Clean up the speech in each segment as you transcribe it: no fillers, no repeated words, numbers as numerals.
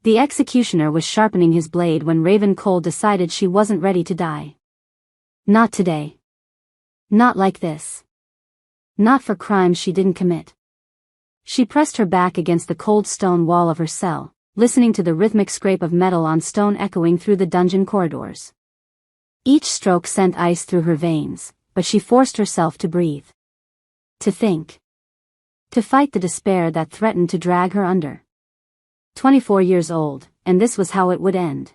The executioner was sharpening his blade when Raven Cole decided she wasn't ready to die. Not today. Not like this. Not for crimes she didn't commit. She pressed her back against the cold stone wall of her cell, listening to the rhythmic scrape of metal on stone echoing through the dungeon corridors. Each stroke sent ice through her veins, but she forced herself to breathe. To think. To fight the despair that threatened to drag her under. 24 years old, and this was how it would end.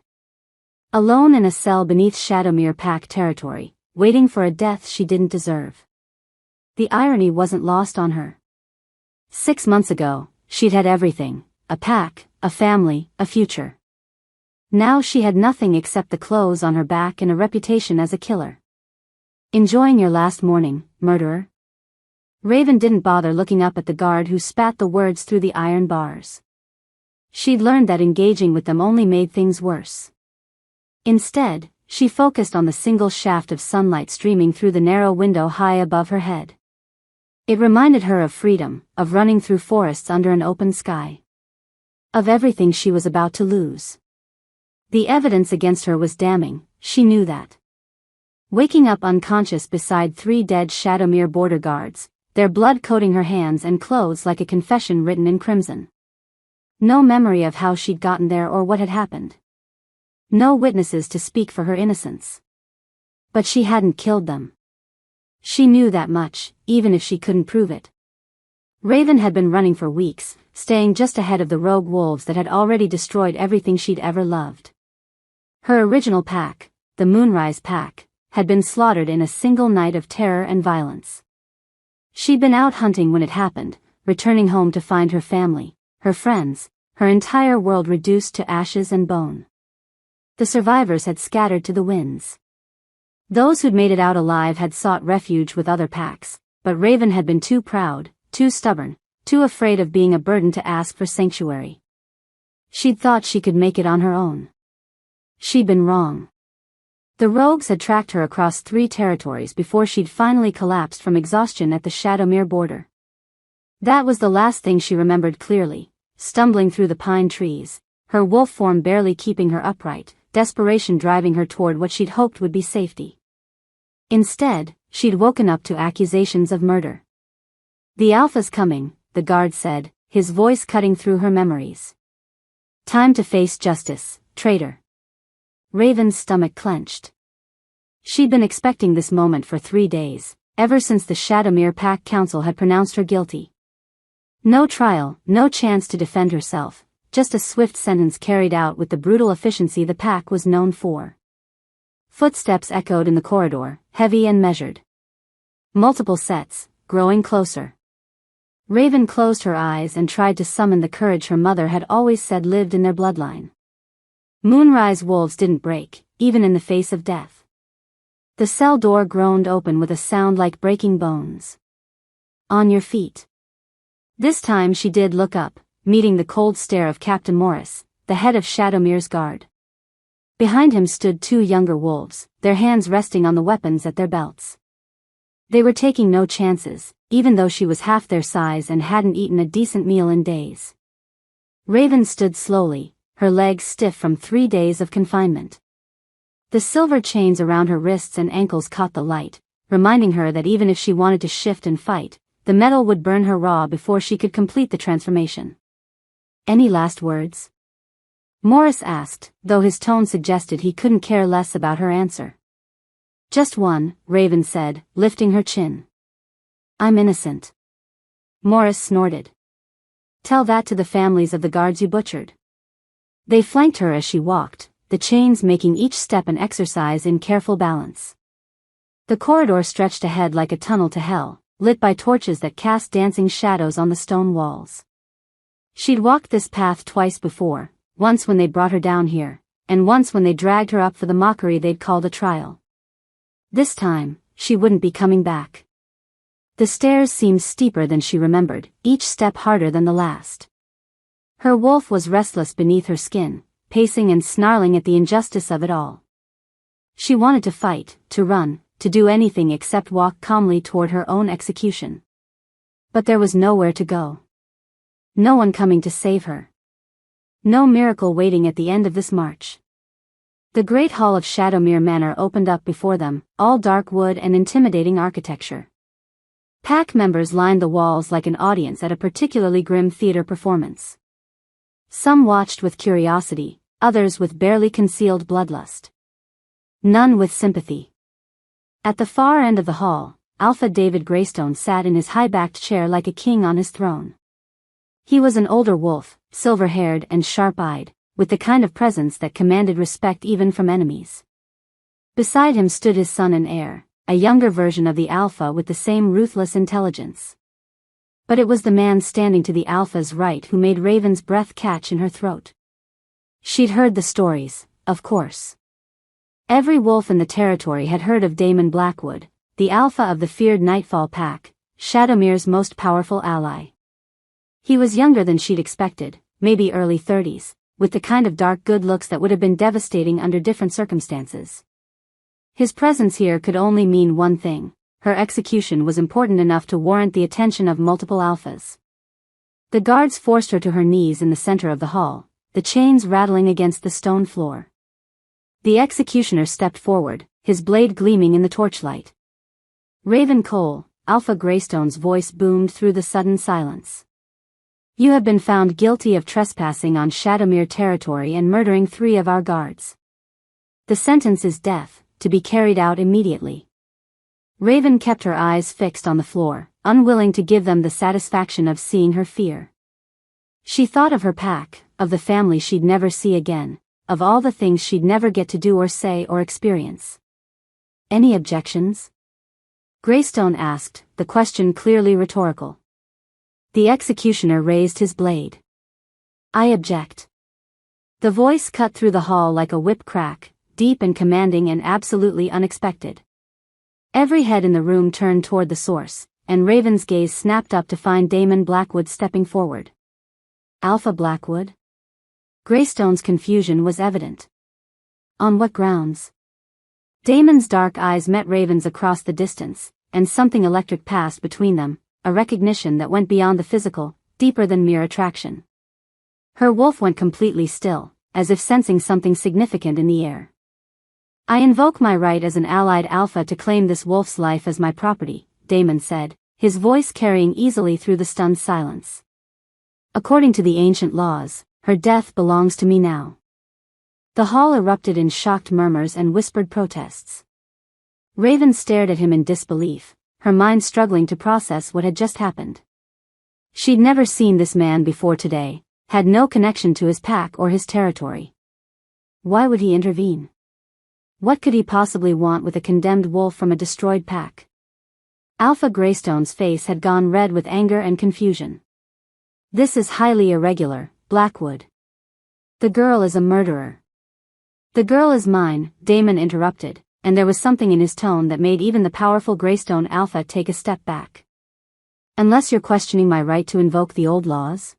Alone in a cell beneath Shadowmere Pack territory, waiting for a death she didn't deserve. The irony wasn't lost on her. 6 months ago, she'd had everything, a pack, a family, a future. Now she had nothing except the clothes on her back and a reputation as a killer. Enjoying your last morning, murderer? Raven didn't bother looking up at the guard who spat the words through the iron bars. She'd learned that engaging with them only made things worse. Instead, she focused on the single shaft of sunlight streaming through the narrow window high above her head. It reminded her of freedom, of running through forests under an open sky. Of everything she was about to lose. The evidence against her was damning, she knew that. Waking up unconscious beside 3 dead Shadowmere border guards, their blood coating her hands and clothes like a confession written in crimson. No memory of how she'd gotten there or what had happened. No witnesses to speak for her innocence. But she hadn't killed them. She knew that much, even if she couldn't prove it. Raven had been running for weeks, staying just ahead of the rogue wolves that had already destroyed everything she'd ever loved. Her original pack, the Moonrise Pack, had been slaughtered in a single night of terror and violence. She'd been out hunting when it happened, returning home to find her family, her friends, her entire world reduced to ashes and bone. The survivors had scattered to the winds. Those who'd made it out alive had sought refuge with other packs, but Raven had been too proud, too stubborn, too afraid of being a burden to ask for sanctuary. She'd thought she could make it on her own. She'd been wrong. The rogues had tracked her across 3 territories before she'd finally collapsed from exhaustion at the Shadowmere border. That was the last thing she remembered clearly, stumbling through the pine trees, her wolf form barely keeping her upright, desperation driving her toward what she'd hoped would be safety. Instead, she'd woken up to accusations of murder. "The Alpha's coming," the guard said, his voice cutting through her memories. "Time to face justice, traitor." Raven's stomach clenched. She'd been expecting this moment for 3 days, ever since the Shadowmere Pack Council had pronounced her guilty. No trial, no chance to defend herself, just a swift sentence carried out with the brutal efficiency the pack was known for. Footsteps echoed in the corridor, heavy and measured. Multiple sets, growing closer. Raven closed her eyes and tried to summon the courage her mother had always said lived in their bloodline. Moonrise wolves didn't break, even in the face of death. The cell door groaned open with a sound like breaking bones. "On your feet." This time she did look up, meeting the cold stare of Captain Morris, the head of Shadowmere's guard. Behind him stood 2 younger wolves, their hands resting on the weapons at their belts. They were taking no chances, even though she was half their size and hadn't eaten a decent meal in days. Raven stood slowly, her legs stiff from 3 days of confinement. The silver chains around her wrists and ankles caught the light, reminding her that even if she wanted to shift and fight, the metal would burn her raw before she could complete the transformation. "Any last words?" Morris asked, though his tone suggested he couldn't care less about her answer. "Just one," Raven said, lifting her chin. "I'm innocent." Morris snorted. "Tell that to the families of the guards you butchered." They flanked her as she walked, the chains making each step an exercise in careful balance. The corridor stretched ahead like a tunnel to hell, lit by torches that cast dancing shadows on the stone walls. She'd walked this path twice before, once when they brought her down here, and once when they dragged her up for the mockery they'd called a trial. This time, she wouldn't be coming back. The stairs seemed steeper than she remembered, each step harder than the last. Her wolf was restless beneath her skin, pacing and snarling at the injustice of it all. She wanted to fight, to run, to do anything except walk calmly toward her own execution. But there was nowhere to go. No one coming to save her. No miracle waiting at the end of this march. The great hall of Shadowmere Manor opened up before them, all dark wood and intimidating architecture. Pack members lined the walls like an audience at a particularly grim theater performance. Some watched with curiosity, others with barely concealed bloodlust. None with sympathy. At the far end of the hall, Alpha David Greystone sat in his high-backed chair like a king on his throne. He was an older wolf, silver-haired and sharp-eyed, with the kind of presence that commanded respect even from enemies. Beside him stood his son and heir, a younger version of the Alpha with the same ruthless intelligence. But it was the man standing to the Alpha's right who made Raven's breath catch in her throat. She'd heard the stories, of course. Every wolf in the territory had heard of Damon Blackwood, the Alpha of the feared Nightfall Pack, Shadowmere's most powerful ally. He was younger than she'd expected, maybe early 30s, with the kind of dark good looks that would have been devastating under different circumstances. His presence here could only mean one thing: her execution was important enough to warrant the attention of multiple Alphas. The guards forced her to her knees in the center of the hall, the chains rattling against the stone floor. The executioner stepped forward, his blade gleaming in the torchlight. "Raven Cole," Alpha Greystone's voice boomed through the sudden silence. "You have been found guilty of trespassing on Shadowmere territory and murdering 3 of our guards. The sentence is death, to be carried out immediately." Raven kept her eyes fixed on the floor, unwilling to give them the satisfaction of seeing her fear. She thought of her pack, of the family she'd never see again, of all the things she'd never get to do or say or experience. "Any objections?" Greystone asked, the question clearly rhetorical. The executioner raised his blade. "I object." The voice cut through the hall like a whip crack, deep and commanding and absolutely unexpected. Every head in the room turned toward the source, and Raven's gaze snapped up to find Damon Blackwood stepping forward. Alpha Blackwood? Greystone's confusion was evident. On what grounds? Damon's dark eyes met Raven's across the distance, and something electric passed between them, a recognition that went beyond the physical, deeper than mere attraction. Her wolf went completely still, as if sensing something significant in the air. "I invoke my right as an allied Alpha to claim this wolf's life as my property," Damon said, his voice carrying easily through the stunned silence. "According to the ancient laws, her death belongs to me now." The hall erupted in shocked murmurs and whispered protests. Raven stared at him in disbelief, her mind struggling to process what had just happened. She'd never seen this man before today, had no connection to his pack or his territory. Why would he intervene? What could he possibly want with a condemned wolf from a destroyed pack? Alpha Greystone's face had gone red with anger and confusion. "This is highly irregular, Blackwood. The girl is a murderer." "The girl is mine," Damon interrupted, and there was something in his tone that made even the powerful Greystone Alpha take a step back. "Unless you're questioning my right to invoke the old laws?"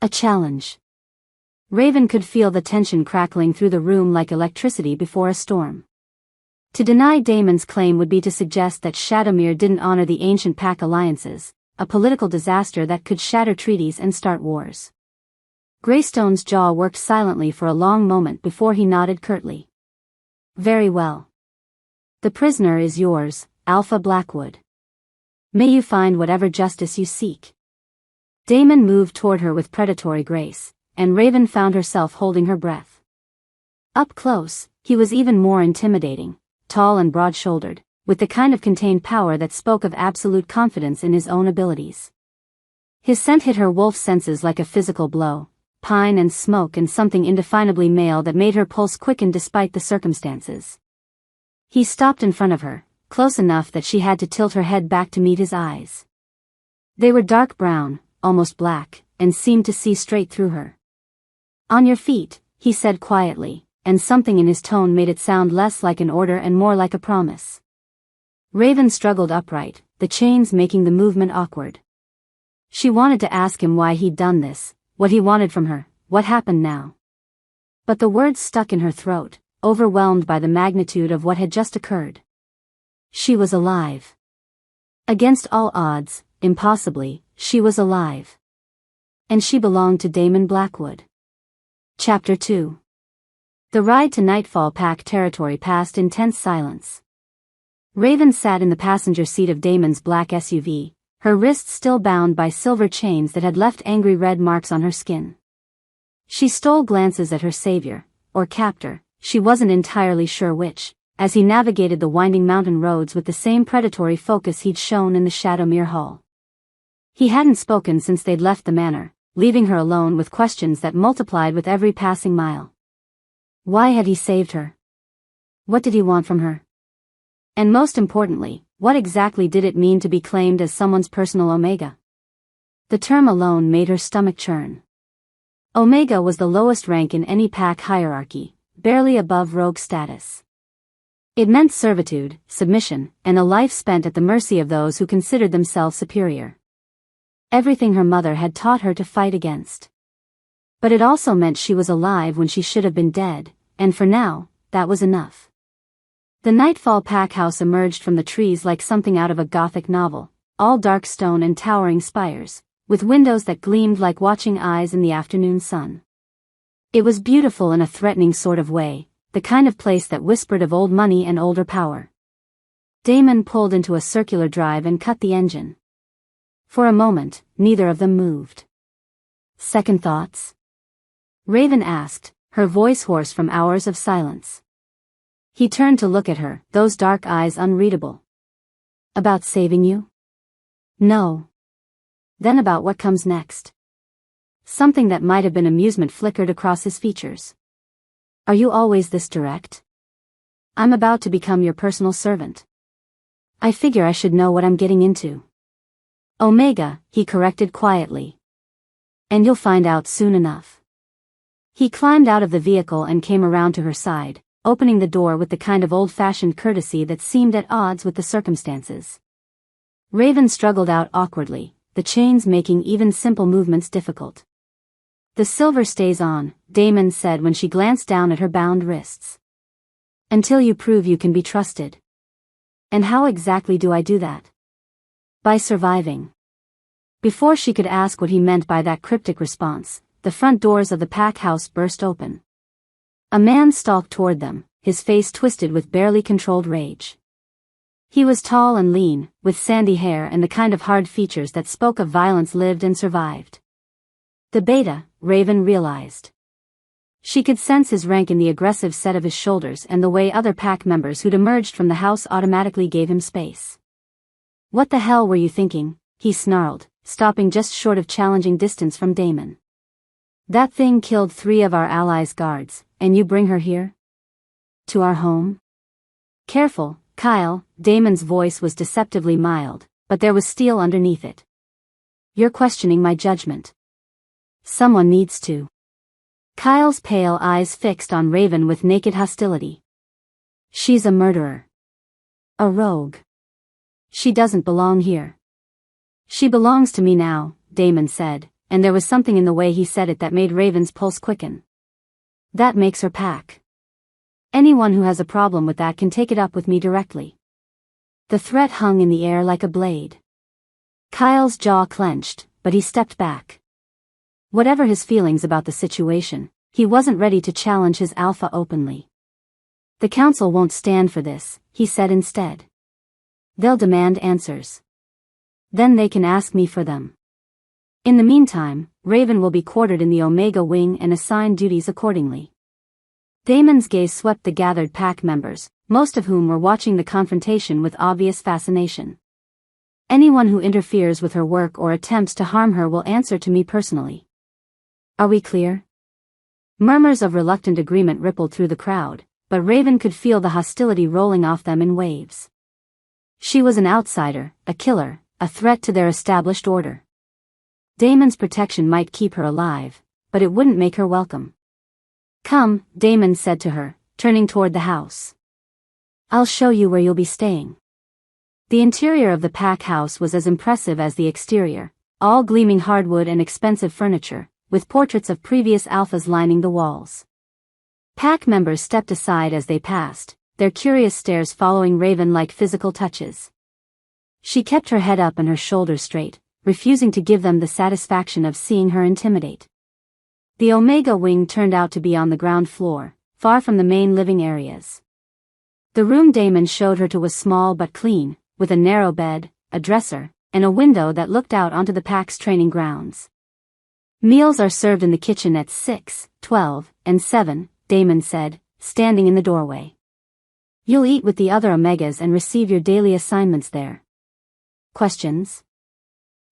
A challenge. Raven could feel the tension crackling through the room like electricity before a storm. To deny Damon's claim would be to suggest that Shadowmere didn't honor the ancient pack alliances, a political disaster that could shatter treaties and start wars. Greystone's jaw worked silently for a long moment before he nodded curtly. "Very well. The prisoner is yours, Alpha Blackwood. May you find whatever justice you seek." Damon moved toward her with predatory grace, and Raven found herself holding her breath. Up close, he was even more intimidating, tall and broad-shouldered, with the kind of contained power that spoke of absolute confidence in his own abilities. His scent hit her wolf senses like a physical blow, pine and smoke and something indefinably male that made her pulse quicken despite the circumstances. He stopped in front of her, close enough that she had to tilt her head back to meet his eyes. They were dark brown, almost black, and seemed to see straight through her. "On your feet," he said quietly, and something in his tone made it sound less like an order and more like a promise. Raven struggled upright, the chains making the movement awkward. She wanted to ask him why he'd done this, what he wanted from her, what happened now. But the words stuck in her throat, overwhelmed by the magnitude of what had just occurred. She was alive. Against all odds, impossibly, she was alive. And she belonged to Damon Blackwood. Chapter 2. The ride to Nightfall Pack territory passed in tense silence. Raven sat in the passenger seat of Damon's black SUV, her wrists still bound by silver chains that had left angry red marks on her skin. She stole glances at her savior, or captor, she wasn't entirely sure which, as he navigated the winding mountain roads with the same predatory focus he'd shown in the Shadowmere Hall. He hadn't spoken since they'd left the manor, leaving her alone with questions that multiplied with every passing mile. Why had he saved her? What did he want from her? And most importantly, what exactly did it mean to be claimed as someone's personal Omega? The term alone made her stomach churn. Omega was the lowest rank in any pack hierarchy, barely above rogue status. It meant servitude, submission, and a life spent at the mercy of those who considered themselves superior. Everything her mother had taught her to fight against. But it also meant she was alive when she should have been dead, and for now, that was enough. The Nightfall Pack house emerged from the trees like something out of a Gothic novel, all dark stone and towering spires, with windows that gleamed like watching eyes in the afternoon sun. It was beautiful in a threatening sort of way, the kind of place that whispered of old money and older power. Damon pulled into a circular drive and cut the engine. For a moment, neither of them moved. Second thoughts? Raven asked, her voice hoarse from hours of silence. He turned to look at her, those dark eyes unreadable. About saving you? No. Then about what comes next? Something that might have been amusement flickered across his features. Are you always this direct? I'm about to become your personal servant. I figure I should know what I'm getting into. Omega, he corrected quietly. And you'll find out soon enough. He climbed out of the vehicle and came around to her side, opening the door with the kind of old-fashioned courtesy that seemed at odds with the circumstances. Raven struggled out awkwardly, the chains making even simple movements difficult. The silver stays on, Damon said when she glanced down at her bound wrists. Until you prove you can be trusted. And how exactly do I do that? By surviving. Before she could ask what he meant by that cryptic response, the front doors of the pack house burst open. A man stalked toward them, his face twisted with barely controlled rage. He was tall and lean, with sandy hair and the kind of hard features that spoke of violence lived and survived. The beta, Raven realized. She could sense his rank in the aggressive set of his shoulders and the way other pack members who'd emerged from the house automatically gave him space. What the hell were you thinking? He snarled, stopping just short of challenging distance from Damon. That thing killed 3 of our allies' guards, and you bring her here? To our home? Careful, Kyle, Damon's voice was deceptively mild, but there was steel underneath it. You're questioning my judgment. Someone needs to. Kyle's pale eyes fixed on Raven with naked hostility. She's a murderer. A rogue. She doesn't belong here. She belongs to me now, Damon said, and there was something in the way he said it that made Raven's pulse quicken. That makes her pack. Anyone who has a problem with that can take it up with me directly. The threat hung in the air like a blade. Kyle's jaw clenched, but he stepped back. Whatever his feelings about the situation, he wasn't ready to challenge his alpha openly. The council won't stand for this, he said instead. They'll demand answers. Then they can ask me for them. In the meantime, Raven will be quartered in the Omega Wing and assigned duties accordingly. Damon's gaze swept the gathered pack members, most of whom were watching the confrontation with obvious fascination. Anyone who interferes with her work or attempts to harm her will answer to me personally. Are we clear? Murmurs of reluctant agreement rippled through the crowd, but Raven could feel the hostility rolling off them in waves. She was an outsider, a killer, a threat to their established order. Damon's protection might keep her alive, but it wouldn't make her welcome. Come, Damon said to her, turning toward the house. I'll show you where you'll be staying. The interior of the pack house was as impressive as the exterior, all gleaming hardwood and expensive furniture, with portraits of previous alphas lining the walls. Pack members stepped aside as they passed, their curious stares following Raven like physical touches. She kept her head up and her shoulders straight, refusing to give them the satisfaction of seeing her intimidate. The Omega wing turned out to be on the ground floor, far from the main living areas. The room Damon showed her to was small but clean, with a narrow bed, a dresser, and a window that looked out onto the pack's training grounds. Meals are served in the kitchen at 6, 12, and 7, Damon said, standing in the doorway. You'll eat with the other Omegas and receive your daily assignments there. Questions?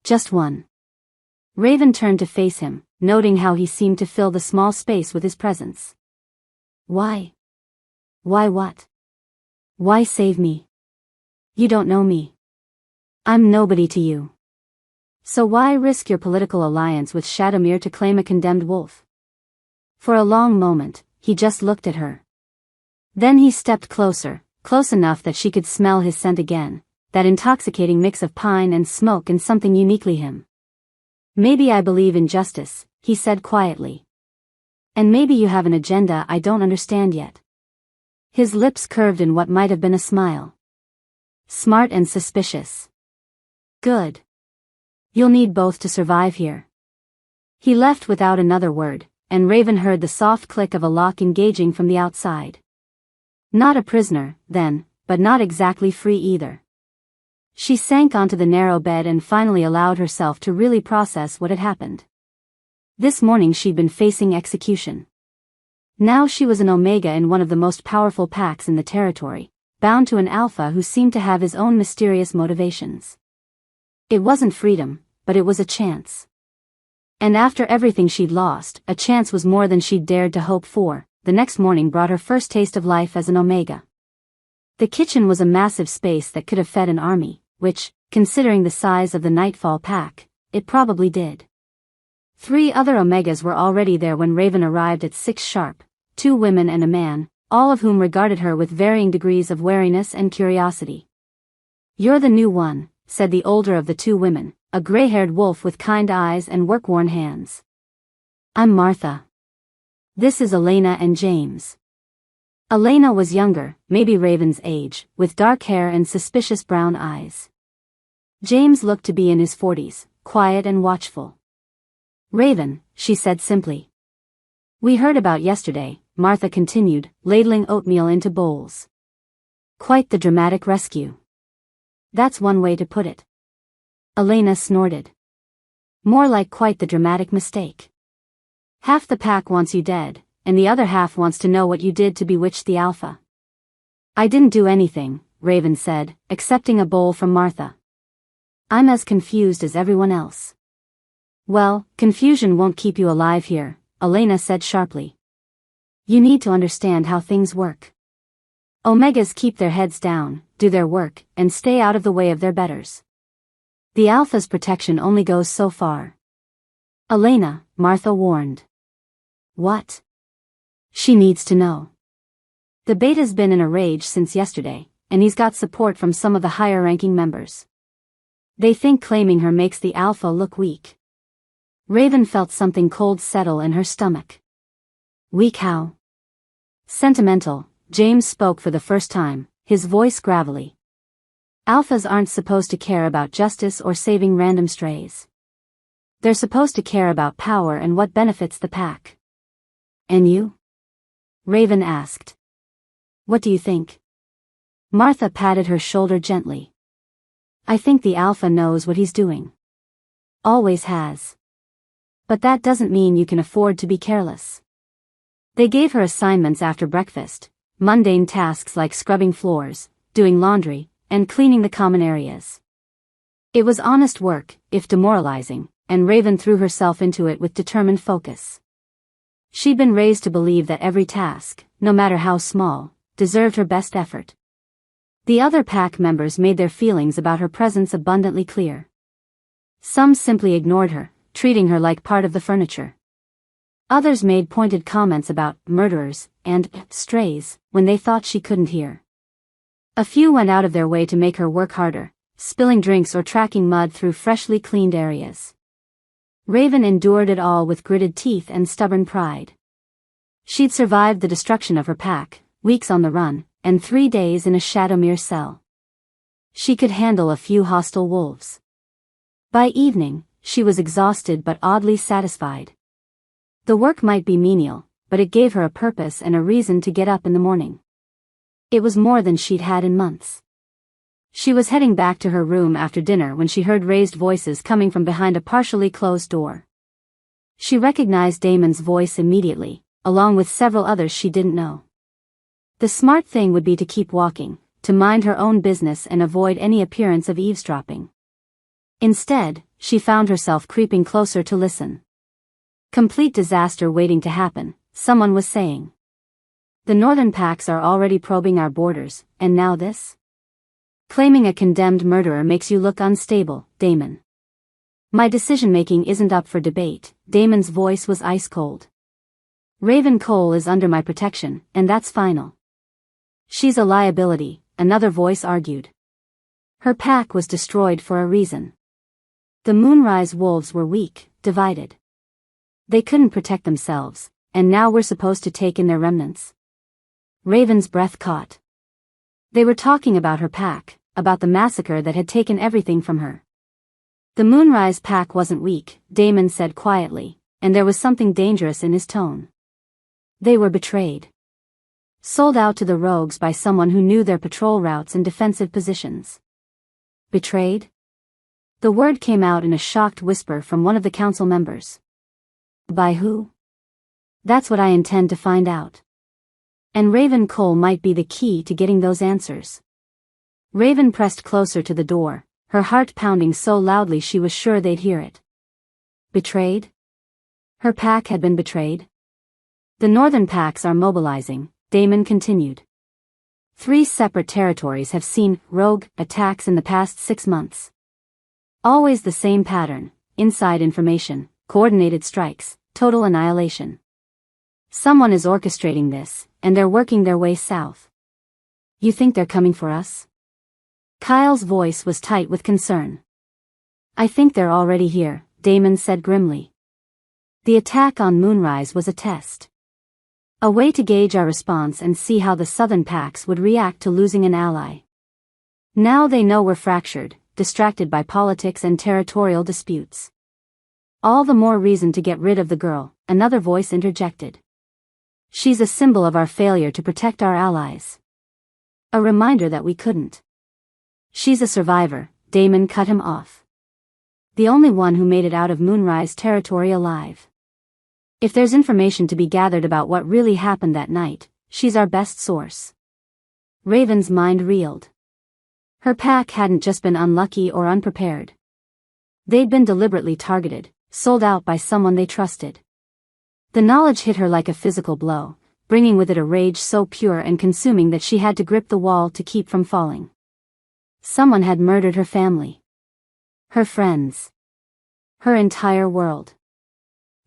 Just one. Raven turned to face him, noting how he seemed to fill the small space with his presence. Why? Why what? Why save me? You don't know me. I'm nobody to you. So why risk your political alliance with Shadowmere to claim a condemned wolf? For a long moment, he just looked at her. Then he stepped closer, close enough that she could smell his scent again, that intoxicating mix of pine and smoke and something uniquely him. Maybe I believe in justice, he said quietly. And maybe you have an agenda I don't understand yet. His lips curved in what might have been a smile. Smart and suspicious. Good. You'll need both to survive here. He left without another word, and Raven heard the soft click of a lock engaging from the outside. Not a prisoner, then, but not exactly free either. She sank onto the narrow bed and finally allowed herself to really process what had happened. This morning she'd been facing execution. Now she was an Omega in one of the most powerful packs in the territory, bound to an Alpha who seemed to have his own mysterious motivations. It wasn't freedom, but it was a chance. And after everything she'd lost, a chance was more than she'd dared to hope for. The next morning brought her first taste of life as an Omega. The kitchen was a massive space that could have fed an army, which, considering the size of the Nightfall pack, it probably did. 3 other Omegas were already there when Raven arrived at 6 sharp, 2 women and a man, all of whom regarded her with varying degrees of wariness and curiosity. You're the new one, said the older of the 2 women, a gray-haired wolf with kind eyes and work-worn hands. I'm Martha. This is Elena and James. Elena was younger, maybe Raven's age, with dark hair and suspicious brown eyes. James looked to be in his 40s, quiet and watchful. Raven, she said simply. We heard about yesterday, Martha continued, ladling oatmeal into bowls. Quite the dramatic rescue. That's one way to put it. Elena snorted. More like quite the dramatic mistake. Half the pack wants you dead, and the other half wants to know what you did to bewitch the Alpha. I didn't do anything, Raven said, accepting a bowl from Martha. I'm as confused as everyone else. Well, confusion won't keep you alive here, Elena said sharply. You need to understand how things work. Omegas keep their heads down, do their work, and stay out of the way of their betters. The Alpha's protection only goes so far. Elena, Martha warned. What? She needs to know. The beta's been in a rage since yesterday, and he's got support from some of the higher-ranking members. They think claiming her makes the Alpha look weak. Raven felt something cold settle in her stomach. Weak how? Sentimental, James spoke for the first time, his voice gravelly. Alphas aren't supposed to care about justice or saving random strays. They're supposed to care about power and what benefits the pack. And you? Raven asked. What do you think? Martha patted her shoulder gently. I think the Alpha knows what he's doing. Always has. But that doesn't mean you can afford to be careless. They gave her assignments after breakfast, mundane tasks like scrubbing floors, doing laundry, and cleaning the common areas. It was honest work, if demoralizing, and Raven threw herself into it with determined focus. She'd been raised to believe that every task, no matter how small, deserved her best effort. The other pack members made their feelings about her presence abundantly clear. Some simply ignored her, treating her like part of the furniture. Others made pointed comments about murderers and strays when they thought she couldn't hear. A few went out of their way to make her work harder, spilling drinks or tracking mud through freshly cleaned areas. Raven endured it all with gritted teeth and stubborn pride. She'd survived the destruction of her pack, weeks on the run, and 3 days in a Shadowmere cell. She could handle a few hostile wolves. By evening, she was exhausted but oddly satisfied. The work might be menial, but it gave her a purpose and a reason to get up in the morning. It was more than she'd had in months. She was heading back to her room after dinner when she heard raised voices coming from behind a partially closed door. She recognized Damon's voice immediately, along with several others she didn't know. The smart thing would be to keep walking, to mind her own business and avoid any appearance of eavesdropping. Instead, she found herself creeping closer to listen. Complete disaster waiting to happen, someone was saying. The northern packs are already probing our borders, and now this? Claiming a condemned murderer makes you look unstable, Damon. My decision-making isn't up for debate. Damon's voice was ice-cold. Raven Cole is under my protection, and that's final. She's a liability, another voice argued. Her pack was destroyed for a reason. The Moonrise Wolves were weak, divided. They couldn't protect themselves, and now we're supposed to take in their remnants. Raven's breath caught. They were talking about her pack, about the massacre that had taken everything from her. The Moonrise pack wasn't weak, Damon said quietly, and there was something dangerous in his tone. They were betrayed. Sold out to the rogues by someone who knew their patrol routes and defensive positions. Betrayed? The word came out in a shocked whisper from one of the council members. By who? That's what I intend to find out. And Raven Cole might be the key to getting those answers. Raven pressed closer to the door, her heart pounding so loudly she was sure they'd hear it. Betrayed? Her pack had been betrayed? The northern packs are mobilizing, Damon continued. 3 separate territories have seen rogue attacks in the past 6 months. Always the same pattern: inside information, coordinated strikes, total annihilation. Someone is orchestrating this, and they're working their way south. You think they're coming for us? Kyle's voice was tight with concern. I think they're already here, Damon said grimly. The attack on Moonrise was a test. A way to gauge our response and see how the southern packs would react to losing an ally. Now they know we're fractured, distracted by politics and territorial disputes. All the more reason to get rid of the girl, another voice interjected. She's a symbol of our failure to protect our allies. A reminder that we couldn't. She's a survivor, Damon cut him off. The only one who made it out of Moonrise territory alive. If there's information to be gathered about what really happened that night, she's our best source. Raven's mind reeled. Her pack hadn't just been unlucky or unprepared. They'd been deliberately targeted, sold out by someone they trusted. The knowledge hit her like a physical blow, bringing with it a rage so pure and consuming that she had to grip the wall to keep from falling. Someone had murdered her family. Her friends. Her entire world.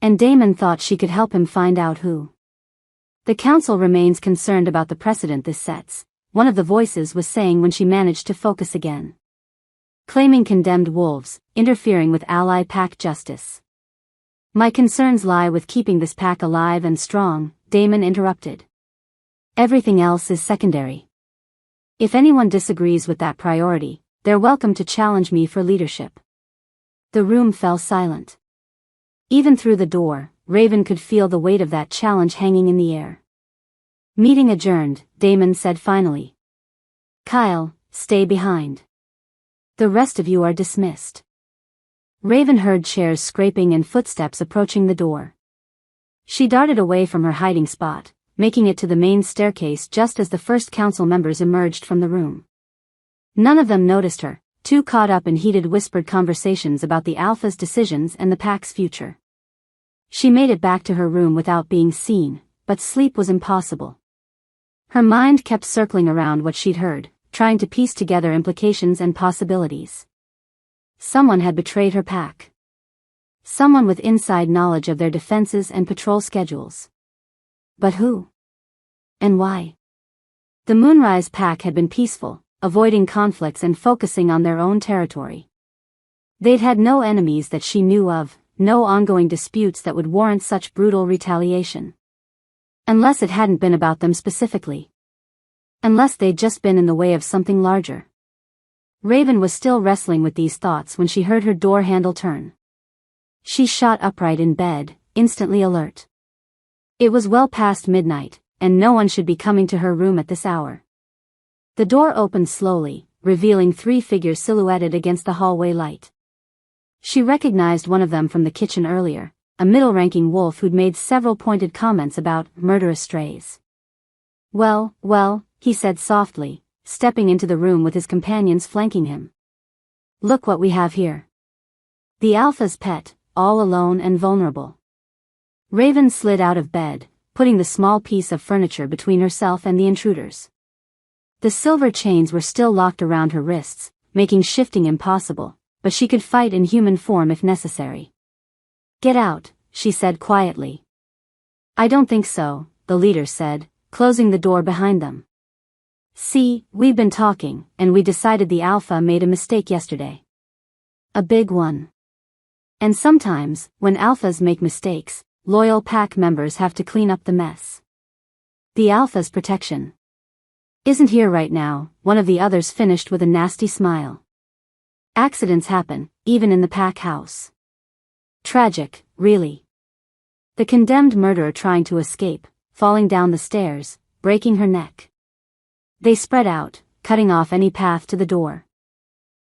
And Damon thought she could help him find out who. The council remains concerned about the precedent this sets, one of the voices was saying when she managed to focus again. Claiming condemned wolves, interfering with ally pack justice. My concerns lie with keeping this pack alive and strong, Damon interrupted. Everything else is secondary. If anyone disagrees with that priority, they're welcome to challenge me for leadership. The room fell silent. Even through the door, Raven could feel the weight of that challenge hanging in the air. Meeting adjourned, Damon said finally. Kyle, stay behind. The rest of you are dismissed. Raven heard chairs scraping and footsteps approaching the door. She darted away from her hiding spot, making it to the main staircase just as the first council members emerged from the room. None of them noticed her, too caught up in heated whispered conversations about the Alpha's decisions and the pack's future. She made it back to her room without being seen, but sleep was impossible. Her mind kept circling around what she'd heard, trying to piece together implications and possibilities. Someone had betrayed her pack. Someone with inside knowledge of their defenses and patrol schedules. But who? And why? The Moonrise pack had been peaceful, avoiding conflicts and focusing on their own territory. They'd had no enemies that she knew of, no ongoing disputes that would warrant such brutal retaliation. Unless it hadn't been about them specifically. Unless they'd just been in the way of something larger. Raven was still wrestling with these thoughts when she heard her door handle turn. She shot upright in bed, instantly alert. It was well past midnight, and no one should be coming to her room at this hour. The door opened slowly, revealing 3 figures silhouetted against the hallway light. She recognized one of them from the kitchen earlier, a middle-ranking wolf who'd made several pointed comments about murderous strays. Well, he said softly, stepping into the room with his companions flanking him. Look what we have here. The Alpha's pet, all alone and vulnerable. Raven slid out of bed, putting the small piece of furniture between herself and the intruders. The silver chains were still locked around her wrists, making shifting impossible, but she could fight in human form if necessary. Get out, she said quietly. I don't think so, the leader said, closing the door behind them. See, we've been talking, and we decided the Alpha made a mistake yesterday. A big one. And sometimes, when Alphas make mistakes, loyal pack members have to clean up the mess. The Alpha's protection isn't here right now, one of the others finished with a nasty smile. Accidents happen, even in the pack house. Tragic, really. The condemned murderer trying to escape, falling down the stairs, breaking her neck. They spread out, cutting off any path to the door.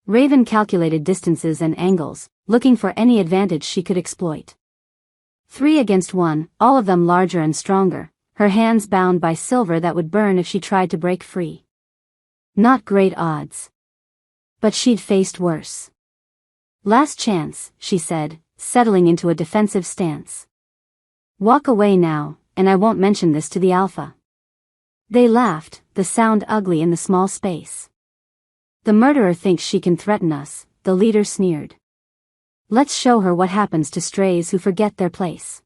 Raven calculated distances and angles, looking for any advantage she could exploit. 3 against 1, all of them larger and stronger, her hands bound by silver that would burn if she tried to break free. Not great odds. But she'd faced worse. Last chance, she said, settling into a defensive stance. Walk away now, and I won't mention this to the Alpha. They laughed, the sound ugly in the small space. The murderer thinks she can threaten us, the leader sneered. Let's show her what happens to strays who forget their place.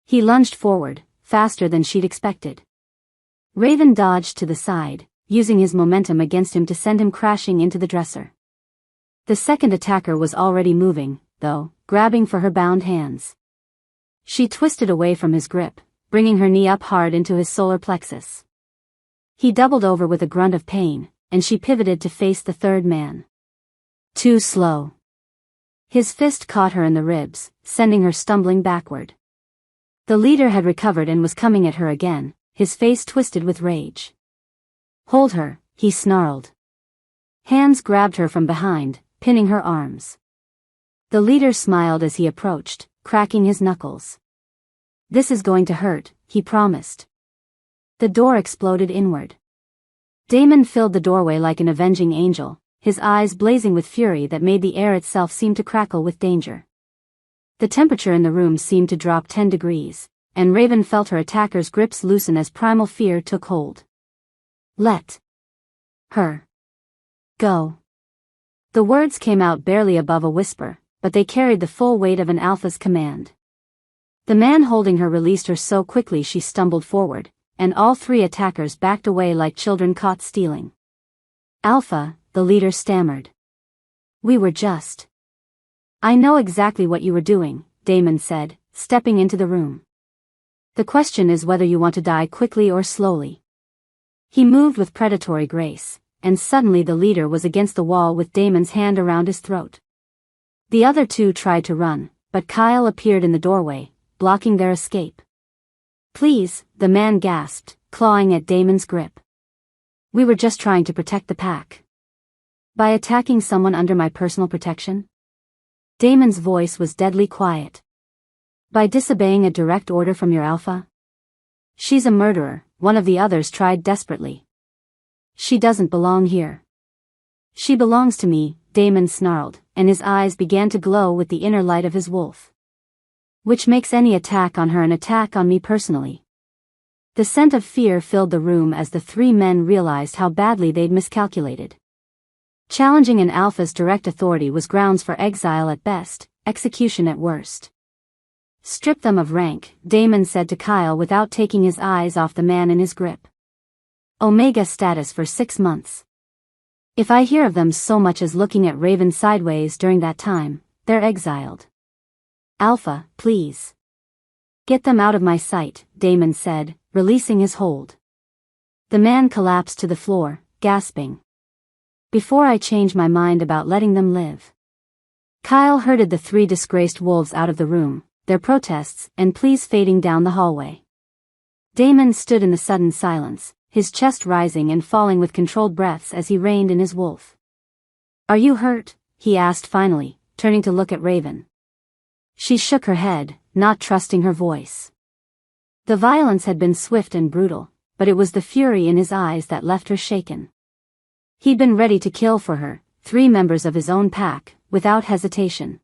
He lunged forward, faster than she'd expected. Raven dodged to the side, using his momentum against him to send him crashing into the dresser. The second attacker was already moving, though, grabbing for her bound hands. She twisted away from his grip, bringing her knee up hard into his solar plexus. He doubled over with a grunt of pain, and she pivoted to face the third man. Too slow. His fist caught her in the ribs, sending her stumbling backward. The leader had recovered and was coming at her again, his face twisted with rage. Hold her, he snarled. Hands grabbed her from behind, pinning her arms. The leader smiled as he approached, cracking his knuckles. This is going to hurt, he promised. The door exploded inward. Damon filled the doorway like an avenging angel, his eyes blazing with fury that made the air itself seem to crackle with danger. The temperature in the room seemed to drop 10 degrees, and Raven felt her attacker's grips loosen as primal fear took hold. Let her go. The words came out barely above a whisper, but they carried the full weight of an Alpha's command. The man holding her released her so quickly she stumbled forward, and all 3 attackers backed away like children caught stealing. Alpha, the leader stammered. We were just... I know exactly what you were doing, Damon said, stepping into the room. The question is whether you want to die quickly or slowly. He moved with predatory grace, and suddenly the leader was against the wall with Damon's hand around his throat. The other 2 tried to run, but Kyle appeared in the doorway, blocking their escape. Please, the man gasped, clawing at Damon's grip. We were just trying to protect the pack. By attacking someone under my personal protection? Damon's voice was deadly quiet. By disobeying a direct order from your Alpha? She's a murderer, one of the others tried desperately. She doesn't belong here. She belongs to me, Damon snarled, and his eyes began to glow with the inner light of his wolf. Which makes any attack on her an attack on me personally. The scent of fear filled the room as the 3 men realized how badly they'd miscalculated. Challenging an Alpha's direct authority was grounds for exile at best, execution at worst. Strip them of rank, Damon said to Kyle without taking his eyes off the man in his grip. Omega status for 6 months. If I hear of them so much as looking at Raven sideways during that time, they're exiled. Alpha, please. Get them out of my sight, Damon said, releasing his hold. The man collapsed to the floor, gasping. Before I change my mind about letting them live. Kyle herded the 3 disgraced wolves out of the room, their protests and pleas fading down the hallway. Damon stood in the sudden silence, his chest rising and falling with controlled breaths as he reined in his wolf. "Are you hurt?" he asked finally, turning to look at Raven. She shook her head, not trusting her voice. The violence had been swift and brutal, but it was the fury in his eyes that left her shaken. He'd been ready to kill for her, 3 members of his own pack, without hesitation.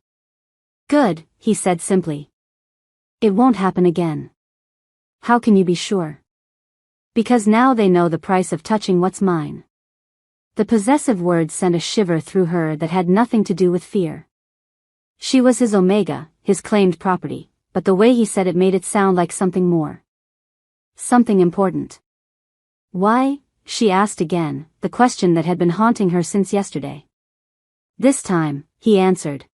"Good," he said simply. "It won't happen again." "How can you be sure?" "Because now they know the price of touching what's mine." The possessive words sent a shiver through her that had nothing to do with fear. She was his omega, his claimed property, but the way he said it made it sound like something more. Something important. "Why?" she asked again, the question that had been haunting her since yesterday. This time, he answered.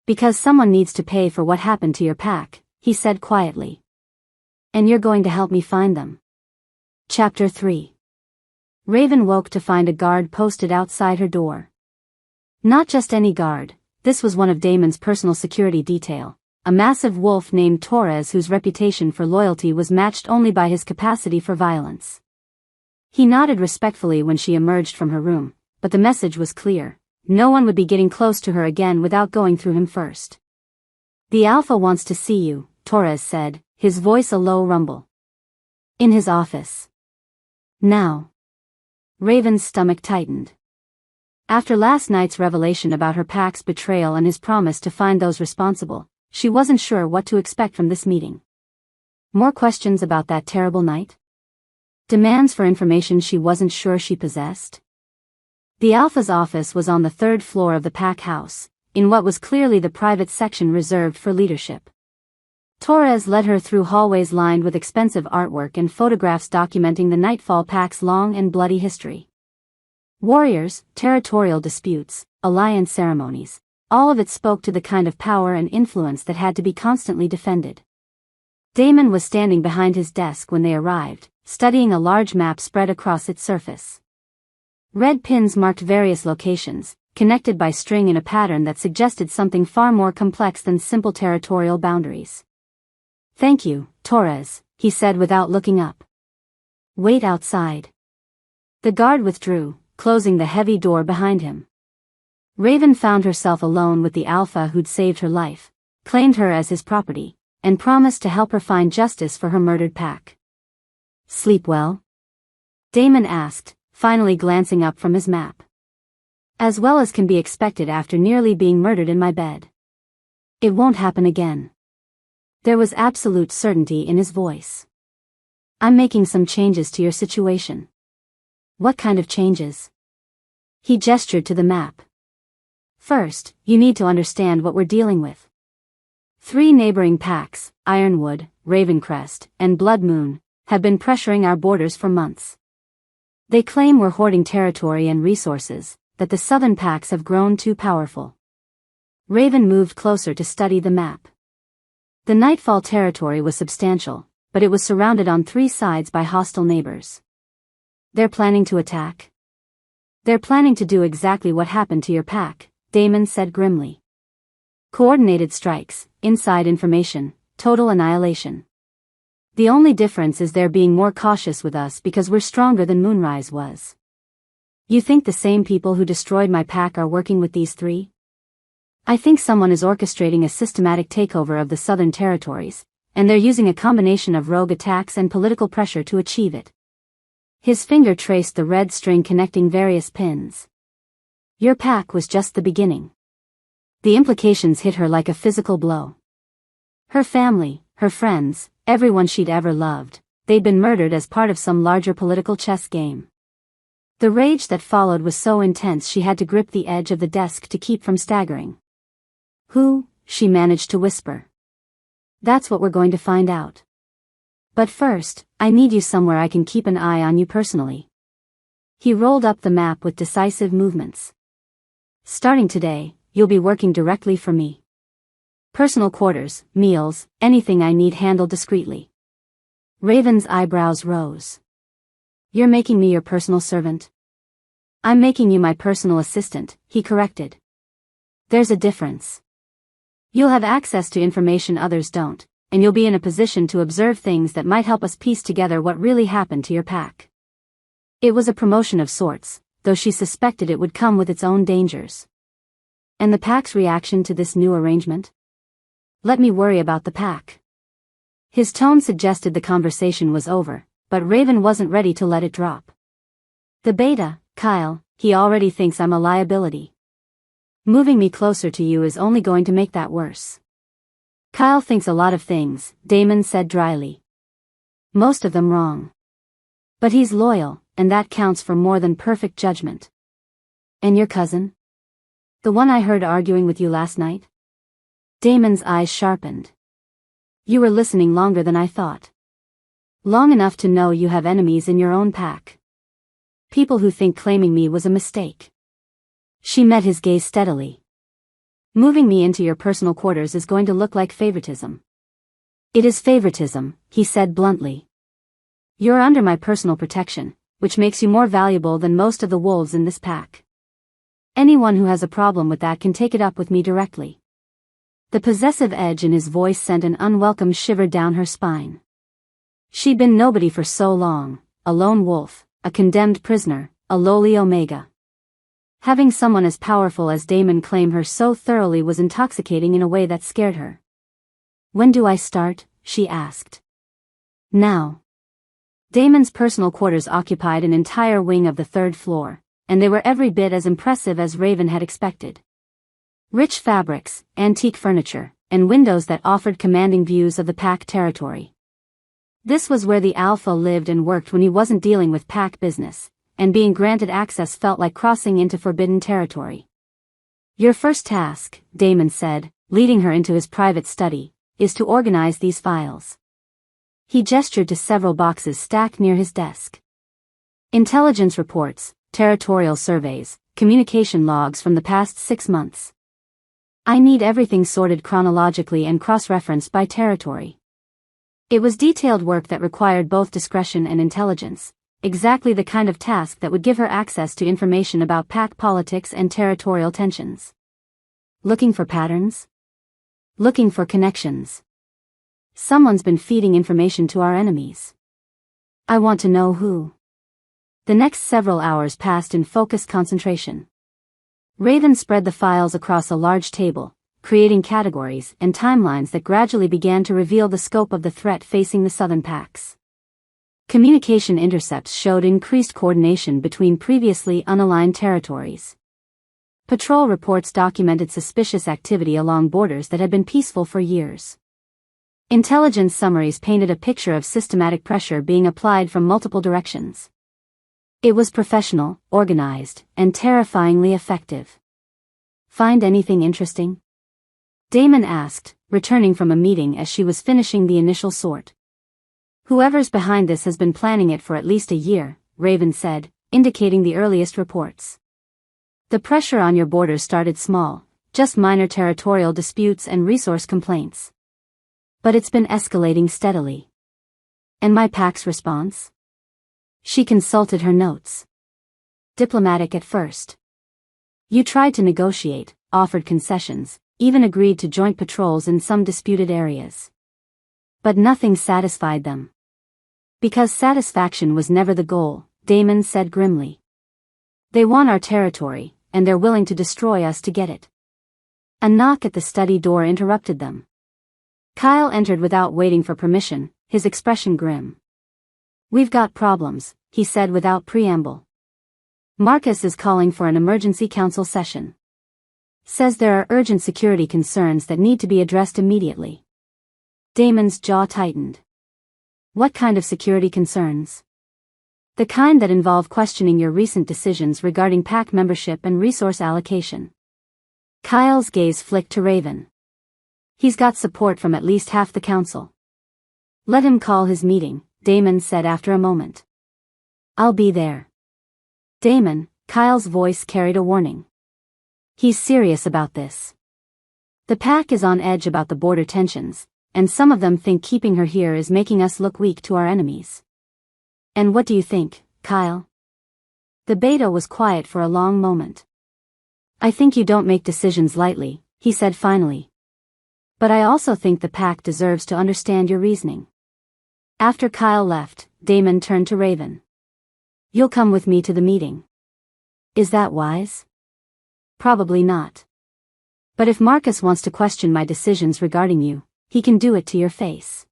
"Because someone needs to pay for what happened to your pack," he said quietly. "And you're going to help me find them." Chapter 3. Raven woke to find a guard posted outside her door. Not just any guard, this was one of Damon's personal security detail, a massive wolf named Torres whose reputation for loyalty was matched only by his capacity for violence. He nodded respectfully when she emerged from her room, but the message was clear. No one would be getting close to her again without going through him first. "The Alpha wants to see you," Torres said, his voice a low rumble. "In his office. Now." Raven's stomach tightened. After last night's revelation about her pack's betrayal and his promise to find those responsible, she wasn't sure what to expect from this meeting. More questions about that terrible night? Demands for information she wasn't sure she possessed? The Alpha's office was on the 3rd floor of the pack house, in what was clearly the private section reserved for leadership. Torres led her through hallways lined with expensive artwork and photographs documenting the Nightfall Pack's long and bloody history. Warriors, territorial disputes, alliance ceremonies, all of it spoke to the kind of power and influence that had to be constantly defended. Damon was standing behind his desk when they arrived, studying a large map spread across its surface. Red pins marked various locations, connected by string in a pattern that suggested something far more complex than simple territorial boundaries. "Thank you, Torres," he said without looking up. "Wait outside." The guard withdrew, closing the heavy door behind him. Raven found herself alone with the Alpha who'd saved her life, claimed her as his property, and promised to help her find justice for her murdered pack. "Sleep well?" Damon asked, finally glancing up from his map. "As well as can be expected after nearly being murdered in my bed." "It won't happen again." There was absolute certainty in his voice. "I'm making some changes to your situation." "What kind of changes?" He gestured to the map. "First, you need to understand what we're dealing with. 3 neighboring packs, Ironwood, Ravencrest, and Blood Moon, have been pressuring our borders for months. They claim we're hoarding territory and resources, that the southern packs have grown too powerful." Raven moved closer to study the map. The Nightfall territory was substantial, but it was surrounded on 3 sides by hostile neighbors. "They're planning to attack?" "They're planning to do exactly what happened to your pack," Damon said grimly. "Coordinated strikes, inside information, total annihilation. The only difference is they're being more cautious with us because we're stronger than Moonrise was." "You think the same people who destroyed my pack are working with these 3? "I think someone is orchestrating a systematic takeover of the southern territories, and they're using a combination of rogue attacks and political pressure to achieve it." His finger traced the red string connecting various pins. "Your pack was just the beginning." The implications hit her like a physical blow. Her family, her friends, everyone she'd ever loved, they'd been murdered as part of some larger political chess game. The rage that followed was so intense she had to grip the edge of the desk to keep from staggering. "Who?" she managed to whisper. "That's what we're going to find out. But first, I need you somewhere I can keep an eye on you personally." He rolled up the map with decisive movements. "Starting today, you'll be working directly for me. Personal quarters, meals, anything I need handled discreetly." Raven's eyebrows rose. "You're making me your personal servant?" "I'm making you my personal assistant," he corrected. "There's a difference." You'll have access to information others don't, and you'll be in a position to observe things that might help us piece together what really happened to your pack. It was a promotion of sorts, though she suspected it would come with its own dangers. And the pack's reaction to this new arrangement? Let me worry about the pack. His tone suggested the conversation was over, but Raven wasn't ready to let it drop. The beta, Kyle, he already thinks I'm a liability. Moving me closer to you is only going to make that worse. Kyle thinks a lot of things, Damon said dryly. Most of them wrong. But he's loyal, and that counts for more than perfect judgment. And your cousin? The one I heard arguing with you last night? Damon's eyes sharpened. You were listening longer than I thought. Long enough to know you have enemies in your own pack. People who think claiming me was a mistake. She met his gaze steadily. Moving me into your personal quarters is going to look like favoritism. It is favoritism, he said bluntly. You're under my personal protection, which makes you more valuable than most of the wolves in this pack. Anyone who has a problem with that can take it up with me directly. The possessive edge in his voice sent an unwelcome shiver down her spine. She'd been nobody for so long, a lone wolf, a condemned prisoner, a lowly omega. Having someone as powerful as Damon claim her so thoroughly was intoxicating in a way that scared her. When do I start? She asked. Now. Damon's personal quarters occupied an entire wing of the third floor, and they were every bit as impressive as Raven had expected. Rich fabrics, antique furniture, and windows that offered commanding views of the pack territory. This was where the alpha lived and worked when he wasn't dealing with pack business, and being granted access felt like crossing into forbidden territory. Your first task, Damon said, leading her into his private study, is to organize these files. He gestured to several boxes stacked near his desk. Intelligence reports, territorial surveys, communication logs from the past 6 months. I need everything sorted chronologically and cross-referenced by territory. It was detailed work that required both discretion and intelligence, exactly the kind of task that would give her access to information about pack politics and territorial tensions. Looking for patterns? Looking for connections. Someone's been feeding information to our enemies. I want to know who. The next several hours passed in focused concentration. Raven spread the files across a large table, creating categories and timelines that gradually began to reveal the scope of the threat facing the southern packs. Communication intercepts showed increased coordination between previously unaligned territories. Patrol reports documented suspicious activity along borders that had been peaceful for years. Intelligence summaries painted a picture of systematic pressure being applied from multiple directions. It was professional, organized, and terrifyingly effective. Find anything interesting? Damon asked, returning from a meeting as she was finishing the initial sort. Whoever's behind this has been planning it for at least a year, Raven said, indicating the earliest reports. The pressure on your borders started small, just minor territorial disputes and resource complaints. But it's been escalating steadily. And my pack's response? She consulted her notes. Diplomatic at first. You tried to negotiate, offered concessions, even agreed to joint patrols in some disputed areas. But nothing satisfied them. Because satisfaction was never the goal, Damon said grimly. They want our territory, and they're willing to destroy us to get it. A knock at the study door interrupted them. Kyle entered without waiting for permission, his expression grim. We've got problems, he said without preamble. Marcus is calling for an emergency council session. Says there are urgent security concerns that need to be addressed immediately. Damon's jaw tightened. What kind of security concerns? The kind that involve questioning your recent decisions regarding pack membership and resource allocation. Kyle's gaze flicked to Raven. He's got support from at least half the council. Let him call his meeting, Damon said after a moment. I'll be there. Damon, Kyle's voice carried a warning. He's serious about this. The pack is on edge about the border tensions, and some of them think keeping her here is making us look weak to our enemies. And what do you think, Kyle? The beta was quiet for a long moment. I think you don't make decisions lightly, he said finally. But I also think the pack deserves to understand your reasoning. After Kyle left, Damon turned to Raven. You'll come with me to the meeting. Is that wise? Probably not. But if Marcus wants to question my decisions regarding you, he can do it to your face.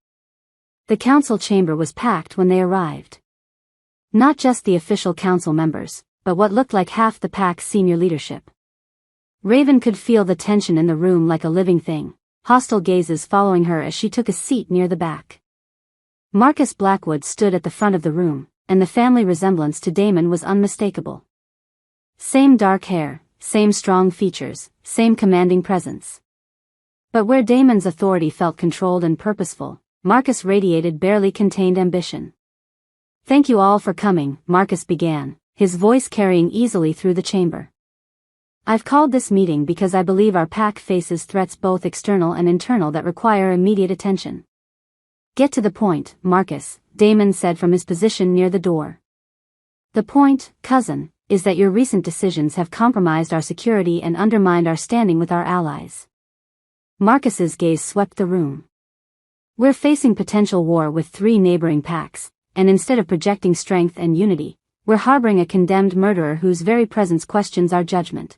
The council chamber was packed when they arrived. Not just the official council members, but what looked like half the pack's senior leadership. Raven could feel the tension in the room like a living thing, hostile gazes following her as she took a seat near the back. Marcus Blackwood stood at the front of the room, and the family resemblance to Damon was unmistakable. Same dark hair, same strong features, same commanding presence. But where Damon's authority felt controlled and purposeful, Marcus radiated barely contained ambition. Thank you all for coming, Marcus began, his voice carrying easily through the chamber. I've called this meeting because I believe our pack faces threats both external and internal that require immediate attention. Get to the point, Marcus, Damon said from his position near the door. The point, cousin, is that your recent decisions have compromised our security and undermined our standing with our allies. Marcus's gaze swept the room. We're facing potential war with 3 neighboring packs, and instead of projecting strength and unity, we're harboring a condemned murderer whose very presence questions our judgment.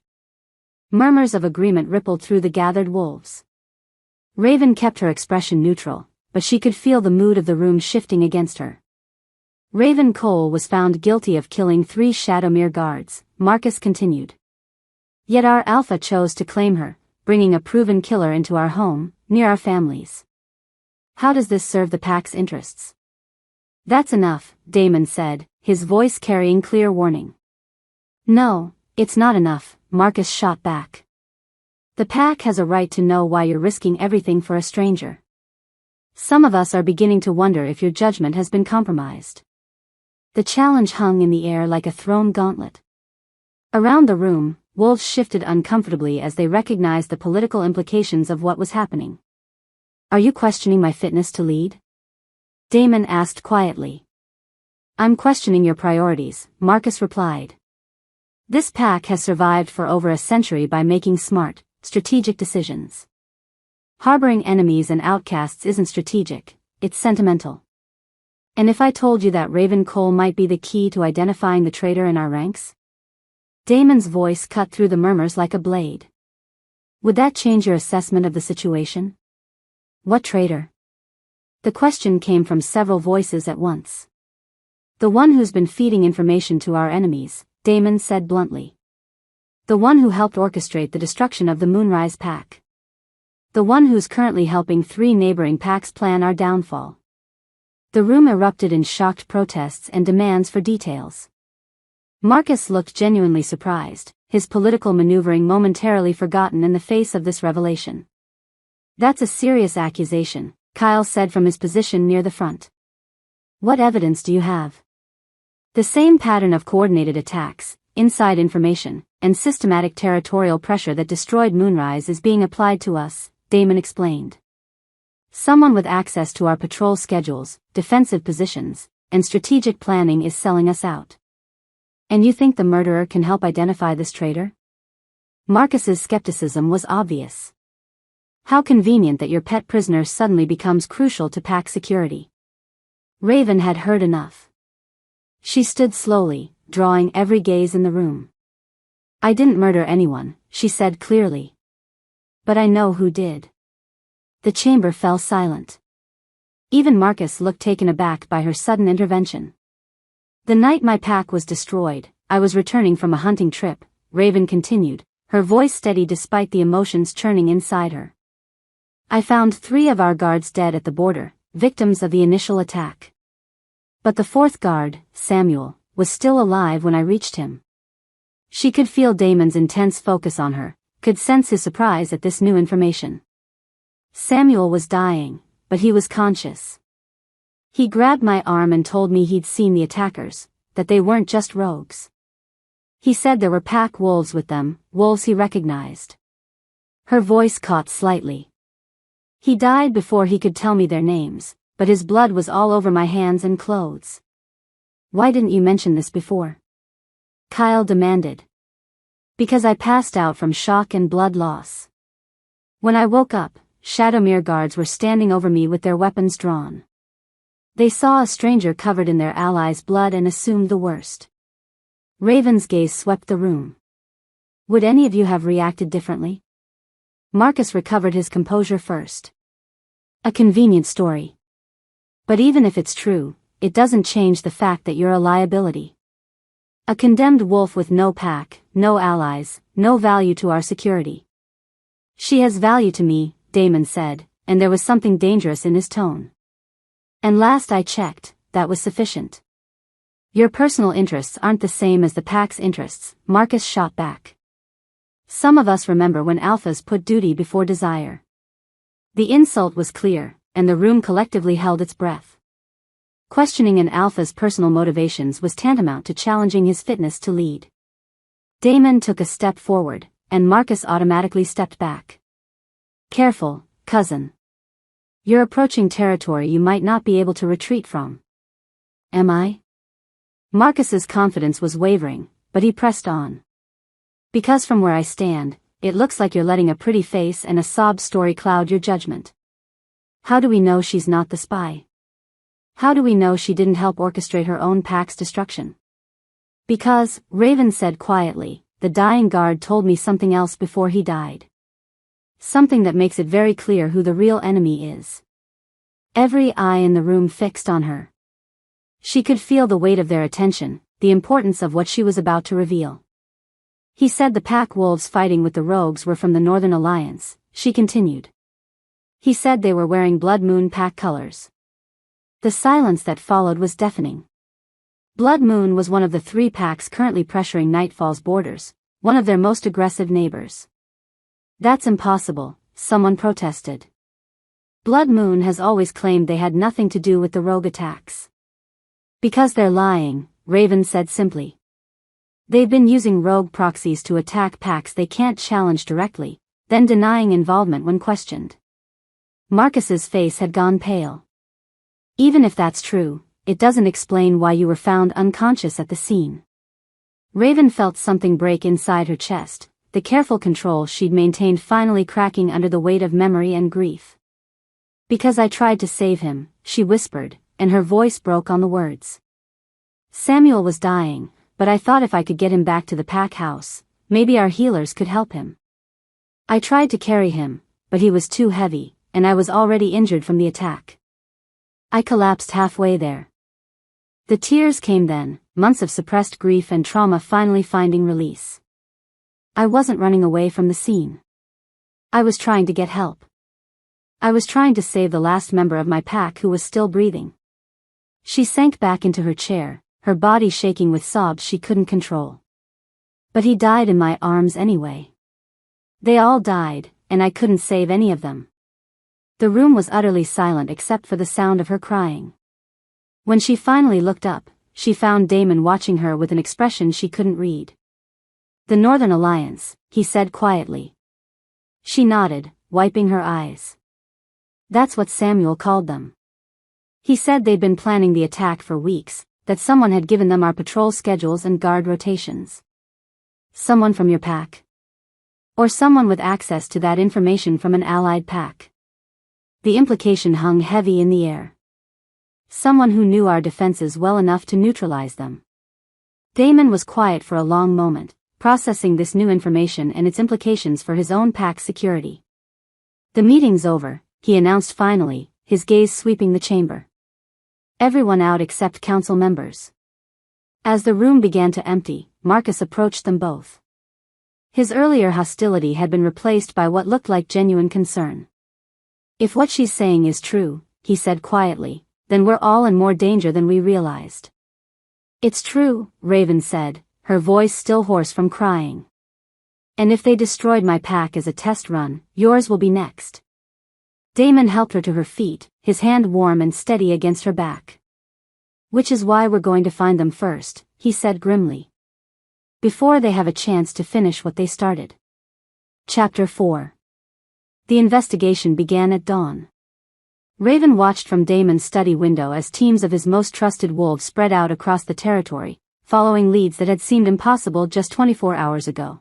Murmurs of agreement rippled through the gathered wolves. Raven kept her expression neutral, but she could feel the mood of the room shifting against her. Raven Cole was found guilty of killing 3 Shadowmere guards, Marcus continued. Yet our alpha chose to claim her, bringing a proven killer into our home, near our families. How does this serve the pack's interests? That's enough, Damon said, his voice carrying clear warning. No, it's not enough, Marcus shot back. The pack has a right to know why you're risking everything for a stranger. Some of us are beginning to wonder if your judgment has been compromised. The challenge hung in the air like a thrown gauntlet. Around the room, wolves shifted uncomfortably as they recognized the political implications of what was happening. Are you questioning my fitness to lead? Damon asked quietly. I'm questioning your priorities, Marcus replied. This pack has survived for over a century by making smart, strategic decisions. Harboring enemies and outcasts isn't strategic, it's sentimental. And if I told you that Raven Cole might be the key to identifying the traitor in our ranks? Damon's voice cut through the murmurs like a blade. Would that change your assessment of the situation? What traitor? The question came from several voices at once. The one who's been feeding information to our enemies, Damon said bluntly. The one who helped orchestrate the destruction of the Moonrise Pack. The one who's currently helping 3 neighboring packs plan our downfall. The room erupted in shocked protests and demands for details. Marcus looked genuinely surprised, his political maneuvering momentarily forgotten in the face of this revelation. That's a serious accusation, Kyle said from his position near the front. What evidence do you have? The same pattern of coordinated attacks, inside information, and systematic territorial pressure that destroyed Moonrise is being applied to us, Damon explained. Someone with access to our patrol schedules, defensive positions, and strategic planning is selling us out. And you think the murderer can help identify this traitor? Marcus's skepticism was obvious. How convenient that your pet prisoner suddenly becomes crucial to pack security. Raven had heard enough. She stood slowly, drawing every gaze in the room. I didn't murder anyone, she said clearly. But I know who did. The chamber fell silent. Even Marcus looked taken aback by her sudden intervention. The night my pack was destroyed, I was returning from a hunting trip, Raven continued, her voice steady despite the emotions churning inside her. I found 3 of our guards dead at the border, victims of the initial attack. But the 4th guard, Samuel, was still alive when I reached him. She could feel Damon's intense focus on her, could sense his surprise at this new information. Samuel was dying, but he was conscious. He grabbed my arm and told me he'd seen the attackers, that they weren't just rogues. He said there were pack wolves with them, wolves he recognized. Her voice caught slightly. He died before he could tell me their names, but his blood was all over my hands and clothes. Why didn't you mention this before? Kyle demanded. Because I passed out from shock and blood loss. When I woke up, Shadowmere guards were standing over me with their weapons drawn. They saw a stranger covered in their allies' blood and assumed the worst. Raven's gaze swept the room. Would any of you have reacted differently? Marcus recovered his composure first. A convenient story. But even if it's true, it doesn't change the fact that you're a liability. A condemned wolf with no pack, no allies, no value to our security. She has value to me, Damon said, and there was something dangerous in his tone. And last I checked, that was sufficient. Your personal interests aren't the same as the pack's interests, Marcus shot back. Some of us remember when alphas put duty before desire. The insult was clear, and the room collectively held its breath. Questioning an alpha's personal motivations was tantamount to challenging his fitness to lead. Damon took a step forward, and Marcus automatically stepped back. Careful, cousin. You're approaching territory you might not be able to retreat from. Am I? Marcus's confidence was wavering, but he pressed on. Because from where I stand, it looks like you're letting a pretty face and a sob story cloud your judgment. How do we know she's not the spy? How do we know she didn't help orchestrate her own pack's destruction? Because, Raven said quietly, the dying guard told me something else before he died. Something that makes it very clear who the real enemy is. Every eye in the room fixed on her. She could feel the weight of their attention, the importance of what she was about to reveal. He said the pack wolves fighting with the rogues were from the Northern Alliance, she continued. He said they were wearing Blood Moon pack colors. The silence that followed was deafening. Blood Moon was one of the 3 packs currently pressuring Nightfall's borders, one of their most aggressive neighbors. That's impossible, someone protested. Blood Moon has always claimed they had nothing to do with the rogue attacks. Because they're lying, Raven said simply. They've been using rogue proxies to attack packs they can't challenge directly, then denying involvement when questioned. Marcus's face had gone pale. Even if that's true, it doesn't explain why you were found unconscious at the scene. Raven felt something break inside her chest, the careful control she'd maintained finally cracking under the weight of memory and grief. Because I tried to save him, she whispered, and her voice broke on the words. Samuel was dying, but I thought if I could get him back to the pack house, maybe our healers could help him. I tried to carry him, but he was too heavy, and I was already injured from the attack. I collapsed halfway there. The tears came then, months of suppressed grief and trauma finally finding release. I wasn't running away from the scene. I was trying to get help. I was trying to save the last member of my pack who was still breathing. She sank back into her chair, her body shaking with sobs she couldn't control. But he died in my arms anyway. They all died, and I couldn't save any of them. The room was utterly silent except for the sound of her crying. When she finally looked up, she found Damon watching her with an expression she couldn't read. The Northern Alliance, he said quietly. She nodded, wiping her eyes. That's what Samuel called them. He said they'd been planning the attack for weeks, that someone had given them our patrol schedules and guard rotations. Someone from your pack? Or someone with access to that information from an allied pack? The implication hung heavy in the air. Someone who knew our defenses well enough to neutralize them. Damon was quiet for a long moment, processing this new information and its implications for his own pack's security. The meeting's over, he announced finally, his gaze sweeping the chamber. Everyone out except council members. As the room began to empty, Marcus approached them both. His earlier hostility had been replaced by what looked like genuine concern. If what she's saying is true, he said quietly, then we're all in more danger than we realized. It's true, Raven said, her voice still hoarse from crying. And if they destroyed my pack as a test run, yours will be next. Damon helped her to her feet, his hand warm and steady against her back. Which is why we're going to find them first, he said grimly. Before they have a chance to finish what they started. Chapter 4. The investigation began at dawn. Raven watched from Damon's study window as teams of his most trusted wolves spread out across the territory, following leads that had seemed impossible just 24 hours ago.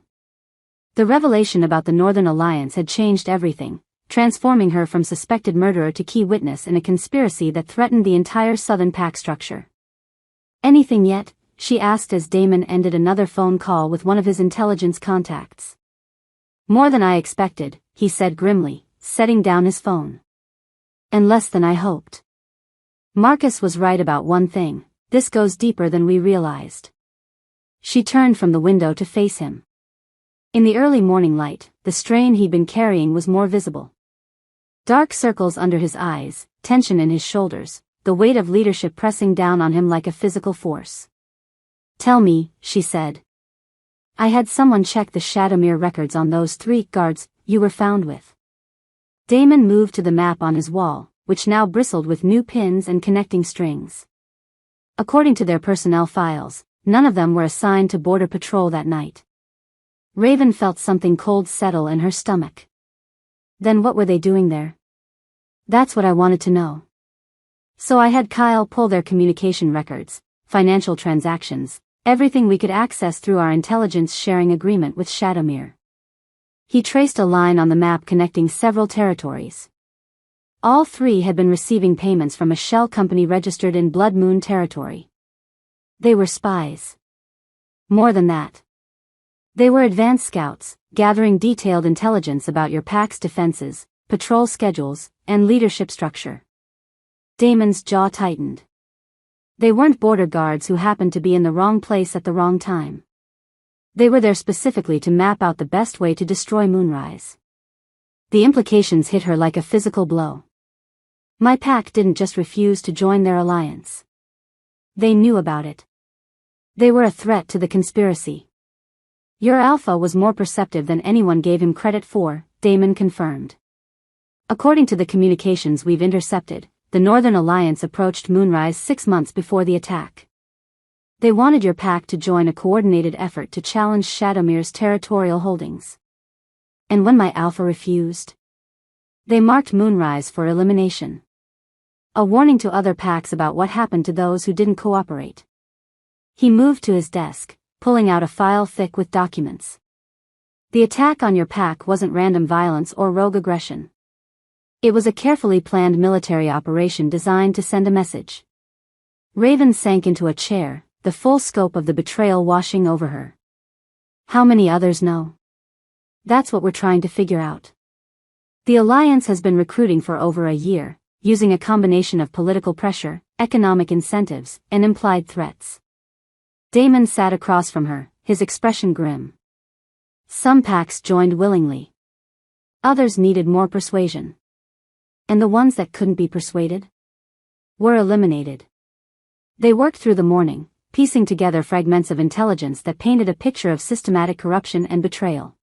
The revelation about the Northern Alliance had changed everything, transforming her from suspected murderer to key witness in a conspiracy that threatened the entire Southern pack structure. "Anything yet?" she asked as Damon ended another phone call with one of his intelligence contacts. "More than I expected," he said grimly, setting down his phone. "And less than I hoped. Marcus was right about one thing, this goes deeper than we realized." She turned from the window to face him. In the early morning light, the strain he'd been carrying was more visible. Dark circles under his eyes, tension in his shoulders, the weight of leadership pressing down on him like a physical force. "Tell me," she said. "I had someone check the Shadowmere records on those 3 guards you were found with." Damon moved to the map on his wall, which now bristled with new pins and connecting strings. According to their personnel files, none of them were assigned to Border Patrol that night. Raven felt something cold settle in her stomach. Then what were they doing there? That's what I wanted to know. So I had Kyle pull their communication records, financial transactions, everything we could access through our intelligence sharing agreement with Shadowmere. He traced a line on the map connecting several territories. All 3 had been receiving payments from a shell company registered in Blood Moon territory. They were spies. More than that. They were advanced scouts, gathering detailed intelligence about your pack's defenses, patrol schedules, and leadership structure. Damon's jaw tightened. They weren't border guards who happened to be in the wrong place at the wrong time. They were there specifically to map out the best way to destroy Moonrise. The implications hit her like a physical blow. My pack didn't just refuse to join their alliance. They knew about it. They were a threat to the conspiracy. Your Alpha was more perceptive than anyone gave him credit for, Damon confirmed. According to the communications we've intercepted, the Northern Alliance approached Moonrise 6 months before the attack. They wanted your pack to join a coordinated effort to challenge Shadowmere's territorial holdings. And when my Alpha refused, they marked Moonrise for elimination. A warning to other packs about what happened to those who didn't cooperate. He moved to his desk, pulling out a file thick with documents. The attack on your pack wasn't random violence or rogue aggression. It was a carefully planned military operation designed to send a message. Raven sank into a chair, the full scope of the betrayal washing over her. How many others know? That's what we're trying to figure out. The Alliance has been recruiting for over a year, using a combination of political pressure, economic incentives, and implied threats. Damon sat across from her, his expression grim. Some packs joined willingly. Others needed more persuasion. And the ones that couldn't be persuaded were eliminated. They worked through the morning, piecing together fragments of intelligence that painted a picture of systematic corruption and betrayal.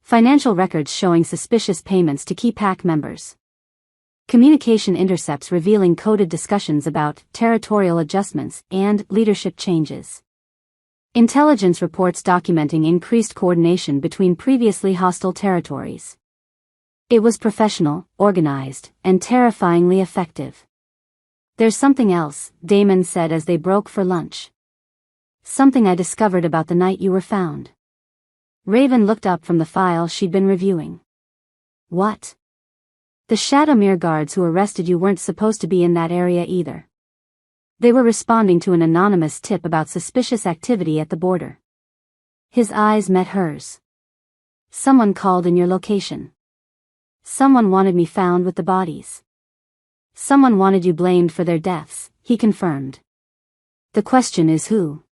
Financial records showing suspicious payments to key pack members. Communication intercepts revealing coded discussions about territorial adjustments and leadership changes. Intelligence reports documenting increased coordination between previously hostile territories. It was professional, organized, and terrifyingly effective. There's something else, Damon said as they broke for lunch. Something I discovered about the night you were found. Raven looked up from the file she'd been reviewing. What? The Shadowmere guards who arrested you weren't supposed to be in that area either. They were responding to an anonymous tip about suspicious activity at the border. His eyes met hers. Someone called in your location. Someone wanted me found with the bodies. Someone wanted you blamed for their deaths, he confirmed. The question is who?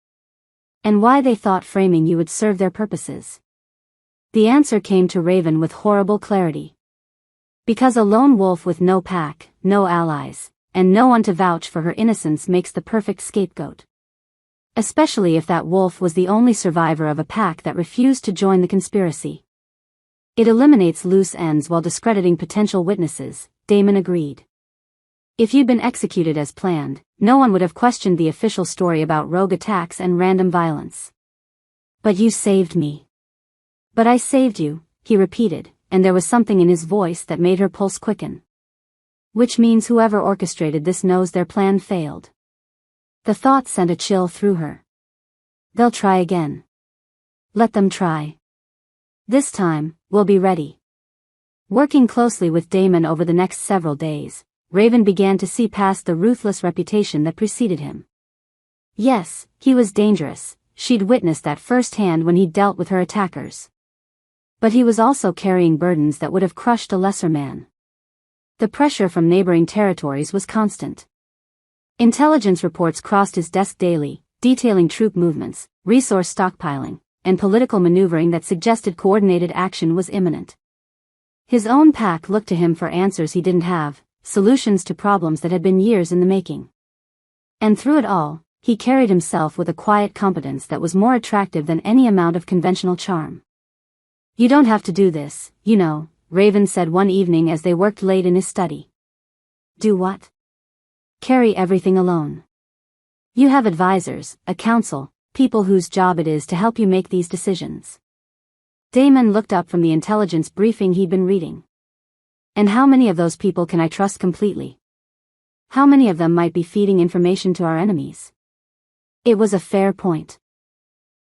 And why they thought framing you would serve their purposes. The answer came to Raven with horrible clarity. Because a lone wolf with no pack, no allies, and no one to vouch for her innocence makes the perfect scapegoat. Especially if that wolf was the only survivor of a pack that refused to join the conspiracy. It eliminates loose ends while discrediting potential witnesses, Damon agreed. If you'd been executed as planned, no one would have questioned the official story about rogue attacks and random violence. But you saved me. But I saved you, he repeated, and there was something in his voice that made her pulse quicken. Which means whoever orchestrated this knows their plan failed. The thought sent a chill through her. They'll try again. Let them try. This time, we'll be ready. Working closely with Damon over the next several days, Raven began to see past the ruthless reputation that preceded him. Yes, he was dangerous, she'd witnessed that firsthand when he dealt with her attackers. But he was also carrying burdens that would have crushed a lesser man. The pressure from neighboring territories was constant. Intelligence reports crossed his desk daily, detailing troop movements, resource stockpiling, and political maneuvering that suggested coordinated action was imminent. His own pack looked to him for answers he didn't have, solutions to problems that had been years in the making. And through it all, he carried himself with a quiet competence that was more attractive than any amount of conventional charm. "You don't have to do this, you know," Raven said one evening as they worked late in his study. "Do what?" "Carry everything alone. You have advisors, a council, people whose job it is to help you make these decisions." Damon looked up from the intelligence briefing he'd been reading. "And how many of those people can I trust completely? How many of them might be feeding information to our enemies?" It was a fair point.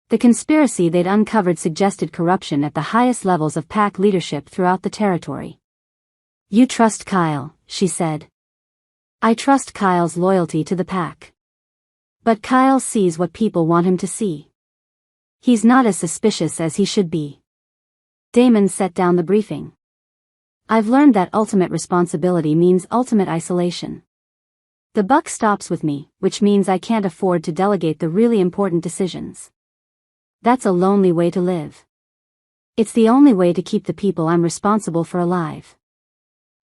The conspiracy they'd uncovered suggested corruption at the highest levels of pack leadership throughout the territory. "You trust Kyle," she said. "I trust Kyle's loyalty to the pack. But Kyle sees what people want him to see. He's not as suspicious as he should be." Damon set down the briefing. "I've learned that ultimate responsibility means ultimate isolation. The buck stops with me, which means I can't afford to delegate the really important decisions. That's a lonely way to live. It's the only way to keep the people I'm responsible for alive."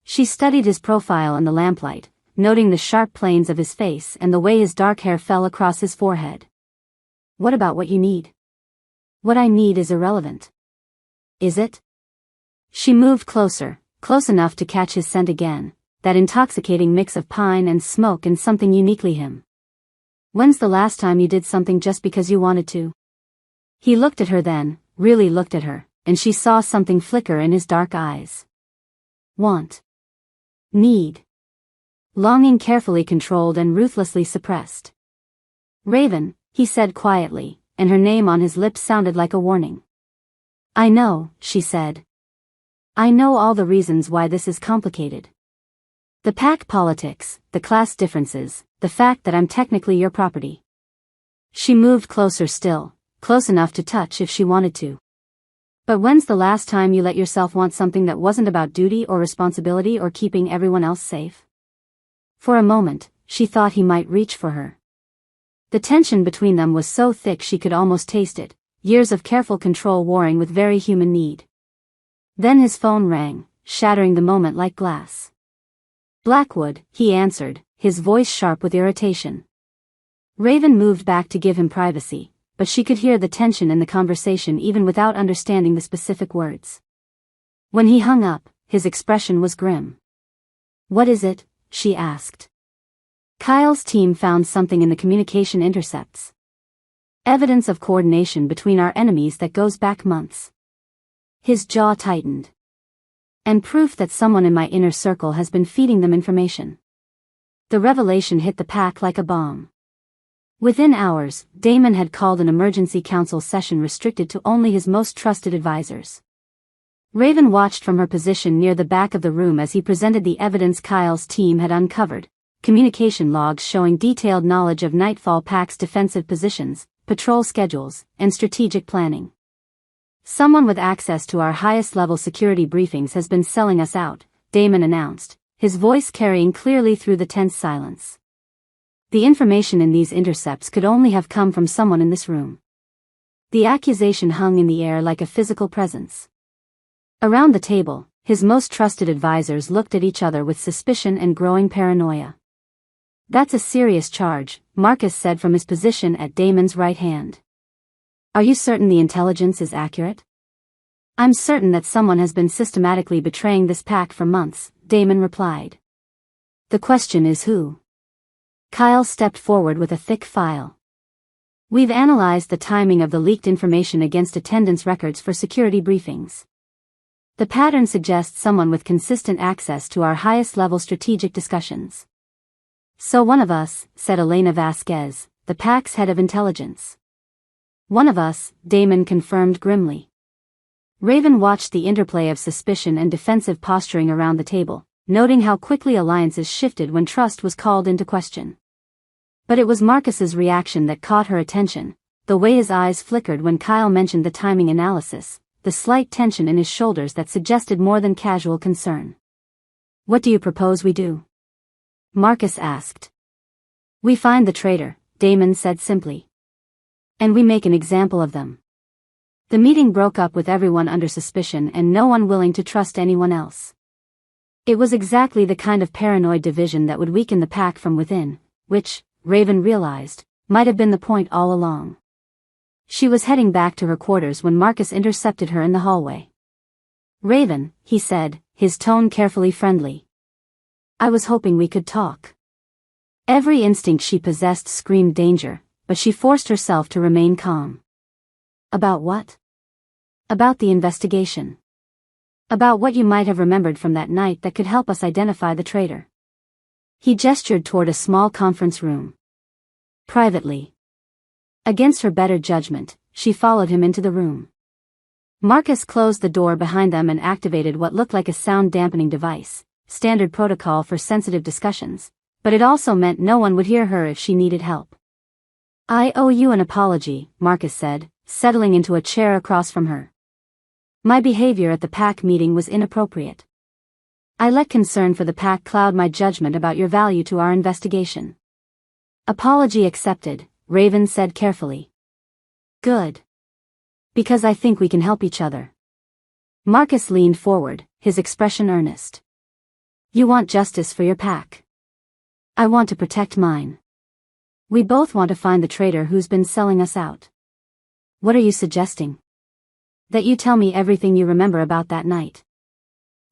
She studied his profile in the lamplight, noting the sharp planes of his face and the way his dark hair fell across his forehead. "What about what you need?" "What I need is irrelevant." "Is it?" She moved closer, close enough to catch his scent again, that intoxicating mix of pine and smoke and something uniquely him. "When's the last time you did something just because you wanted to?" He looked at her then, really looked at her, and she saw something flicker in his dark eyes. Want. Need. Longing carefully controlled and ruthlessly suppressed. "Raven," he said quietly, and her name on his lips sounded like a warning. "I know," she said. "I know all the reasons why this is complicated. The pack politics, the class differences, the fact that I'm technically your property." She moved closer still, close enough to touch if she wanted to. "But when's the last time you let yourself want something that wasn't about duty or responsibility or keeping everyone else safe?" For a moment, she thought he might reach for her. The tension between them was so thick she could almost taste it, years of careful control warring with very human need. Then his phone rang, shattering the moment like glass. "Blackwood," he answered, his voice sharp with irritation. Raven moved back to give him privacy, but she could hear the tension in the conversation even without understanding the specific words. When he hung up, his expression was grim. "What is it?" she asked. "Kyle's team found something in the communication intercepts. Evidence of coordination between our enemies that goes back months." His jaw tightened. "And proof that someone in my inner circle has been feeding them information." The revelation hit the pack like a bomb. Within hours, Damon had called an emergency council session restricted to only his most trusted advisors. Raven watched from her position near the back of the room as he presented the evidence Kyle's team had uncovered, communication logs showing detailed knowledge of Nightfall Pack's defensive positions, patrol schedules, and strategic planning. "Someone with access to our highest-level security briefings has been selling us out," Damon announced, his voice carrying clearly through the tense silence. The information in these intercepts could only have come from someone in this room. The accusation hung in the air like a physical presence. Around the table, his most trusted advisors looked at each other with suspicion and growing paranoia. "That's a serious charge," Marcus said from his position at Damon's right hand. "Are you certain the intelligence is accurate?" "I'm certain that someone has been systematically betraying this pack for months," Damon replied. "The question is who?" Kyle stepped forward with a thick file. "We've analyzed the timing of the leaked information against attendance records for security briefings. The pattern suggests someone with consistent access to our highest-level strategic discussions." "So one of us," said Elena Vasquez, the pack's head of intelligence. "One of us," Damon confirmed grimly. Raven watched the interplay of suspicion and defensive posturing around the table, noting how quickly alliances shifted when trust was called into question. But it was Marcus's reaction that caught her attention, the way his eyes flickered when Kyle mentioned the timing analysis, the slight tension in his shoulders that suggested more than casual concern. "What do you propose we do?" Marcus asked. "We find the traitor," Damon said simply. "And we make an example of them." The meeting broke up with everyone under suspicion and no one willing to trust anyone else. It was exactly the kind of paranoid division that would weaken the pack from within, which, Raven realized, might have been the point all along. She was heading back to her quarters when Marcus intercepted her in the hallway. "Raven," he said, his tone carefully friendly. "I was hoping we could talk." Every instinct she possessed screamed danger, but she forced herself to remain calm. "About what?" "About the investigation. About what you might have remembered from that night that could help us identify the traitor." He gestured toward a small conference room. "Privately." Against her better judgment, she followed him into the room. Marcus closed the door behind them and activated what looked like a sound-dampening device, standard protocol for sensitive discussions, but it also meant no one would hear her if she needed help. "I owe you an apology," Marcus said, settling into a chair across from her. "My behavior at the pack meeting was inappropriate. I let concern for the pack cloud my judgment about your value to our investigation." "Apology accepted," Raven said carefully. "Good. Because I think we can help each other." Marcus leaned forward, his expression earnest. "You want justice for your pack. I want to protect mine. We both want to find the traitor who's been selling us out." "What are you suggesting?" "That you tell me everything you remember about that night.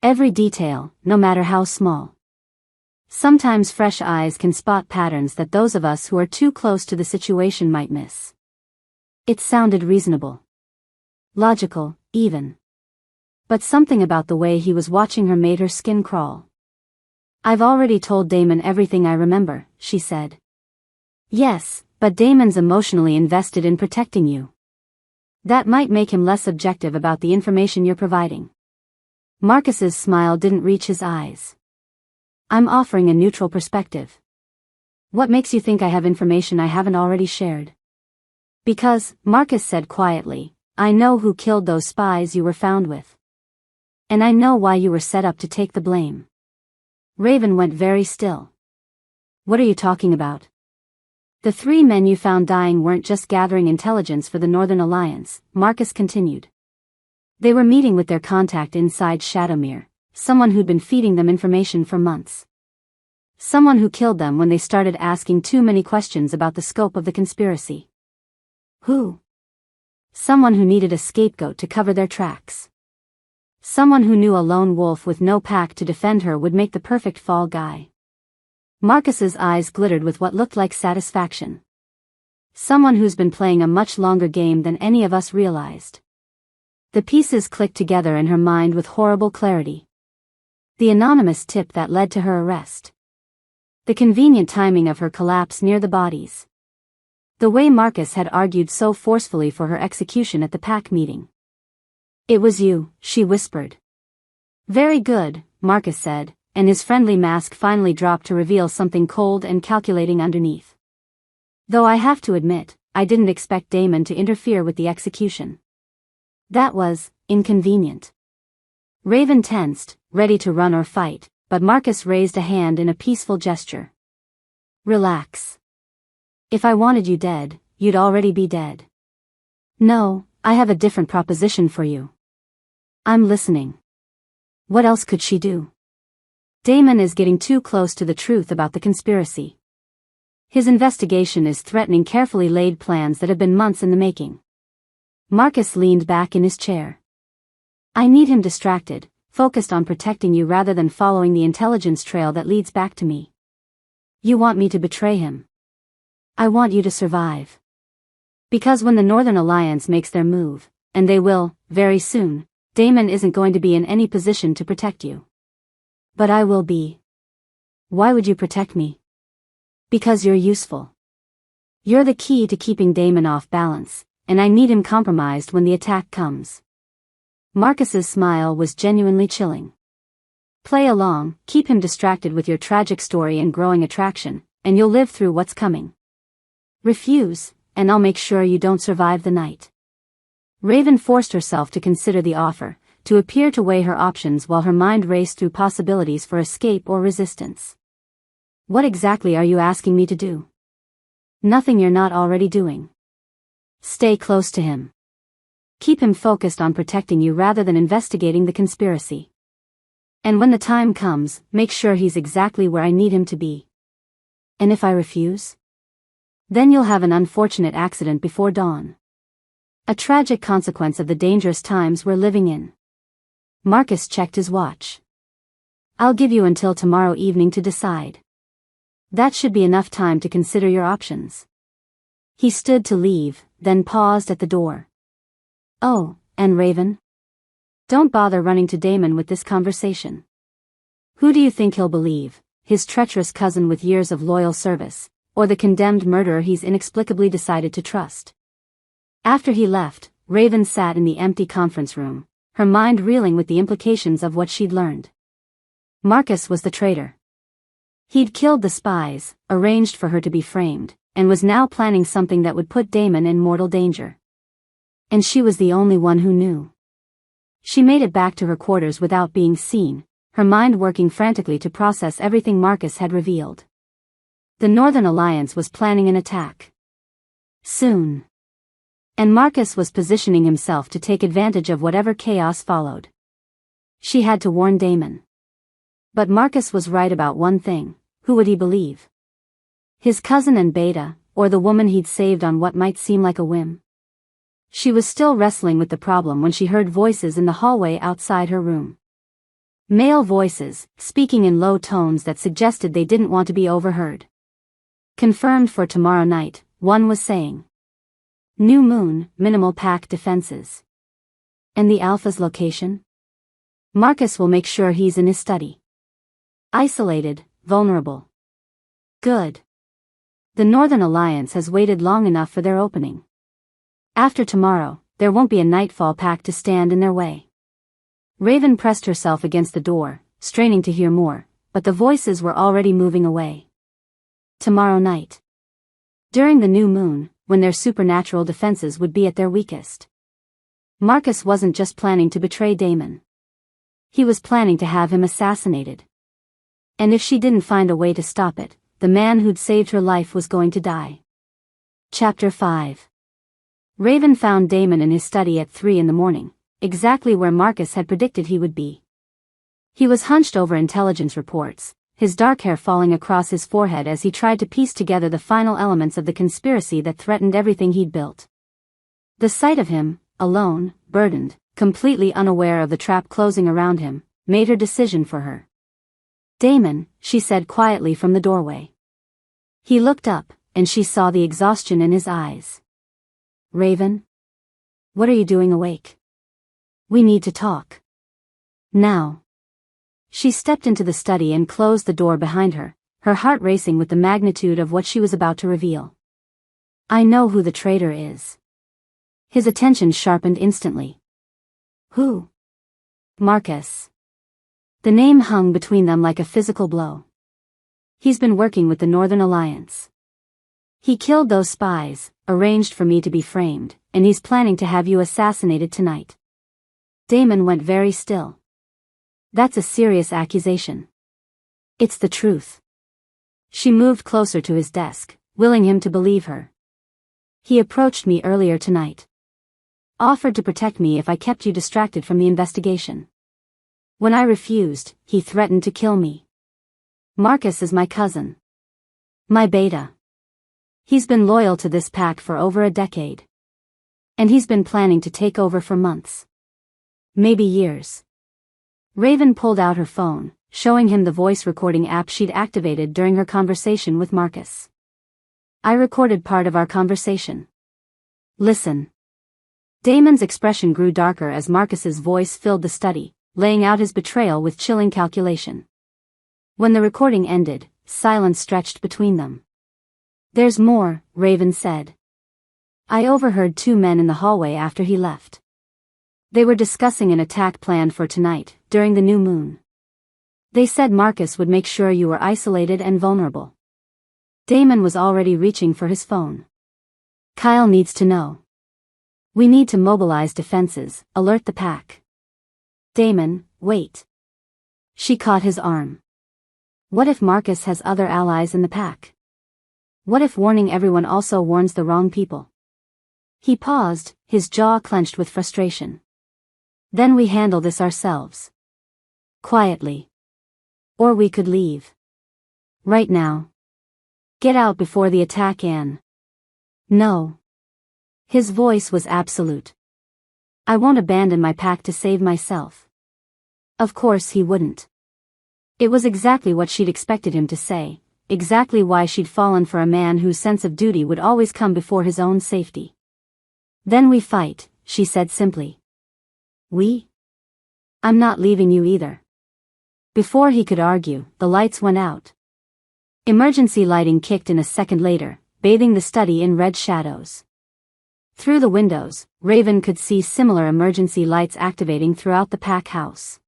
Every detail, no matter how small. Sometimes fresh eyes can spot patterns that those of us who are too close to the situation might miss." It sounded reasonable. Logical, even. But something about the way he was watching her made her skin crawl. "I've already told Damon everything I remember," she said. "Yes, but Damon's emotionally invested in protecting you. That might make him less objective about the information you're providing." Marcus's smile didn't reach his eyes. "I'm offering a neutral perspective." "What makes you think I have information I haven't already shared?" "Because," Marcus said quietly, "I know who killed those spies you were found with. And I know why you were set up to take the blame." Raven went very still. "What are you talking about?" "The 3 men you found dying weren't just gathering intelligence for the Northern Alliance," Marcus continued. "They were meeting with their contact inside Shadowmere, someone who'd been feeding them information for months. Someone who killed them when they started asking too many questions about the scope of the conspiracy." "Who?" "Someone who needed a scapegoat to cover their tracks. Someone who knew a lone wolf with no pack to defend her would make the perfect fall guy." Marcus's eyes glittered with what looked like satisfaction. "Someone who's been playing a much longer game than any of us realized." The pieces clicked together in her mind with horrible clarity. The anonymous tip that led to her arrest. The convenient timing of her collapse near the bodies. The way Marcus had argued so forcefully for her execution at the pack meeting. "It was you," she whispered. "Very good," Marcus said, and his friendly mask finally dropped to reveal something cold and calculating underneath. "Though I have to admit, I didn't expect Damon to interfere with the execution. That was inconvenient." Raven tensed, ready to run or fight, but Marcus raised a hand in a peaceful gesture. "Relax. If I wanted you dead, you'd already be dead." "No, I have a different proposition for you." "I'm listening." What else could she do? Damon is getting too close to the truth about the conspiracy. His investigation is threatening carefully laid plans that have been months in the making. Marcus leaned back in his chair. "I need him distracted, focused on protecting you rather than following the intelligence trail that leads back to me." "You want me to betray him?" "I want you to survive. Because when the Northern Alliance makes their move, and they will, very soon, Damon isn't going to be in any position to protect you. But I will be." "Why would you protect me?" "Because you're useful. You're the key to keeping Damon off balance, and I need him compromised when the attack comes." Marcus's smile was genuinely chilling. Play along, keep him distracted with your tragic story and growing attraction, and you'll live through what's coming. Refuse, and I'll make sure you don't survive the night. Raven forced herself to consider the offer, to appear to weigh her options while her mind raced through possibilities for escape or resistance. What exactly are you asking me to do? Nothing you're not already doing. Stay close to him. Keep him focused on protecting you rather than investigating the conspiracy. And when the time comes, make sure he's exactly where I need him to be. And if I refuse? Then you'll have an unfortunate accident before dawn. A tragic consequence of the dangerous times we're living in. Marcus checked his watch. I'll give you until tomorrow evening to decide. That should be enough time to consider your options. He stood to leave, then paused at the door. Oh, and Raven? Don't bother running to Damon with this conversation. Who do you think he'll believe, his treacherous cousin with years of loyal service, or the condemned murderer he's inexplicably decided to trust? After he left, Raven sat in the empty conference room, her mind reeling with the implications of what she'd learned. Marcus was the traitor. He'd killed the spies, arranged for her to be framed, and was now planning something that would put Damon in mortal danger. And she was the only one who knew. She made it back to her quarters without being seen, her mind working frantically to process everything Marcus had revealed. The Northern Alliance was planning an attack. Soon. And Marcus was positioning himself to take advantage of whatever chaos followed. She had to warn Damon. But Marcus was right about one thing: who would he believe? His cousin and Beta, or the woman he'd saved on what might seem like a whim? She was still wrestling with the problem when she heard voices in the hallway outside her room. Male voices, speaking in low tones that suggested they didn't want to be overheard. Confirmed for tomorrow night, one was saying. New moon, minimal pack defenses. And the Alpha's location? Marcus will make sure he's in his study. Isolated, vulnerable. Good. The Northern Alliance has waited long enough for their opening. After tomorrow, there won't be a Nightfall pack to stand in their way. Raven pressed herself against the door, straining to hear more, but the voices were already moving away. Tomorrow night. During the new moon, when their supernatural defenses would be at their weakest. Marcus wasn't just planning to betray Damon. He was planning to have him assassinated. And if she didn't find a way to stop it, the man who'd saved her life was going to die. Chapter 5. Raven found Damon in his study at 3 in the morning, exactly where Marcus had predicted he would be. He was hunched over intelligence reports, his dark hair falling across his forehead as he tried to piece together the final elements of the conspiracy that threatened everything he'd built. The sight of him, alone, burdened, completely unaware of the trap closing around him, made her decision for her. Damon, she said quietly from the doorway. He looked up, and she saw the exhaustion in his eyes. Raven? What are you doing awake? We need to talk. Now. She stepped into the study and closed the door behind her, her heart racing with the magnitude of what she was about to reveal. I know who the traitor is. His attention sharpened instantly. Who? Marcus. The name hung between them like a physical blow. He's been working with the Northern Alliance. He killed those spies, arranged for me to be framed, and he's planning to have you assassinated tonight. Damon went very still. That's a serious accusation. It's the truth. She moved closer to his desk, willing him to believe her. He approached me earlier tonight. Offered to protect me if I kept you distracted from the investigation. When I refused, he threatened to kill me. Marcus is my cousin. My beta. He's been loyal to this pack for over a decade. And he's been planning to take over for months. Maybe years. Raven pulled out her phone, showing him the voice recording app she'd activated during her conversation with Marcus. I recorded part of our conversation. Listen. Damon's expression grew darker as Marcus's voice filled the study, laying out his betrayal with chilling calculation. When the recording ended, silence stretched between them. There's more, Raven said. I overheard 2 men in the hallway after he left. They were discussing an attack plan for tonight, during the new moon. They said Marcus would make sure you were isolated and vulnerable. Damon was already reaching for his phone. Kyle needs to know. We need to mobilize defenses, alert the pack. Damon, wait. She caught his arm. What if Marcus has other allies in the pack? What if warning everyone also warns the wrong people? He paused, his jaw clenched with frustration. Then we handle this ourselves. Quietly. Or we could leave. Right now. Get out before the attack, Anne. No. His voice was absolute. I won't abandon my pack to save myself. Of course he wouldn't. It was exactly what she'd expected him to say, exactly why she'd fallen for a man whose sense of duty would always come before his own safety. Then we fight, she said simply. We? I'm not leaving you either. Before he could argue, the lights went out. Emergency lighting kicked in a second later, bathing the study in red shadows. Through the windows, Raven could see similar emergency lights activating throughout the pack house.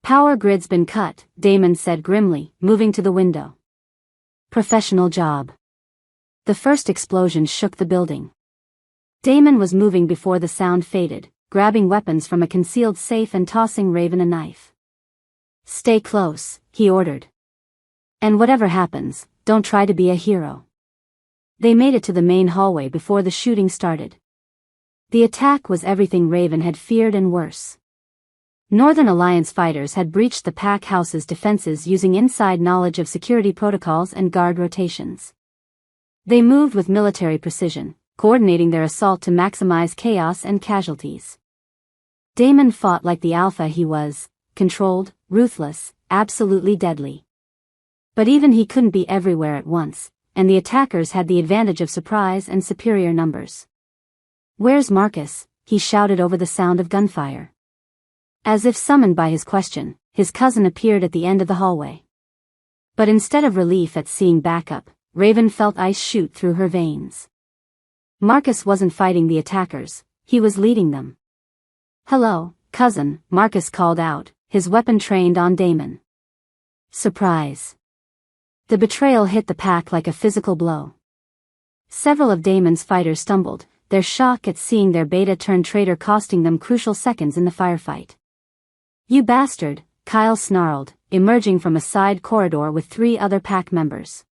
Power grid's been cut, Damon said grimly, moving to the window. Professional job. The first explosion shook the building. Damon was moving before the sound faded, grabbing weapons from a concealed safe and tossing Raven a knife. Stay close, he ordered. And whatever happens, don't try to be a hero. They made it to the main hallway before the shooting started. The attack was everything Raven had feared and worse. Northern Alliance fighters had breached the pack house's defenses using inside knowledge of security protocols and guard rotations. They moved with military precision, coordinating their assault to maximize chaos and casualties. Damon fought like the alpha he was, controlled, ruthless, absolutely deadly. But even he couldn't be everywhere at once, and the attackers had the advantage of surprise and superior numbers. Where's Marcus? He shouted over the sound of gunfire. As if summoned by his question, his cousin appeared at the end of the hallway. But instead of relief at seeing backup, Raven felt ice shoot through her veins. Marcus wasn't fighting the attackers, he was leading them. Hello, cousin, Marcus called out, his weapon trained on Damon. Surprise. The betrayal hit the pack like a physical blow. Several of Damon's fighters stumbled, their shock at seeing their beta-turned traitor costing them crucial seconds in the firefight. You bastard, Kyle snarled, emerging from a side corridor with 3 other pack members.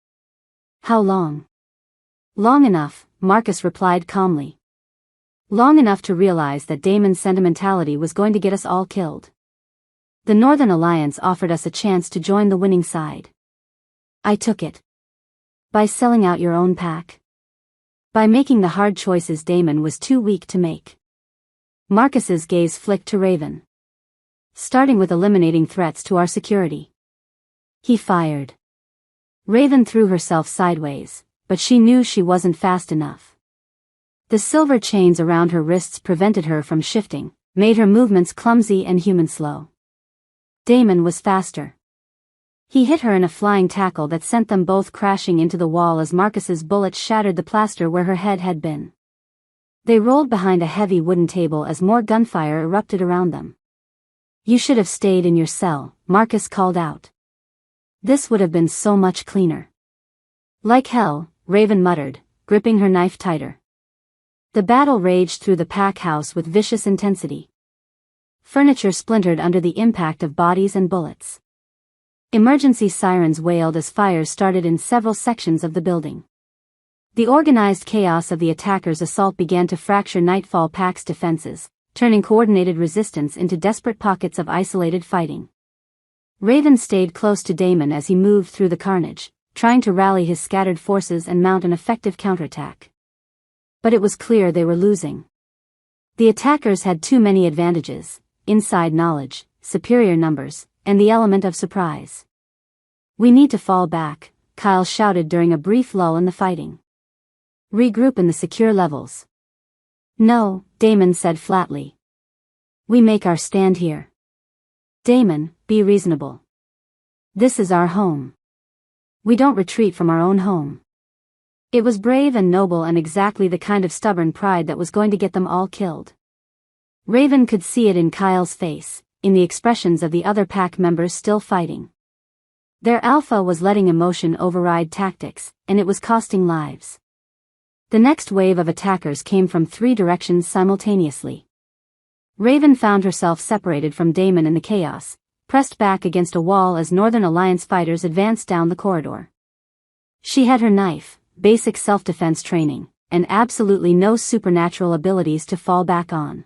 How long? Long enough, Marcus replied calmly. Long enough to realize that Damon's sentimentality was going to get us all killed. The Northern Alliance offered us a chance to join the winning side. I took it. By selling out your own pack. By making the hard choices Damon was too weak to make. Marcus's gaze flicked to Raven. Starting with eliminating threats to our security. He fired. Raven threw herself sideways, but she knew she wasn't fast enough. The silver chains around her wrists prevented her from shifting, made her movements clumsy and human slow. Damon was faster. He hit her in a flying tackle that sent them both crashing into the wall as Marcus's bullet shattered the plaster where her head had been. They rolled behind a heavy wooden table as more gunfire erupted around them. You should have stayed in your cell, Marcus called out. This would have been so much cleaner. Like hell, Raven muttered, gripping her knife tighter. The battle raged through the pack house with vicious intensity. Furniture splintered under the impact of bodies and bullets. Emergency sirens wailed as fires started in several sections of the building. The organized chaos of the attackers' assault began to fracture Nightfall Pack's defenses, turning coordinated resistance into desperate pockets of isolated fighting. Raven stayed close to Damon as he moved through the carnage, trying to rally his scattered forces and mount an effective counterattack. But it was clear they were losing. The attackers had too many advantages: inside knowledge, superior numbers, and the element of surprise. We need to fall back, Kyle shouted during a brief lull in the fighting. Regroup in the secure levels. No, Damon said flatly. We make our stand here. Damon, be reasonable. This is our home. We don't retreat from our own home. It was brave and noble and exactly the kind of stubborn pride that was going to get them all killed. Raven could see it in Kyle's face, in the expressions of the other pack members still fighting. Their alpha was letting emotion override tactics, and it was costing lives. The next wave of attackers came from 3 directions simultaneously. Raven found herself separated from Damon in the chaos, pressed back against a wall as Northern Alliance fighters advanced down the corridor. She had her knife, basic self-defense training, and absolutely no supernatural abilities to fall back on.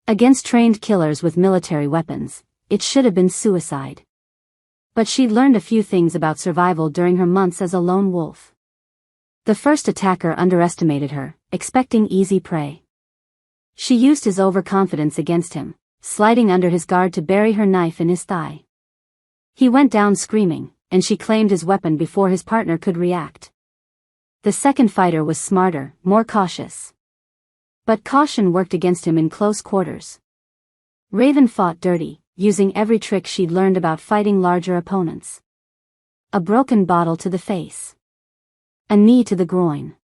Against trained killers with military weapons, it should have been suicide. But she'd learned a few things about survival during her months as a lone wolf. The first attacker underestimated her, expecting easy prey. She used his overconfidence against him, sliding under his guard to bury her knife in his thigh. He went down screaming, and she claimed his weapon before his partner could react. The second fighter was smarter, more cautious. But caution worked against him in close quarters. Raven fought dirty, using every trick she'd learned about fighting larger opponents. A broken bottle to the face. A knee to the groin.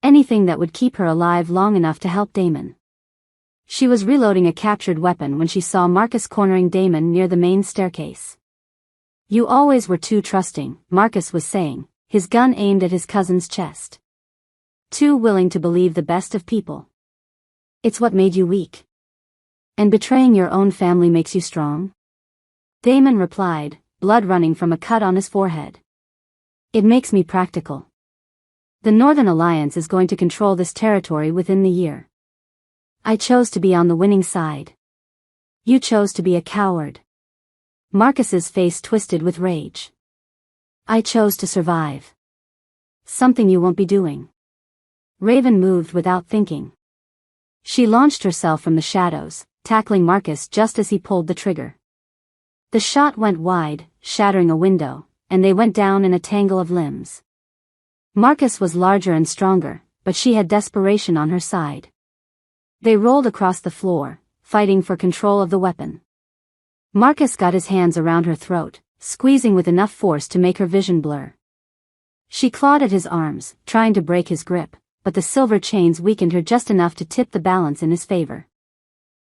Anything that would keep her alive long enough to help Damon. She was reloading a captured weapon when she saw Marcus cornering Damon near the main staircase. "You always were too trusting," Marcus was saying, his gun aimed at his cousin's chest. "Too willing to believe the best of people. It's what made you weak. And betraying your own family makes you strong?" Damon replied, blood running from a cut on his forehead. "It makes me practical. The Northern Alliance is going to control this territory within the year. I chose to be on the winning side. You chose to be a coward." Marcus's face twisted with rage. "I chose to survive. Something you won't be doing." Raven moved without thinking. She launched herself from the shadows, tackling Marcus just as he pulled the trigger. The shot went wide, shattering a window, and they went down in a tangle of limbs. Marcus was larger and stronger, but she had desperation on her side. They rolled across the floor, fighting for control of the weapon. Marcus got his hands around her throat, squeezing with enough force to make her vision blur. She clawed at his arms, trying to break his grip, but the silver chains weakened her just enough to tip the balance in his favor.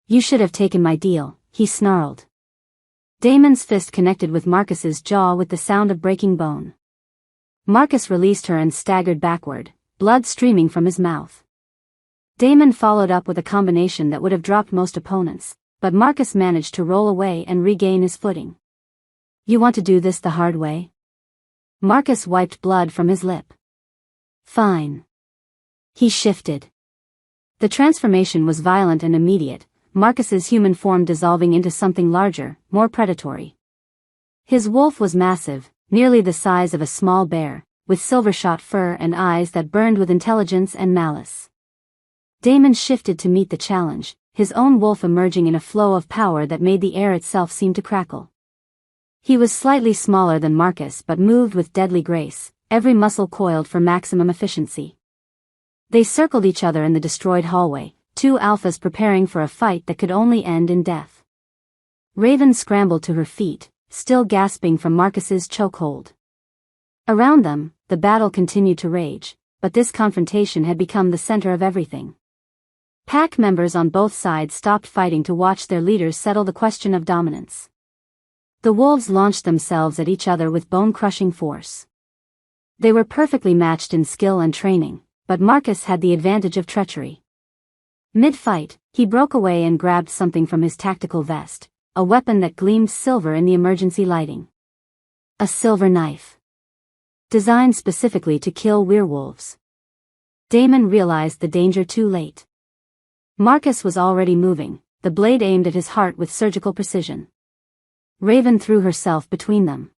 "You should have taken my deal," he snarled. Damon's fist connected with Marcus's jaw with the sound of breaking bone. Marcus released her and staggered backward, blood streaming from his mouth. Damon followed up with a combination that would have dropped most opponents, but Marcus managed to roll away and regain his footing. "You want to do this the hard way?" Marcus wiped blood from his lip. "Fine." He shifted. The transformation was violent and immediate, Marcus's human form dissolving into something larger, more predatory. His wolf was massive, nearly the size of a small bear, with silver-shot fur and eyes that burned with intelligence and malice. Damon shifted to meet the challenge, his own wolf emerging in a flow of power that made the air itself seem to crackle. He was slightly smaller than Marcus but moved with deadly grace, every muscle coiled for maximum efficiency. They circled each other in the destroyed hallway, 2 alphas preparing for a fight that could only end in death. Raven scrambled to her feet, still gasping from Marcus's chokehold. Around them, the battle continued to rage, but this confrontation had become the center of everything. Pack members on both sides stopped fighting to watch their leaders settle the question of dominance. The wolves launched themselves at each other with bone-crushing force. They were perfectly matched in skill and training, but Marcus had the advantage of treachery. Mid-fight, he broke away and grabbed something from his tactical vest, a weapon that gleamed silver in the emergency lighting. A silver knife. Designed specifically to kill werewolves. Damon realized the danger too late. Marcus was already moving, the blade aimed at his heart with surgical precision. Raven threw herself between them.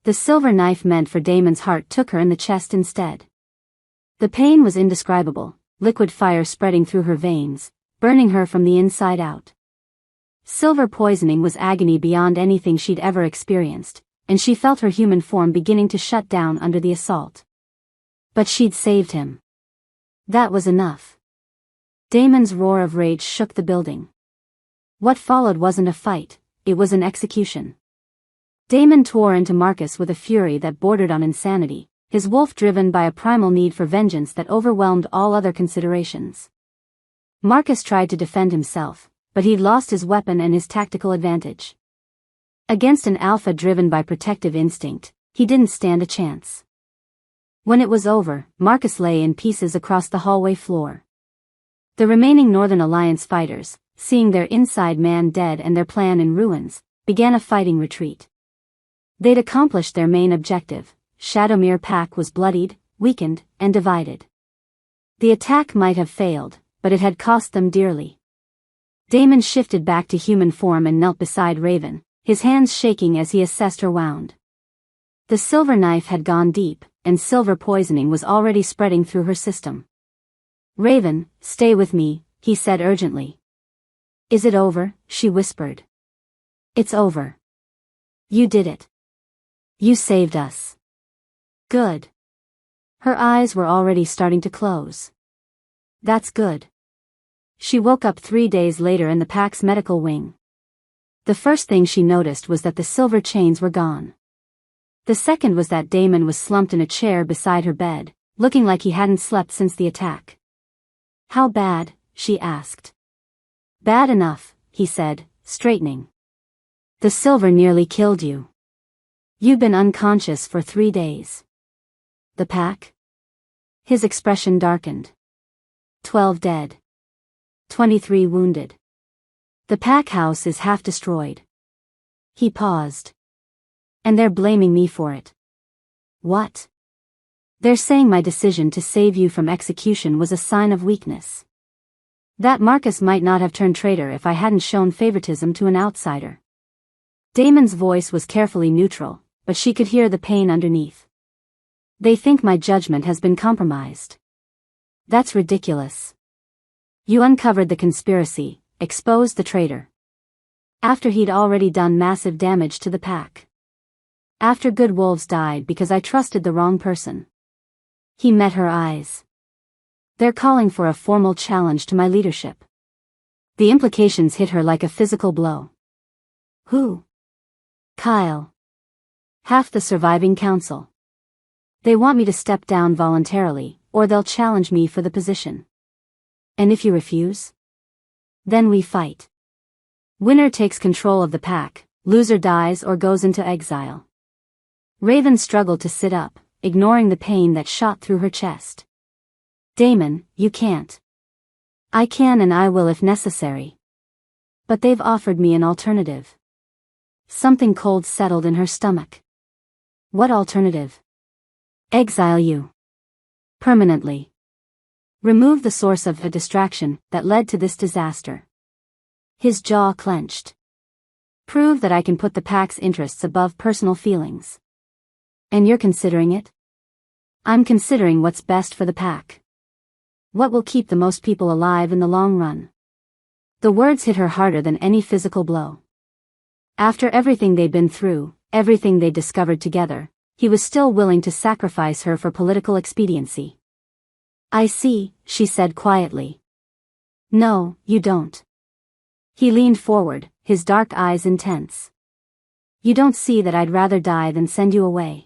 The silver knife meant for Damon's heart took her in the chest instead. The pain was indescribable, liquid fire spreading through her veins, burning her from the inside out. Silver poisoning was agony beyond anything she'd ever experienced, and she felt her human form beginning to shut down under the assault. But she'd saved him. That was enough. Damon's roar of rage shook the building. What followed wasn't a fight, it was an execution. Damon tore into Marcus with a fury that bordered on insanity, his wolf driven by a primal need for vengeance that overwhelmed all other considerations. Marcus tried to defend himself, but he'd lost his weapon and his tactical advantage. Against an alpha driven by protective instinct, he didn't stand a chance. When it was over, Marcus lay in pieces across the hallway floor. The remaining Northern Alliance fighters, seeing their inside man dead and their plan in ruins, began a fighting retreat. They'd accomplished their main objective. Shadowmere Pack was bloodied, weakened, and divided. The attack might have failed, but it had cost them dearly. Damon shifted back to human form and knelt beside Raven, his hands shaking as he assessed her wound. The silver knife had gone deep, and silver poisoning was already spreading through her system. Raven, stay with me, he said urgently. Is it over? She whispered. It's over. You did it. You saved us. Good. Her eyes were already starting to close. That's good. She woke up 3 days later in the Pack's medical wing. The first thing she noticed was that the silver chains were gone. The second was that Damon was slumped in a chair beside her bed, looking like he hadn't slept since the attack. How bad? She asked. Bad enough, he said, straightening. The silver nearly killed you. You've been unconscious for 3 days. The Pack? His expression darkened. 12 dead. 23 wounded. The Pack house is half destroyed. He paused. And they're blaming me for it. What? They're saying my decision to save you from execution was a sign of weakness. That Marcus might not have turned traitor if I hadn't shown favoritism to an outsider. Damon's voice was carefully neutral, but she could hear the pain underneath. They think my judgment has been compromised. That's ridiculous. You uncovered the conspiracy, exposed the traitor. After he'd already done massive damage to the Pack. After good wolves died because I trusted the wrong person. He met her eyes. They're calling for a formal challenge to my leadership. The implications hit her like a physical blow. Who? Kyle. Half the surviving council. They want me to step down voluntarily, or they'll challenge me for the position. And if you refuse? Then we fight. Winner takes control of the Pack, loser dies or goes into exile. Raven struggled to sit up, ignoring the pain that shot through her chest. Damon, you can't. I can and I will if necessary. But they've offered me an alternative. Something cold settled in her stomach. What alternative? Exile you. Permanently. Remove the source of a distraction that led to this disaster. His jaw clenched. Prove that I can put the Pack's interests above personal feelings. And you're considering it? I'm considering what's best for the Pack. What will keep the most people alive in the long run? The words hit her harder than any physical blow. After everything they'd been through, everything they'd discovered together, he was still willing to sacrifice her for political expediency. I see, she said quietly. No, you don't. He leaned forward, his dark eyes intense. You don't see that I'd rather die than send you away.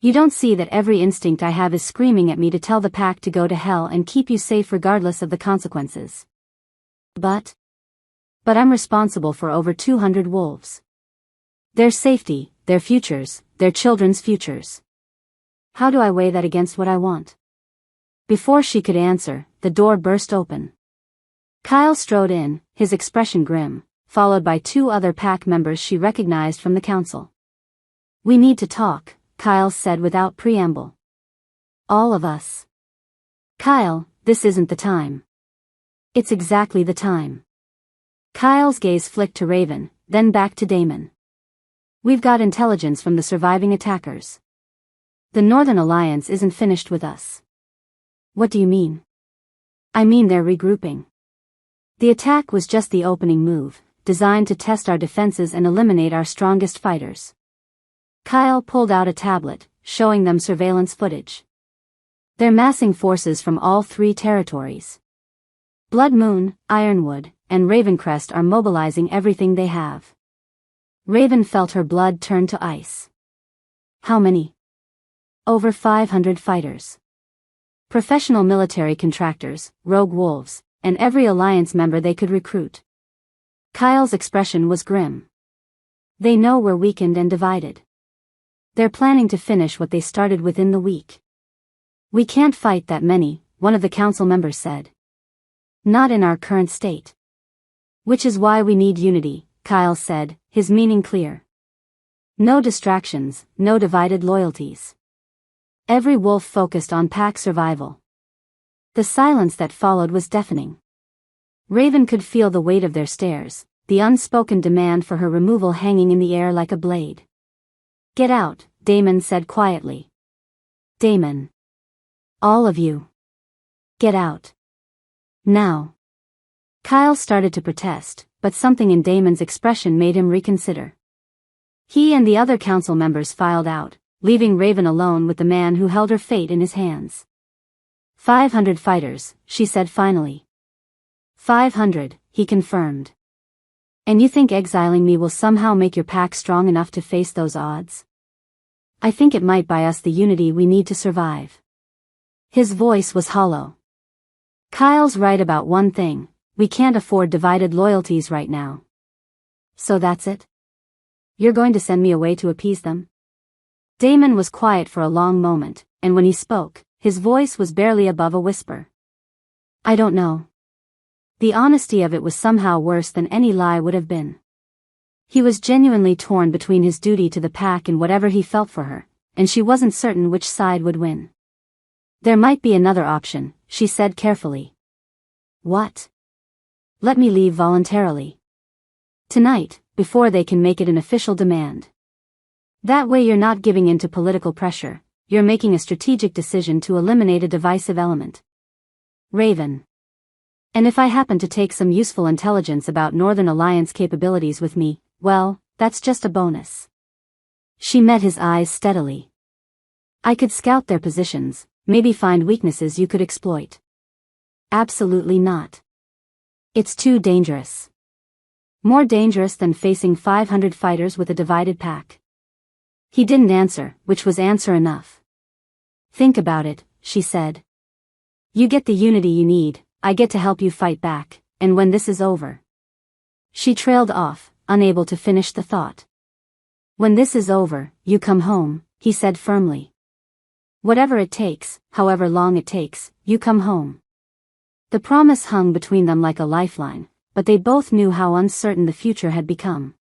You don't see that every instinct I have is screaming at me to tell the Pack to go to hell and keep you safe regardless of the consequences. But I'm responsible for over 200 wolves. Their safety, their futures, their children's futures. How do I weigh that against what I want? Before she could answer, the door burst open. Kyle strode in, his expression grim, followed by 2 other Pack members she recognized from the council. We need to talk, Kyle said without preamble. All of us. Kyle, this isn't the time. It's exactly the time. Kyle's gaze flicked to Raven, then back to Damon. We've got intelligence from the surviving attackers. The Northern Alliance isn't finished with us. What do you mean? I mean they're regrouping. The attack was just the opening move, designed to test our defenses and eliminate our strongest fighters. Kyle pulled out a tablet, showing them surveillance footage. They're massing forces from all 3 territories. Blood Moon, Ironwood, and Ravencrest are mobilizing everything they have. Raven felt her blood turn to ice. How many? Over 500 fighters. Professional military contractors, rogue wolves, and every alliance member they could recruit. Kyle's expression was grim. They know we're weakened and divided. They're planning to finish what they started within the week. We can't fight that many, one of the council members said. Not in our current state. Which is why we need unity, Kyle said, his meaning clear. No distractions, no divided loyalties. Every wolf focused on pack survival. The silence that followed was deafening. Raven could feel the weight of their stares, the unspoken demand for her removal hanging in the air like a blade. Get out, Damon said quietly. Damon. All of you. Get out. Now. Kyle started to protest, but something in Damon's expression made him reconsider. He and the other council members filed out, leaving Raven alone with the man who held her fate in his hands. 500 fighters, she said finally. 500, he confirmed. And you think exiling me will somehow make your pack strong enough to face those odds? I think it might buy us the unity we need to survive. His voice was hollow. Kyle's right about one thing, we can't afford divided loyalties right now. So that's it? You're going to send me away to appease them? Damon was quiet for a long moment, and when he spoke, his voice was barely above a whisper. I don't know. The honesty of it was somehow worse than any lie would have been. He was genuinely torn between his duty to the pack and whatever he felt for her, and she wasn't certain which side would win. There might be another option, she said carefully. What? Let me leave voluntarily. Tonight, before they can make it an official demand. That way you're not giving in to political pressure, you're making a strategic decision to eliminate a divisive element. Raven. And if I happen to take some useful intelligence about Northern Alliance capabilities with me, well, that's just a bonus. She met his eyes steadily. I could scout their positions, maybe find weaknesses you could exploit. Absolutely not. It's too dangerous. More dangerous than facing 500 fighters with a divided pack. He didn't answer, which was answer enough. Think about it, she said. You get the unity you need, I get to help you fight back, and when this is over. She trailed off, unable to finish the thought. When this is over, you come home, he said firmly. Whatever it takes, however long it takes, you come home. The promise hung between them like a lifeline, but they both knew how uncertain the future had become.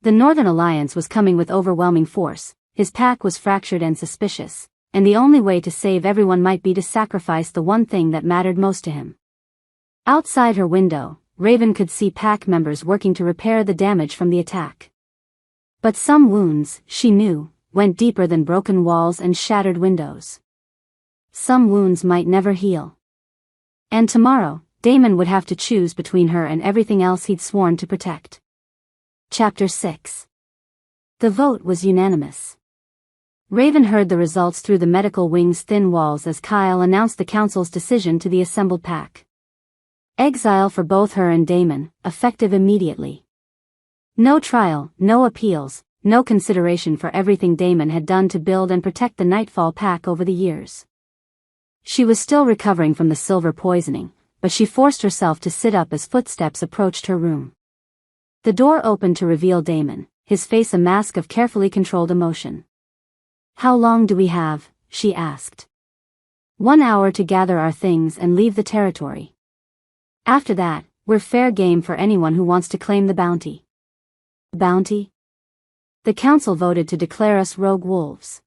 The Northern Alliance was coming with overwhelming force, his pack was fractured and suspicious, and the only way to save everyone might be to sacrifice the one thing that mattered most to him. Outside her window, Raven could see pack members working to repair the damage from the attack. But some wounds, she knew, went deeper than broken walls and shattered windows. Some wounds might never heal. And tomorrow, Damon would have to choose between her and everything else he'd sworn to protect. Chapter 6. The vote was unanimous. Raven heard the results through the medical wing's thin walls as Kyle announced the council's decision to the assembled pack. Exile for both her and Damon, effective immediately. No trial, no appeals, no consideration for everything Damon had done to build and protect the Nightfall pack over the years. She was still recovering from the silver poisoning, but she forced herself to sit up as footsteps approached her room. The door opened to reveal Damon, his face a mask of carefully controlled emotion. How long do we have? She asked. 1 hour to gather our things and leave the territory. After that, we're fair game for anyone who wants to claim the bounty. Bounty? The council voted to declare us rogue wolves.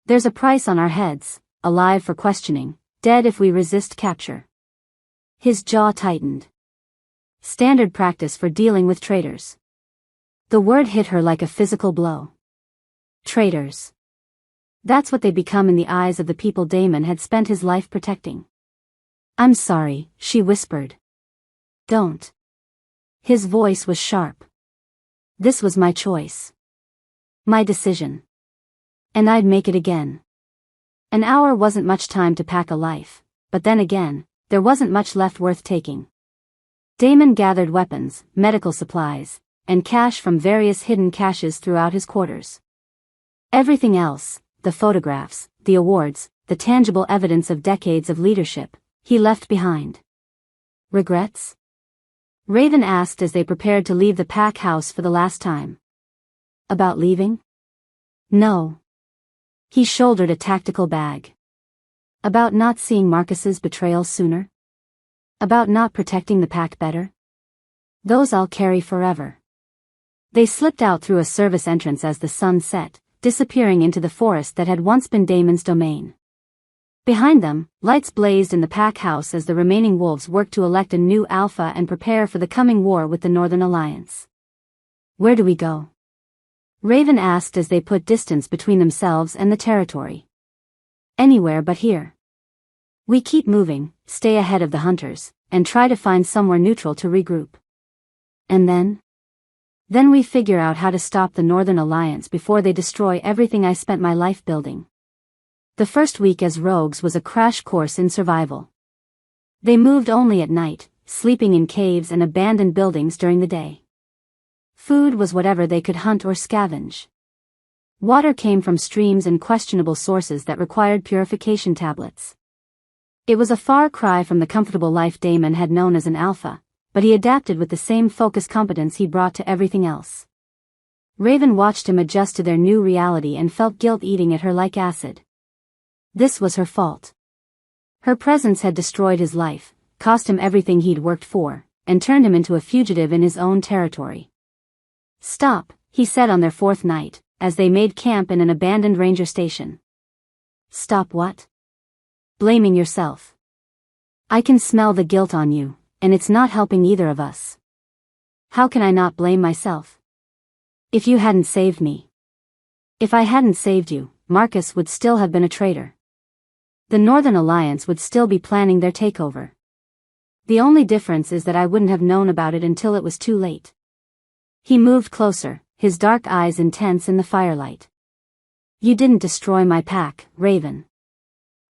There's a price on our heads, alive for questioning, dead if we resist capture. His jaw tightened. Standard practice for dealing with traitors. The word hit her like a physical blow. Traitors. That's what they become in the eyes of the people Damon had spent his life protecting. I'm sorry, she whispered. Don't. His voice was sharp. This was my choice. My decision. And I'd make it again. An hour wasn't much time to pack a life, but then again, there wasn't much left worth taking. Damon gathered weapons, medical supplies, and cash from various hidden caches throughout his quarters. Everything else, the photographs, the awards, the tangible evidence of decades of leadership, he left behind. Regrets? Raven asked as they prepared to leave the pack house for the last time. About leaving? No. He shouldered a tactical bag. About not seeing Marcus's betrayal sooner? About not protecting the pack better? Those I'll carry forever. They slipped out through a service entrance as the sun set, disappearing into the forest that had once been Damon's domain. Behind them, lights blazed in the pack house as the remaining wolves worked to elect a new alpha and prepare for the coming war with the Northern Alliance. Where do we go? Raven asked as they put distance between themselves and the territory. Anywhere but here. We keep moving, stay ahead of the hunters, and try to find somewhere neutral to regroup. And then? Then we figure out how to stop the Northern Alliance before they destroy everything I spent my life building. The first week as rogues was a crash course in survival. They moved only at night, sleeping in caves and abandoned buildings during the day. Food was whatever they could hunt or scavenge. Water came from streams and questionable sources that required purification tablets. It was a far cry from the comfortable life Damon had known as an alpha, but he adapted with the same focused competence he brought to everything else. Raven watched him adjust to their new reality and felt guilt eating at her like acid. This was her fault. Her presence had destroyed his life, cost him everything he'd worked for, and turned him into a fugitive in his own territory. Stop, he said on their fourth night, as they made camp in an abandoned ranger station. Stop what? Blaming yourself. I can smell the guilt on you, and it's not helping either of us. How can I not blame myself? If you hadn't saved me. If I hadn't saved you, Marcus would still have been a traitor. The Northern Alliance would still be planning their takeover. The only difference is that I wouldn't have known about it until it was too late. He moved closer, his dark eyes intense in the firelight. You didn't destroy my pack, Raven.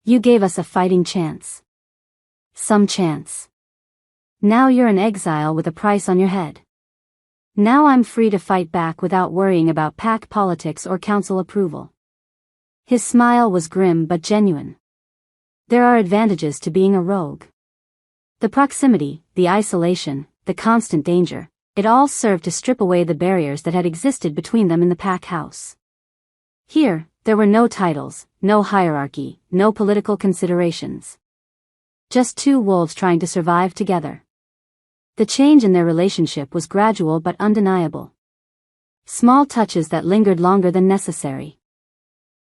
You gave us a fighting chance. Some chance. Now you're in exile with a price on your head. Now I'm free to fight back without worrying about pack politics or council approval. His smile was grim but genuine. There are advantages to being a rogue. The proximity, the isolation, the constant danger, it all served to strip away the barriers that had existed between them in the pack house. Here, there were no titles, no hierarchy, no political considerations. Just two wolves trying to survive together. The change in their relationship was gradual but undeniable. Small touches that lingered longer than necessary.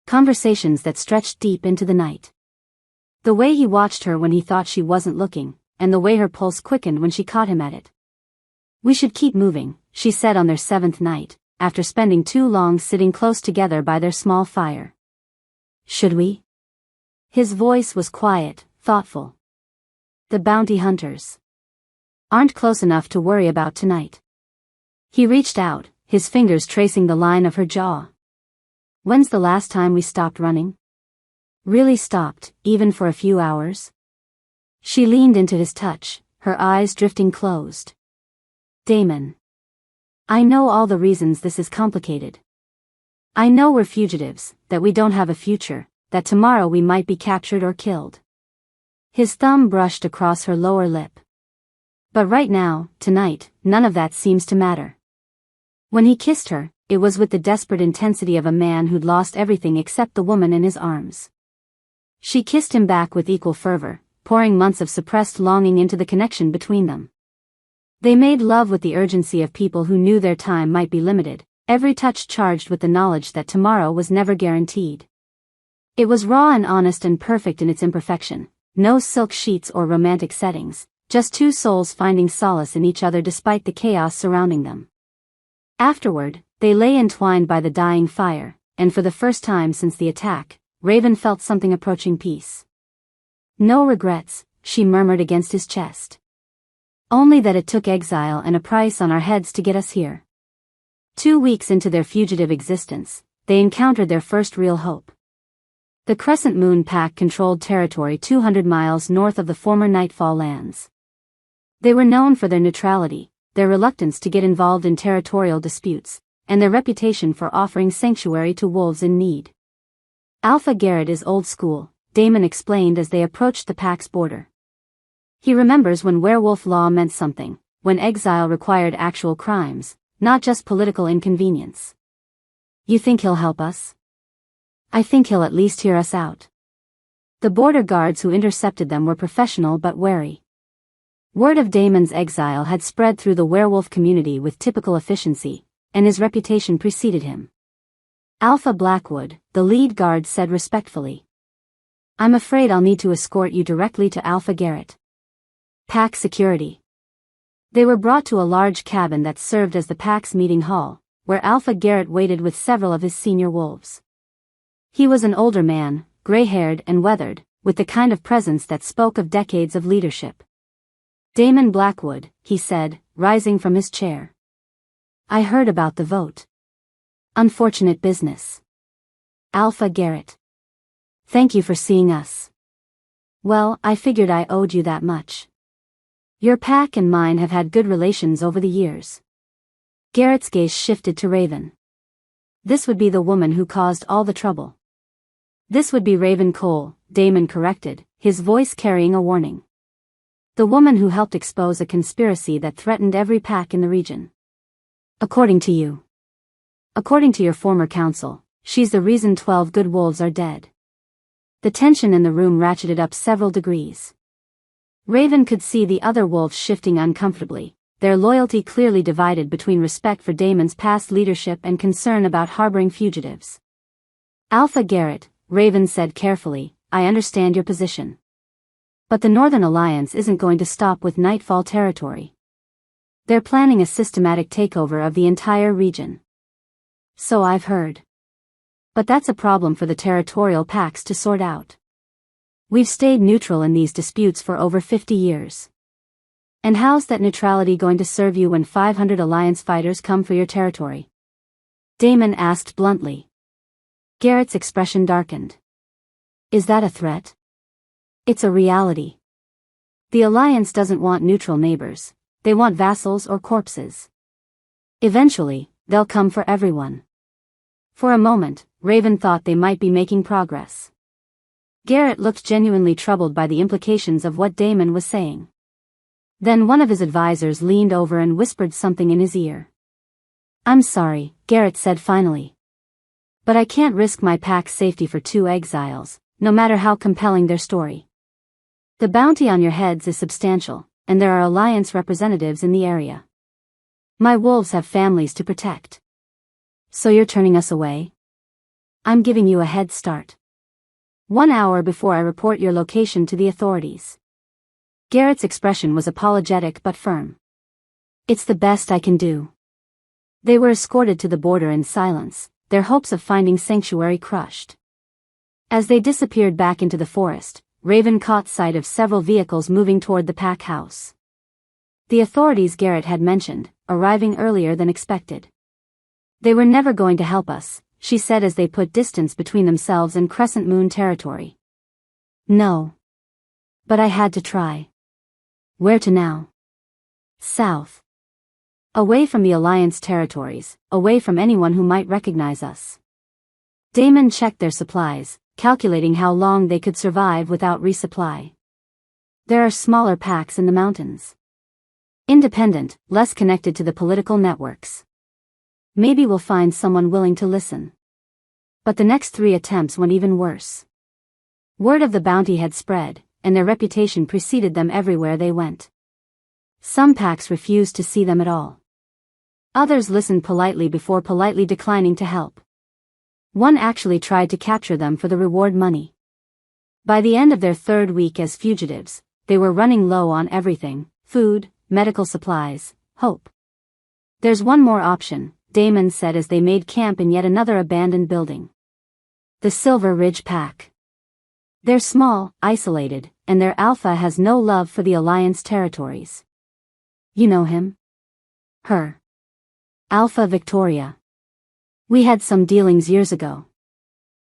Conversations that stretched deep into the night. The way he watched her when he thought she wasn't looking, and the way her pulse quickened when she caught him at it. We should keep moving, she said on their seventh night, after spending too long sitting close together by their small fire. Should we? His voice was quiet, thoughtful. The bounty hunters aren't close enough to worry about tonight. He reached out, his fingers tracing the line of her jaw. When's the last time we stopped running? Really stopped, even for a few hours? She leaned into his touch, her eyes drifting closed. Damon. I know all the reasons this is complicated. I know we're fugitives, that we don't have a future, that tomorrow we might be captured or killed. His thumb brushed across her lower lip. But right now, tonight, none of that seems to matter. When he kissed her, it was with the desperate intensity of a man who'd lost everything except the woman in his arms. She kissed him back with equal fervor, pouring months of suppressed longing into the connection between them. They made love with the urgency of people who knew their time might be limited, every touch charged with the knowledge that tomorrow was never guaranteed. It was raw and honest and perfect in its imperfection, no silk sheets or romantic settings, just two souls finding solace in each other despite the chaos surrounding them. Afterward, they lay entwined by the dying fire, and for the first time since the attack, Raven felt something approaching peace. No regrets, she murmured against his chest. Only that it took exile and a price on our heads to get us here. 2 weeks into their fugitive existence, they encountered their first real hope. The Crescent Moon Pack controlled territory 200 miles north of the former Nightfall lands. They were known for their neutrality, their reluctance to get involved in territorial disputes, and their reputation for offering sanctuary to wolves in need. Alpha Garrett is old school, Damon explained as they approached the pack's border. He remembers when werewolf law meant something, when exile required actual crimes, not just political inconvenience. You think he'll help us? I think he'll at least hear us out. The border guards who intercepted them were professional but wary. Word of Damon's exile had spread through the werewolf community with typical efficiency, and his reputation preceded him. Alpha Blackwood, the lead guard, said respectfully. I'm afraid I'll need to escort you directly to Alpha Garrett. Pack security. They were brought to a large cabin that served as the pack's meeting hall, where Alpha Garrett waited with several of his senior wolves. He was an older man, gray-haired and weathered, with the kind of presence that spoke of decades of leadership. Damon Blackwood, he said, rising from his chair. I heard about the vote. Unfortunate business. Alpha Garrett. Thank you for seeing us. Well, I figured I owed you that much. Your pack and mine have had good relations over the years. Garrett's gaze shifted to Raven. This would be the woman who caused all the trouble. This would be Raven Cole, Damon corrected, his voice carrying a warning. The woman who helped expose a conspiracy that threatened every pack in the region. According to you. According to your former counsel, she's the reason 12 good wolves are dead. The tension in the room ratcheted up several degrees. Raven could see the other wolves shifting uncomfortably, their loyalty clearly divided between respect for Damon's past leadership and concern about harboring fugitives. Alpha Garrett, Raven said carefully, I understand your position. But the Northern Alliance isn't going to stop with Nightfall territory. They're planning a systematic takeover of the entire region. So I've heard. But that's a problem for the territorial packs to sort out. We've stayed neutral in these disputes for over 50 years. And how's that neutrality going to serve you when 500 Alliance fighters come for your territory? Damon asked bluntly. Garrett's expression darkened. Is that a threat? It's a reality. The Alliance doesn't want neutral neighbors, they want vassals or corpses. Eventually, they'll come for everyone. For a moment, Raven thought they might be making progress. Garrett looked genuinely troubled by the implications of what Damon was saying. Then one of his advisors leaned over and whispered something in his ear. I'm sorry, Garrett said finally. But I can't risk my pack's safety for 2 exiles, no matter how compelling their story. The bounty on your heads is substantial, and there are Alliance representatives in the area. My wolves have families to protect. So you're turning us away? I'm giving you a head start. 1 hour before I report your location to the authorities. Garrett's expression was apologetic but firm. It's the best I can do. They were escorted to the border in silence, their hopes of finding sanctuary crushed. As they disappeared back into the forest, Raven caught sight of several vehicles moving toward the pack house. The authorities Garrett had mentioned, arriving earlier than expected. They were never going to help us, she said as they put distance between themselves and Crescent Moon territory. No. But I had to try. Where to now? South. Away from the Alliance territories, away from anyone who might recognize us. Damon checked their supplies, calculating how long they could survive without resupply. There are smaller packs in the mountains. Independent, less connected to the political networks. Maybe we'll find someone willing to listen. But the next 3 attempts went even worse. Word of the bounty had spread, and their reputation preceded them everywhere they went. Some packs refused to see them at all. Others listened politely before politely declining to help. One actually tried to capture them for the reward money. By the end of their 3rd week as fugitives, they were running low on everything: food, medical supplies, hope. There's one more option, Damon said as they made camp in yet another abandoned building. The Silver Ridge Pack. They're small, isolated, and their alpha has no love for the Alliance territories. You know him? Her. Alpha Victoria. We had some dealings years ago.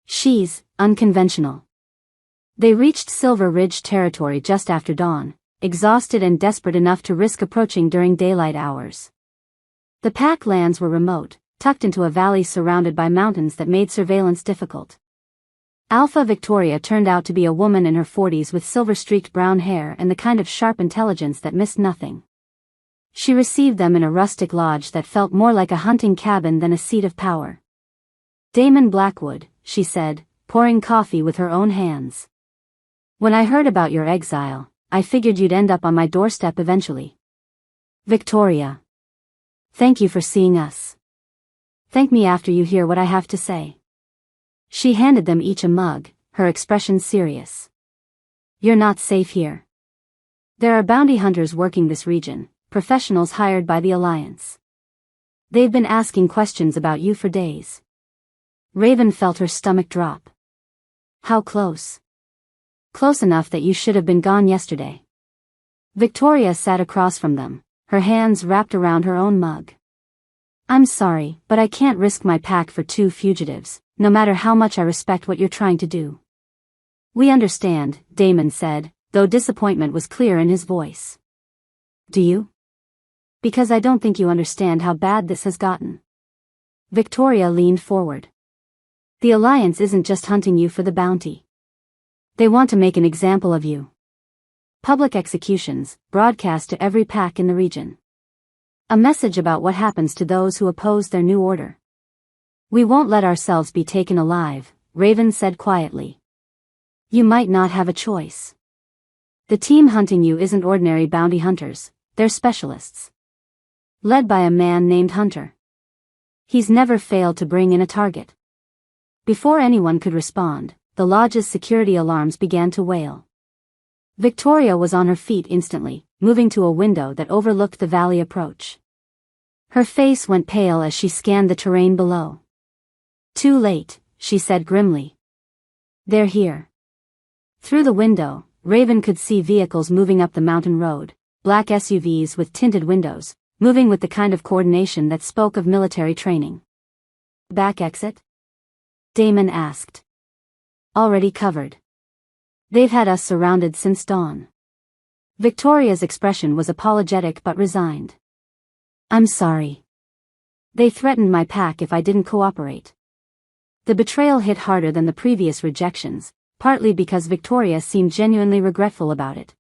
She's unconventional. They reached Silver Ridge territory just after dawn, exhausted and desperate enough to risk approaching during daylight hours. The pack lands were remote, tucked into a valley surrounded by mountains that made surveillance difficult. Alpha Victoria turned out to be a woman in her 40s with silver-streaked brown hair and the kind of sharp intelligence that missed nothing. She received them in a rustic lodge that felt more like a hunting cabin than a seat of power. "Damon Blackwood," she said, pouring coffee with her own hands. "When I heard about your exile, I figured you'd end up on my doorstep eventually. Victoria. Thank you for seeing us. Thank me after you hear what I have to say." She handed them each a mug, her expression serious. "You're not safe here. There are bounty hunters working this region, professionals hired by the Alliance. They've been asking questions about you for days." Raven felt her stomach drop. "How close?" "Close enough that you should have been gone yesterday." Victoria sat across from them, her hands wrapped around her own mug. "I'm sorry, but I can't risk my pack for two fugitives, no matter how much I respect what you're trying to do." "We understand," Damon said, though disappointment was clear in his voice. "Do you?" "Because I don't think you understand how bad this has gotten." Victoria leaned forward. "The Alliance isn't just hunting you for the bounty. They want to make an example of you. Public executions, broadcast to every pack in the region. A message about what happens to those who oppose their new order." "We won't let ourselves be taken alive," Raven said quietly. "You might not have a choice. The team hunting you isn't ordinary bounty hunters, they're specialists. Led by a man named Hunter. He's never failed to bring in a target." Before anyone could respond, the lodge's security alarms began to wail. Victoria was on her feet instantly, moving to a window that overlooked the valley approach. Her face went pale as she scanned the terrain below. "Too late," she said grimly. "They're here." Through the window, Raven could see vehicles moving up the mountain road, black SUVs with tinted windows, moving with the kind of coordination that spoke of military training. "Back exit?" Damon asked. "Already covered. They've had us surrounded since dawn." Victoria's expression was apologetic but resigned. "I'm sorry. They threatened my pack if I didn't cooperate." The betrayal hit harder than the previous rejections, partly because Victoria seemed genuinely regretful about it.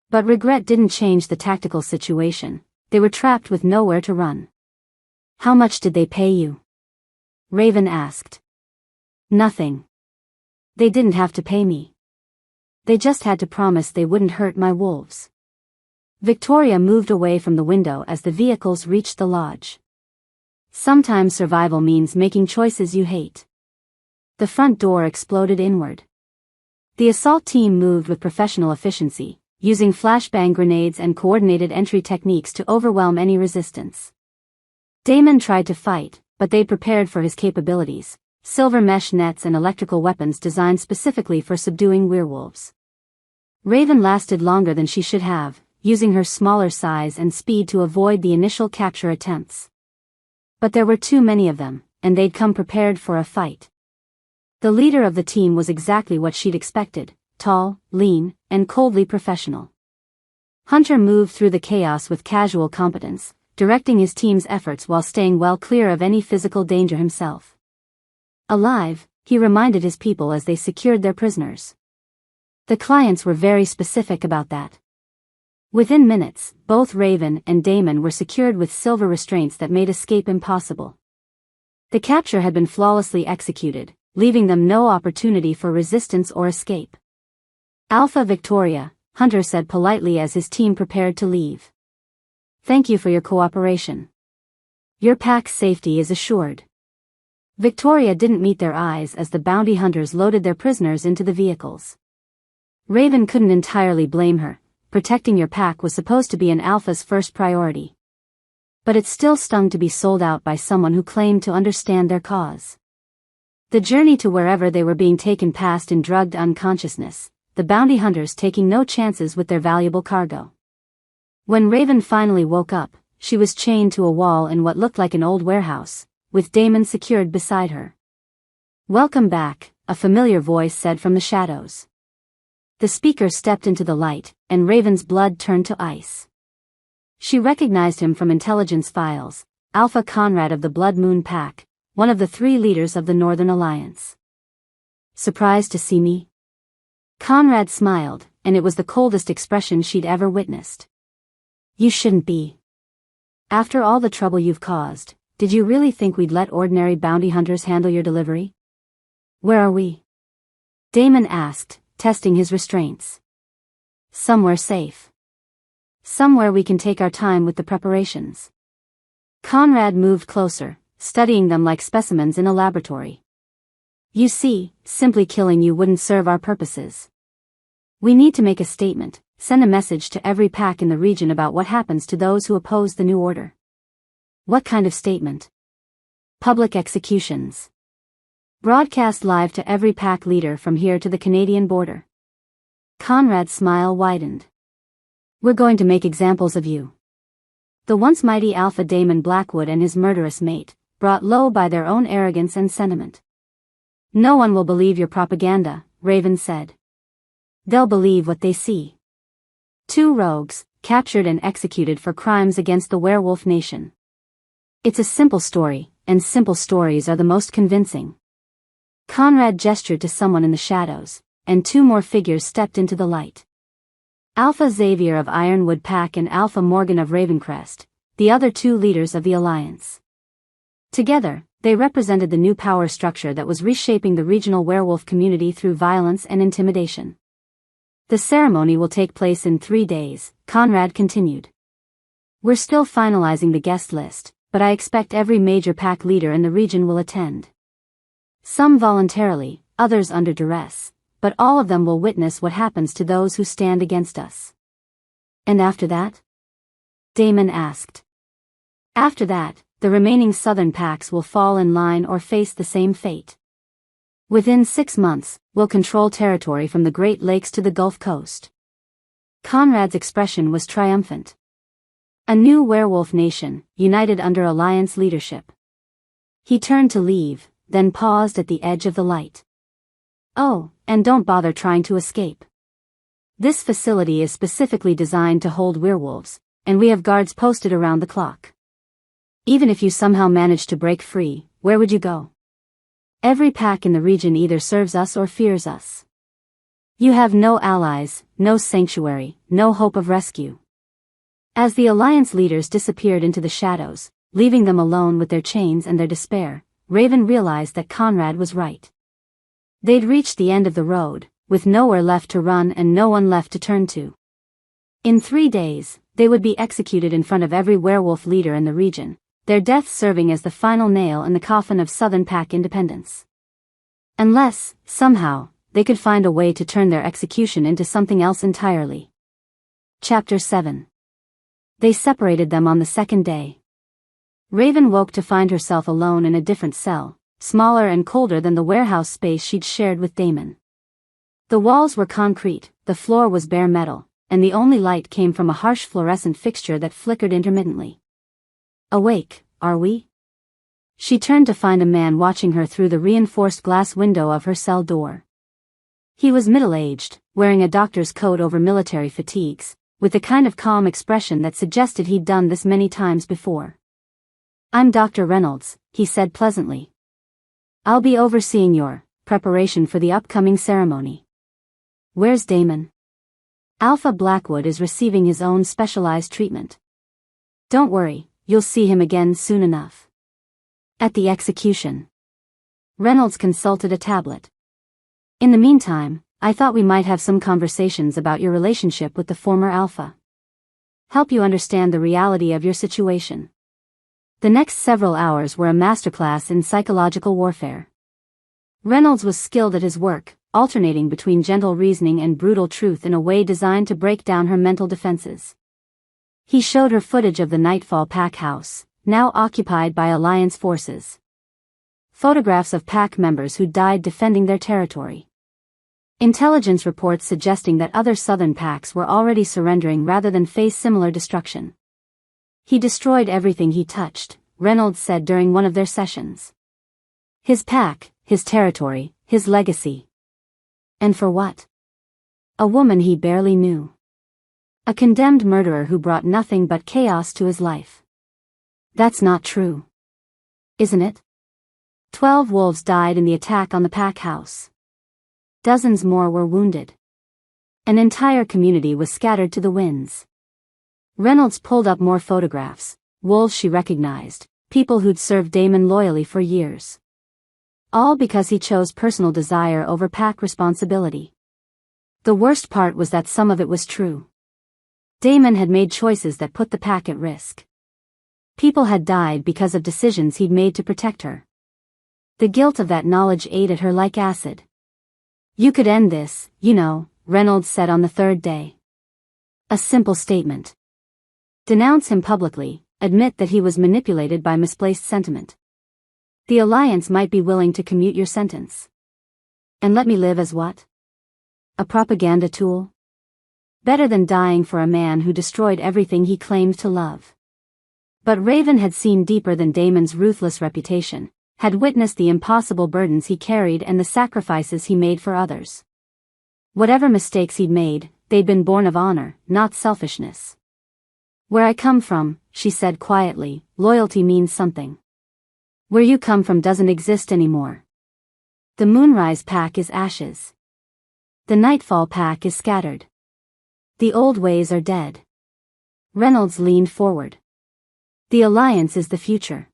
But regret didn't change the tactical situation. They were trapped with nowhere to run. "How much did they pay you?" Raven asked. "Nothing. They didn't have to pay me. They just had to promise they wouldn't hurt my wolves." Victoria moved away from the window as the vehicles reached the lodge. "Sometimes survival means making choices you hate." The front door exploded inward. The assault team moved with professional efficiency, using flashbang grenades and coordinated entry techniques to overwhelm any resistance. Damon tried to fight, but they'd prepared for his capabilities. Silver mesh nets and electrical weapons designed specifically for subduing werewolves. Raven lasted longer than she should have, using her smaller size and speed to avoid the initial capture attempts. But there were too many of them, and they'd come prepared for a fight. The leader of the team was exactly what she'd expected, tall, lean, and coldly professional. Hunter moved through the chaos with casual competence, directing his team's efforts while staying well clear of any physical danger himself. Alive, he reminded his people as they secured their prisoners. The clients were very specific about that. Within minutes, both Raven and Damon were secured with silver restraints that made escape impossible. The capture had been flawlessly executed, leaving them no opportunity for resistance or escape. "Alpha Victoria," Hunter said politely as his team prepared to leave. "Thank you for your cooperation. Your pack's safety is assured." Victoria didn't meet their eyes as the bounty hunters loaded their prisoners into the vehicles. Raven couldn't entirely blame her. Protecting your pack was supposed to be an Alpha's first priority. But it still stung to be sold out by someone who claimed to understand their cause. The journey to wherever they were being taken passed in drugged unconsciousness, the bounty hunters taking no chances with their valuable cargo. When Raven finally woke up, she was chained to a wall in what looked like an old warehouse, with Damon secured beside her. "Welcome back," a familiar voice said from the shadows. The speaker stepped into the light, and Raven's blood turned to ice. She recognized him from intelligence files, Alpha Conrad of the Blood Moon Pack, one of the 3 leaders of the Northern Alliance. surprised to see me?" Conrad smiled, and it was the coldest expression she'd ever witnessed. "You shouldn't be. After all the trouble you've caused, did you really think we'd let ordinary bounty hunters handle your delivery?" "Where are we?" Damon asked, testing his restraints. "Somewhere safe. Somewhere we can take our time with the preparations." Conrad moved closer, studying them like specimens in a laboratory. "You see, simply killing you wouldn't serve our purposes. We need to make a statement, send a message to every pack in the region about what happens to those who oppose the new order." "What kind of statement?" "Public executions. Broadcast live to every pack leader from here to the Canadian border." Conrad's smile widened. "We're going to make examples of you." The once mighty alpha Damon Blackwood and his murderous mate, brought low by their own arrogance and sentiment. "No one will believe your propaganda," Raven said. "They'll believe what they see. Two rogues, captured and executed for crimes against the werewolf nation. It's a simple story, and simple stories are the most convincing." Conrad gestured to someone in the shadows, and two more figures stepped into the light. Alpha Xavier of Ironwood Pack and Alpha Morgan of Ravencrest, the other two leaders of the Alliance. Together, they represented the new power structure that was reshaping the regional werewolf community through violence and intimidation. "The ceremony will take place in 3 days, Conrad continued. "We're still finalizing the guest list, but I expect every major pack leader in the region will attend. Some voluntarily, others under duress, but all of them will witness what happens to those who stand against us." "And after that?" Damon asked. "After that, the remaining southern packs will fall in line or face the same fate. Within 6 months, we'll control territory from the Great Lakes to the Gulf Coast." Conrad's expression was triumphant. A new werewolf nation, united under Alliance leadership. He turned to leave, then paused at the edge of the light. "Oh, and don't bother trying to escape. This facility is specifically designed to hold werewolves, and we have guards posted around the clock. Even if you somehow manage to break free, where would you go? Every pack in the region either serves us or fears us. You have no allies, no sanctuary, no hope of rescue." As the Alliance leaders disappeared into the shadows, leaving them alone with their chains and their despair, Raven realized that Conrad was right. They'd reached the end of the road, with nowhere left to run and no one left to turn to. In 3 days, they would be executed in front of every werewolf leader in the region, their deaths serving as the final nail in the coffin of Southern Pack independence. Unless, somehow, they could find a way to turn their execution into something else entirely. Chapter 7. They separated them on the second day. Raven woke to find herself alone in a different cell, smaller and colder than the warehouse space she'd shared with Damon. The walls were concrete, the floor was bare metal, and the only light came from a harsh fluorescent fixture that flickered intermittently. "Awake, are we?" She turned to find a man watching her through the reinforced glass window of her cell door. He was middle-aged, wearing a doctor's coat over military fatigues, with the kind of calm expression that suggested he'd done this many times before. "I'm Dr. Reynolds," he said pleasantly. "I'll be overseeing your preparation for the upcoming ceremony." "Where's Damon?" "Alpha Blackwood is receiving his own specialized treatment. Don't worry, you'll see him again soon enough." "At the execution." Reynolds consulted a tablet. "In the meantime, I thought we might have some conversations about your relationship with the former Alpha. Help you understand the reality of your situation." The next several hours were a masterclass in psychological warfare. Reynolds was skilled at his work, alternating between gentle reasoning and brutal truth in a way designed to break down her mental defenses. He showed her footage of the Nightfall Pack house, now occupied by Alliance forces. Photographs of Pack members who died defending their territory. Intelligence reports suggesting that other Southern Packs were already surrendering rather than face similar destruction. He destroyed everything he touched, Reynolds said during one of their sessions. His pack, his territory, his legacy. And for what? A woman he barely knew. A condemned murderer who brought nothing but chaos to his life. That's not true. Isn't it? 12 wolves died in the attack on the Pack house. Dozens more were wounded. An entire community was scattered to the winds. Reynolds pulled up more photographs, wolves she recognized, people who'd served Damon loyally for years. All because he chose personal desire over pack responsibility. The worst part was that some of it was true. Damon had made choices that put the pack at risk. People had died because of decisions he'd made to protect her. The guilt of that knowledge ate at her like acid. "You could end this, you know," Reynolds said on the third day. A simple statement. Denounce him publicly, admit that he was manipulated by misplaced sentiment. The Alliance might be willing to commute your sentence. And let me live as what? A propaganda tool? Better than dying for a man who destroyed everything he claimed to love. But Raven had seen deeper than Damon's ruthless reputation, had witnessed the impossible burdens he carried and the sacrifices he made for others. Whatever mistakes he'd made, they'd been born of honor, not selfishness. "Where I come from," she said quietly, "loyalty means something. Where you come from doesn't exist anymore. The Moonrise Pack is ashes. The Nightfall Pack is scattered. The old ways are dead." Reynolds leaned forward. "The Alliance is the future.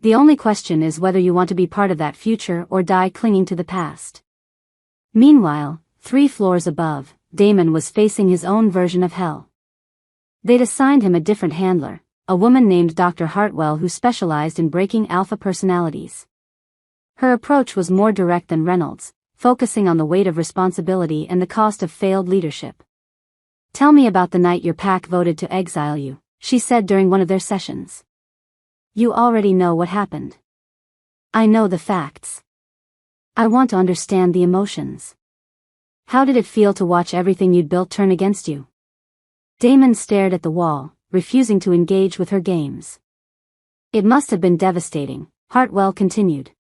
The only question is whether you want to be part of that future or die clinging to the past." Meanwhile, 3 floors above, Damon was facing his own version of hell. They'd assigned him a different handler, a woman named Dr. Hartwell who specialized in breaking alpha personalities. Her approach was more direct than Reynolds', focusing on the weight of responsibility and the cost of failed leadership. "Tell me about the night your pack voted to exile you," she said during one of their sessions. "You already know what happened. I know the facts. I want to understand the emotions. How did it feel to watch everything you'd built turn against you?" Damon stared at the wall, refusing to engage with her games. "It must have been devastating," Hartwell continued.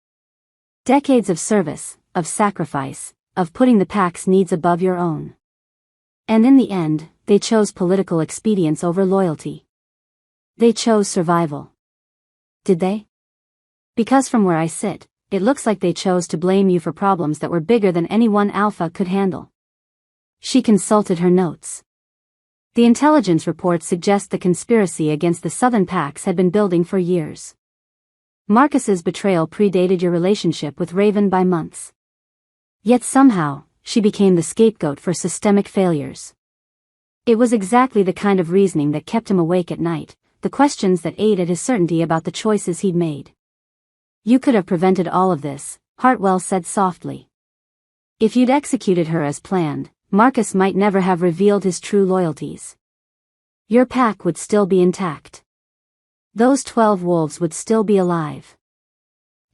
"Decades of service, of sacrifice, of putting the pack's needs above your own. And in the end, they chose political expedience over loyalty. They chose survival. Did they? Because from where I sit, it looks like they chose to blame you for problems that were bigger than any one alpha could handle." She consulted her notes. The intelligence reports suggest the conspiracy against the Southern Packs had been building for years. Marcus's betrayal predated your relationship with Raven by months. Yet somehow, she became the scapegoat for systemic failures. It was exactly the kind of reasoning that kept him awake at night, the questions that ate at his certainty about the choices he'd made. "You could have prevented all of this," Hartwell said softly. "If you'd executed her as planned, Marcus might never have revealed his true loyalties. Your pack would still be intact. Those 12 wolves would still be alive.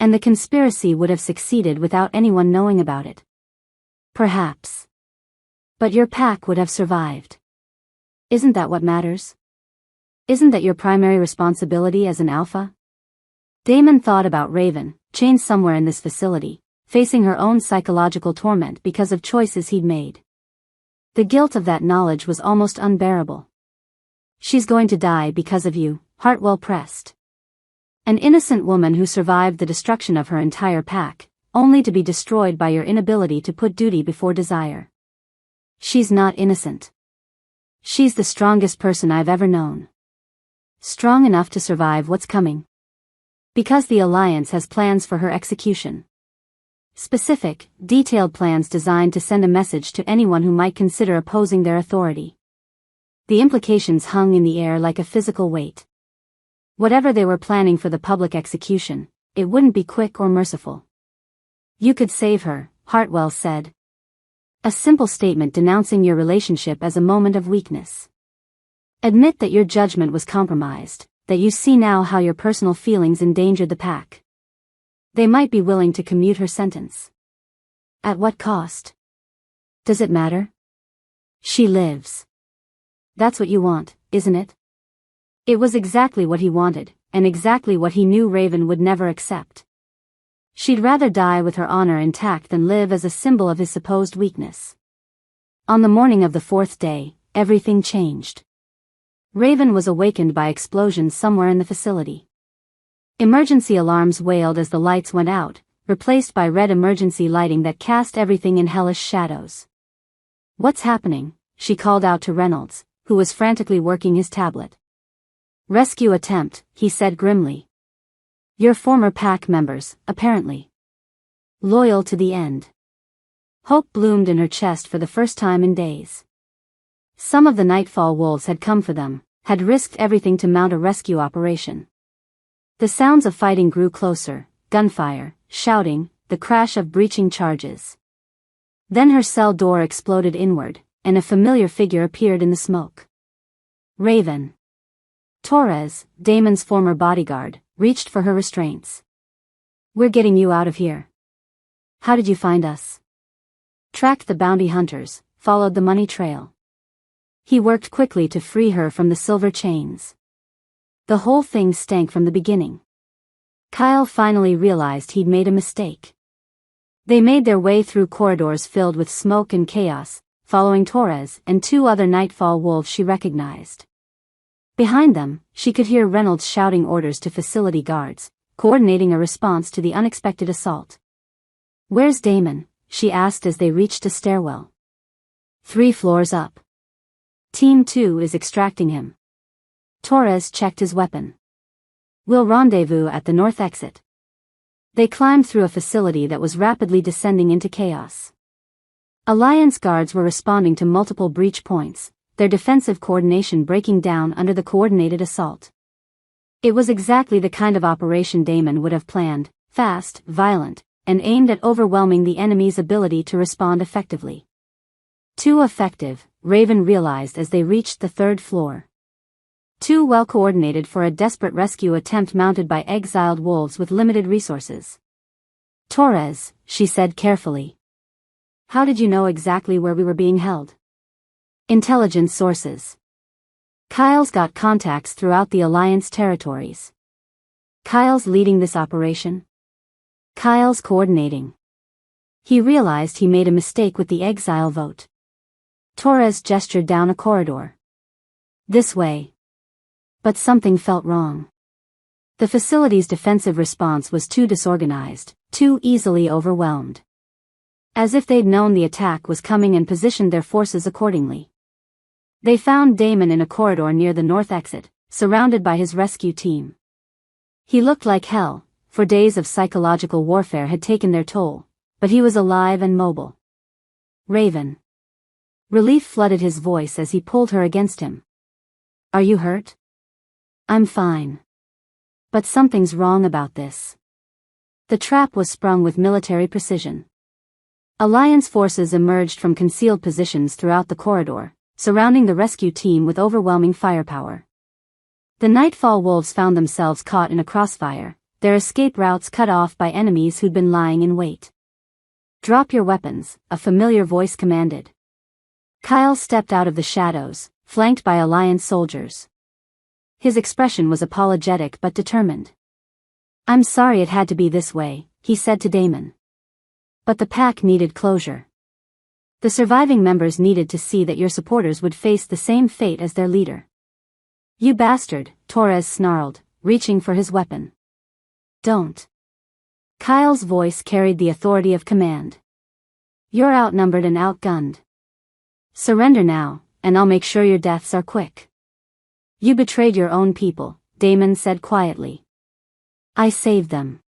And the conspiracy would have succeeded without anyone knowing about it. Perhaps. But your pack would have survived. Isn't that what matters? Isn't that your primary responsibility as an alpha?" Damon thought about Raven, chained somewhere in this facility, facing her own psychological torment because of choices he'd made. The guilt of that knowledge was almost unbearable. "She's going to die because of you," Hartwell pressed. "An innocent woman who survived the destruction of her entire pack, only to be destroyed by your inability to put duty before desire. She's not innocent. She's the strongest person I've ever known. Strong enough to survive what's coming. Because the Alliance has plans for her execution. Specific, detailed plans designed to send a message to anyone who might consider opposing their authority. The implications hung in the air like a physical weight. Whatever they were planning for the public execution, it wouldn't be quick or merciful. You could save her, Hartwell said. A simple statement denouncing your relationship as a moment of weakness. Admit that your judgment was compromised, that you see now how your personal feelings endangered the pack. They might be willing to commute her sentence. At what cost? Does it matter? She lives. That's what you want, isn't it? It was exactly what he wanted, and exactly what he knew Raven would never accept. She'd rather die with her honor intact than live as a symbol of his supposed weakness. On the morning of the 4th day, everything changed. Raven was awakened by explosions somewhere in the facility. Emergency alarms wailed as the lights went out, replaced by red emergency lighting that cast everything in hellish shadows. "What's happening?" she called out to Reynolds, who was frantically working his tablet. "Rescue attempt," he said grimly. "Your former pack members, apparently. Loyal to the end." Hope bloomed in her chest for the first time in days. Some of the Nightfall Wolves had come for them, had risked everything to mount a rescue operation. The sounds of fighting grew closer, gunfire, shouting, the crash of breaching charges. Then her cell door exploded inward, and a familiar figure appeared in the smoke. Raven. Torres, Damon's former bodyguard, reached for her restraints. "We're getting you out of here." "How did you find us?" "Tracked the bounty hunters, followed the money trail." He worked quickly to free her from the silver chains. The whole thing stank from the beginning. Kyle finally realized he'd made a mistake. They made their way through corridors filled with smoke and chaos, following Torres and two other Nightfall Wolves she recognized. Behind them, she could hear Reynolds shouting orders to facility guards, coordinating a response to the unexpected assault. "Where's Damon?" she asked as they reached a stairwell. "3 floors up. Team 2 is extracting him." Torres checked his weapon. "We'll rendezvous at the north exit." They climbed through a facility that was rapidly descending into chaos. Alliance guards were responding to multiple breach points, their defensive coordination breaking down under the coordinated assault. It was exactly the kind of operation Damon would have planned, fast, violent, and aimed at overwhelming the enemy's ability to respond effectively. Too effective, Raven realized as they reached the 3rd floor. Too well coordinated for a desperate rescue attempt mounted by exiled wolves with limited resources. "Torres," she said carefully. "How did you know exactly where we were being held?" "Intelligence sources." "Kyle's got contacts throughout the Alliance territories." "Kyle's leading this operation?" "Kyle's coordinating." He realized he made a mistake with the exile vote. Torres gestured down a corridor. "This way." But something felt wrong. The facility's defensive response was too disorganized, too easily overwhelmed. As if they'd known the attack was coming and positioned their forces accordingly. They found Damon in a corridor near the north exit, surrounded by his rescue team. He looked like hell, for days of psychological warfare had taken their toll, but he was alive and mobile. "Raven." Relief flooded his voice as he pulled her against him. "Are you hurt?" "I'm fine. But something's wrong about this." The trap was sprung with military precision. Alliance forces emerged from concealed positions throughout the corridor, surrounding the rescue team with overwhelming firepower. The Nightfall Wolves found themselves caught in a crossfire, their escape routes cut off by enemies who'd been lying in wait. "Drop your weapons," a familiar voice commanded. Kyle stepped out of the shadows, flanked by Alliance soldiers. His expression was apologetic but determined. "I'm sorry it had to be this way," he said to Damon. "But the pack needed closure. The surviving members needed to see that your supporters would face the same fate as their leader." "You bastard," Torres snarled, reaching for his weapon. "Don't." Kyle's voice carried the authority of command. "You're outnumbered and outgunned. Surrender now, and I'll make sure your deaths are quick." "You betrayed your own people," Damon said quietly. "I saved them."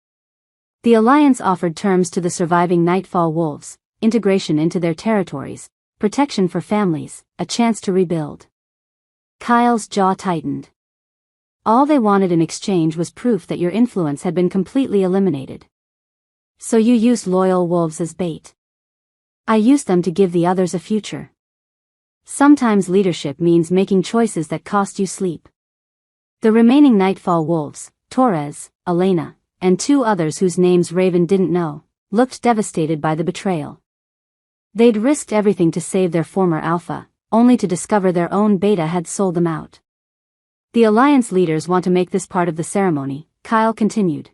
The Alliance offered terms to the surviving Nightfall Wolves, integration into their territories, protection for families, a chance to rebuild. Kyle's jaw tightened. All they wanted in exchange was proof that your influence had been completely eliminated. "So you used loyal wolves as bait." "I used them to give the others a future." Sometimes leadership means making choices that cost you sleep. The remaining Nightfall Wolves, Torres, Elena, and 2 others whose names Raven didn't know, looked devastated by the betrayal. They'd risked everything to save their former alpha, only to discover their own beta had sold them out. "The Alliance leaders want to make this part of the ceremony," Kyle continued.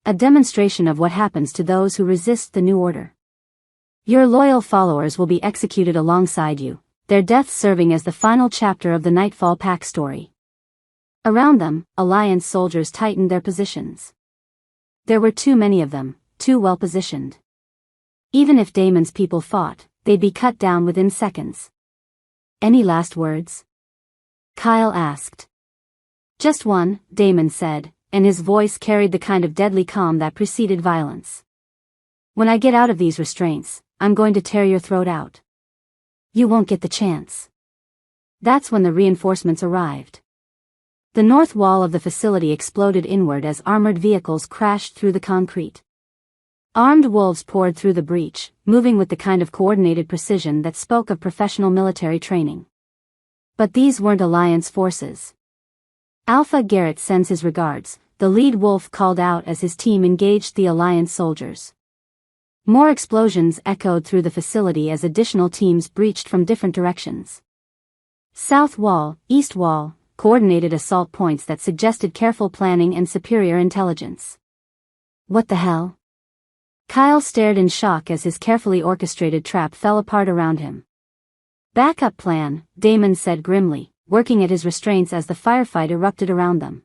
"A demonstration of what happens to those who resist the new order. Your loyal followers will be executed alongside you, their deaths serving as the final chapter of the Nightfall Pack story." Around them, Alliance soldiers tightened their positions. There were too many of them, too well positioned. Even if Damon's people fought, they'd be cut down within seconds. Any last words? Kyle asked. Just one, Damon said, and his voice carried the kind of deadly calm that preceded violence. When I get out of these restraints, I'm going to tear your throat out. You won't get the chance. That's when the reinforcements arrived. The north wall of the facility exploded inward as armored vehicles crashed through the concrete. Armed wolves poured through the breach, moving with the kind of coordinated precision that spoke of professional military training. But these weren't Alliance forces. Alpha Garrett sends his regards, the lead wolf called out as his team engaged the Alliance soldiers. More explosions echoed through the facility as additional teams breached from different directions. South wall, east wall, coordinated assault points that suggested careful planning and superior intelligence. What the hell? Kyle stared in shock as his carefully orchestrated trap fell apart around him. Backup plan, Damon said grimly, working at his restraints as the firefight erupted around them.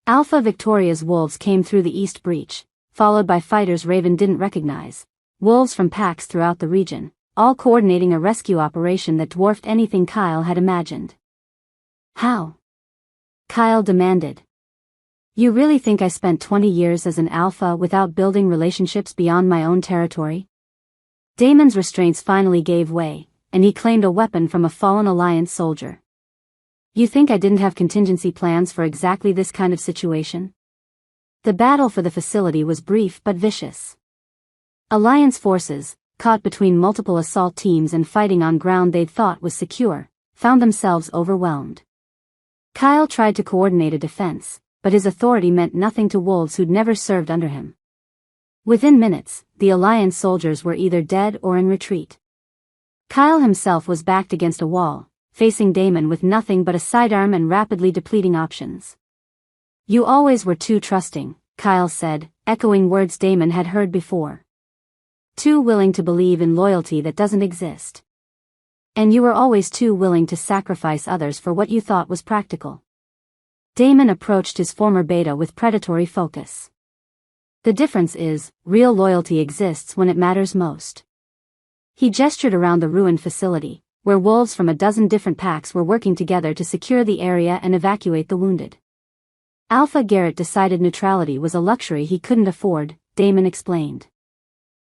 Alpha Victoria's wolves came through the east breach, followed by fighters Raven didn't recognize, wolves from packs throughout the region, all coordinating a rescue operation that dwarfed anything Kyle had imagined. How? Kyle demanded. You really think I spent 20 years as an alpha without building relationships beyond my own territory? Damon's restraints finally gave way, and he claimed a weapon from a fallen Alliance soldier. You think I didn't have contingency plans for exactly this kind of situation? The battle for the facility was brief but vicious. Alliance forces, caught between multiple assault teams and fighting on ground they'd thought was secure, found themselves overwhelmed. Kyle tried to coordinate a defense, but his authority meant nothing to wolves who'd never served under him. Within minutes, the Alliance soldiers were either dead or in retreat. Kyle himself was backed against a wall, facing Damon with nothing but a sidearm and rapidly depleting options. You always were too trusting, Kyle said, echoing words Damon had heard before. Too willing to believe in loyalty that doesn't exist. And you were always too willing to sacrifice others for what you thought was practical. Damon approached his former beta with predatory focus. The difference is, real loyalty exists when it matters most. He gestured around the ruined facility, where wolves from a dozen different packs were working together to secure the area and evacuate the wounded. Alpha Garrett decided neutrality was a luxury he couldn't afford, Damon explained.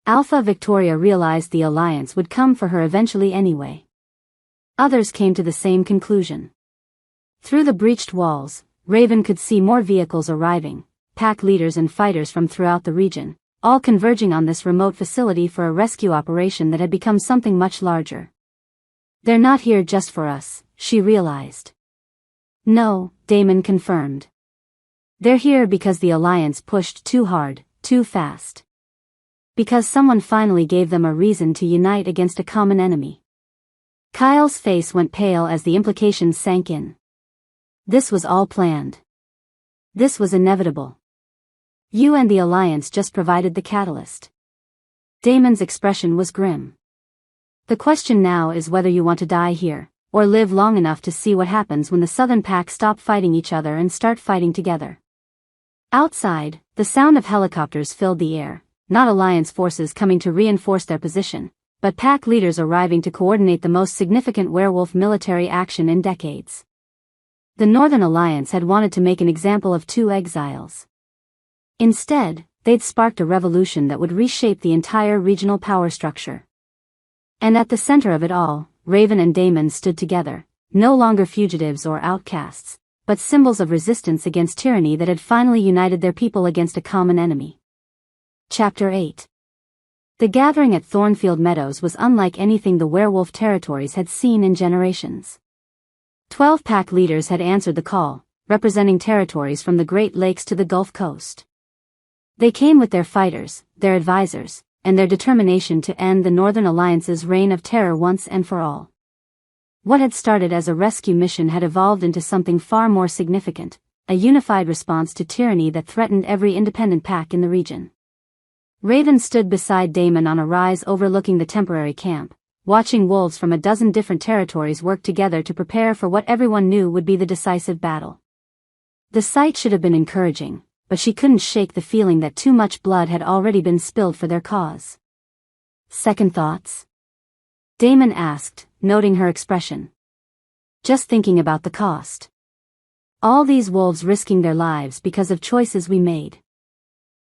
Alpha Victoria realized the Alliance would come for her eventually anyway. Others came to the same conclusion. Through the breached walls, Raven could see more vehicles arriving, pack leaders and fighters from throughout the region, all converging on this remote facility for a rescue operation that had become something much larger. They're not here just for us, she realized. No, Damon confirmed. They're here because the Alliance pushed too hard, too fast. Because someone finally gave them a reason to unite against a common enemy. Kyle's face went pale as the implications sank in. This was all planned. This was inevitable. You and the Alliance just provided the catalyst. Damon's expression was grim. The question now is whether you want to die here, or live long enough to see what happens when the Southern Pack stop fighting each other and start fighting together. Outside, the sound of helicopters filled the air, not Alliance forces coming to reinforce their position, but pack leaders arriving to coordinate the most significant werewolf military action in decades. The Northern Alliance had wanted to make an example of two exiles. Instead, they'd sparked a revolution that would reshape the entire regional power structure. And at the center of it all, Raven and Damon stood together, no longer fugitives or outcasts, but symbols of resistance against tyranny that had finally united their people against a common enemy. Chapter 8. The gathering at Thornfield Meadows was unlike anything the werewolf territories had seen in generations. 12 pack leaders had answered the call, representing territories from the Great Lakes to the Gulf Coast. They came with their fighters, their advisors, and their determination to end the Northern Alliance's reign of terror once and for all. What had started as a rescue mission had evolved into something far more significant, a unified response to tyranny that threatened every independent pack in the region. Raven stood beside Damon on a rise overlooking the temporary camp, watching wolves from a dozen different territories work together to prepare for what everyone knew would be the decisive battle. The sight should have been encouraging, but she couldn't shake the feeling that too much blood had already been spilled for their cause. Second thoughts? Damon asked, noting her expression. Just thinking about the cost. All these wolves risking their lives because of choices we made.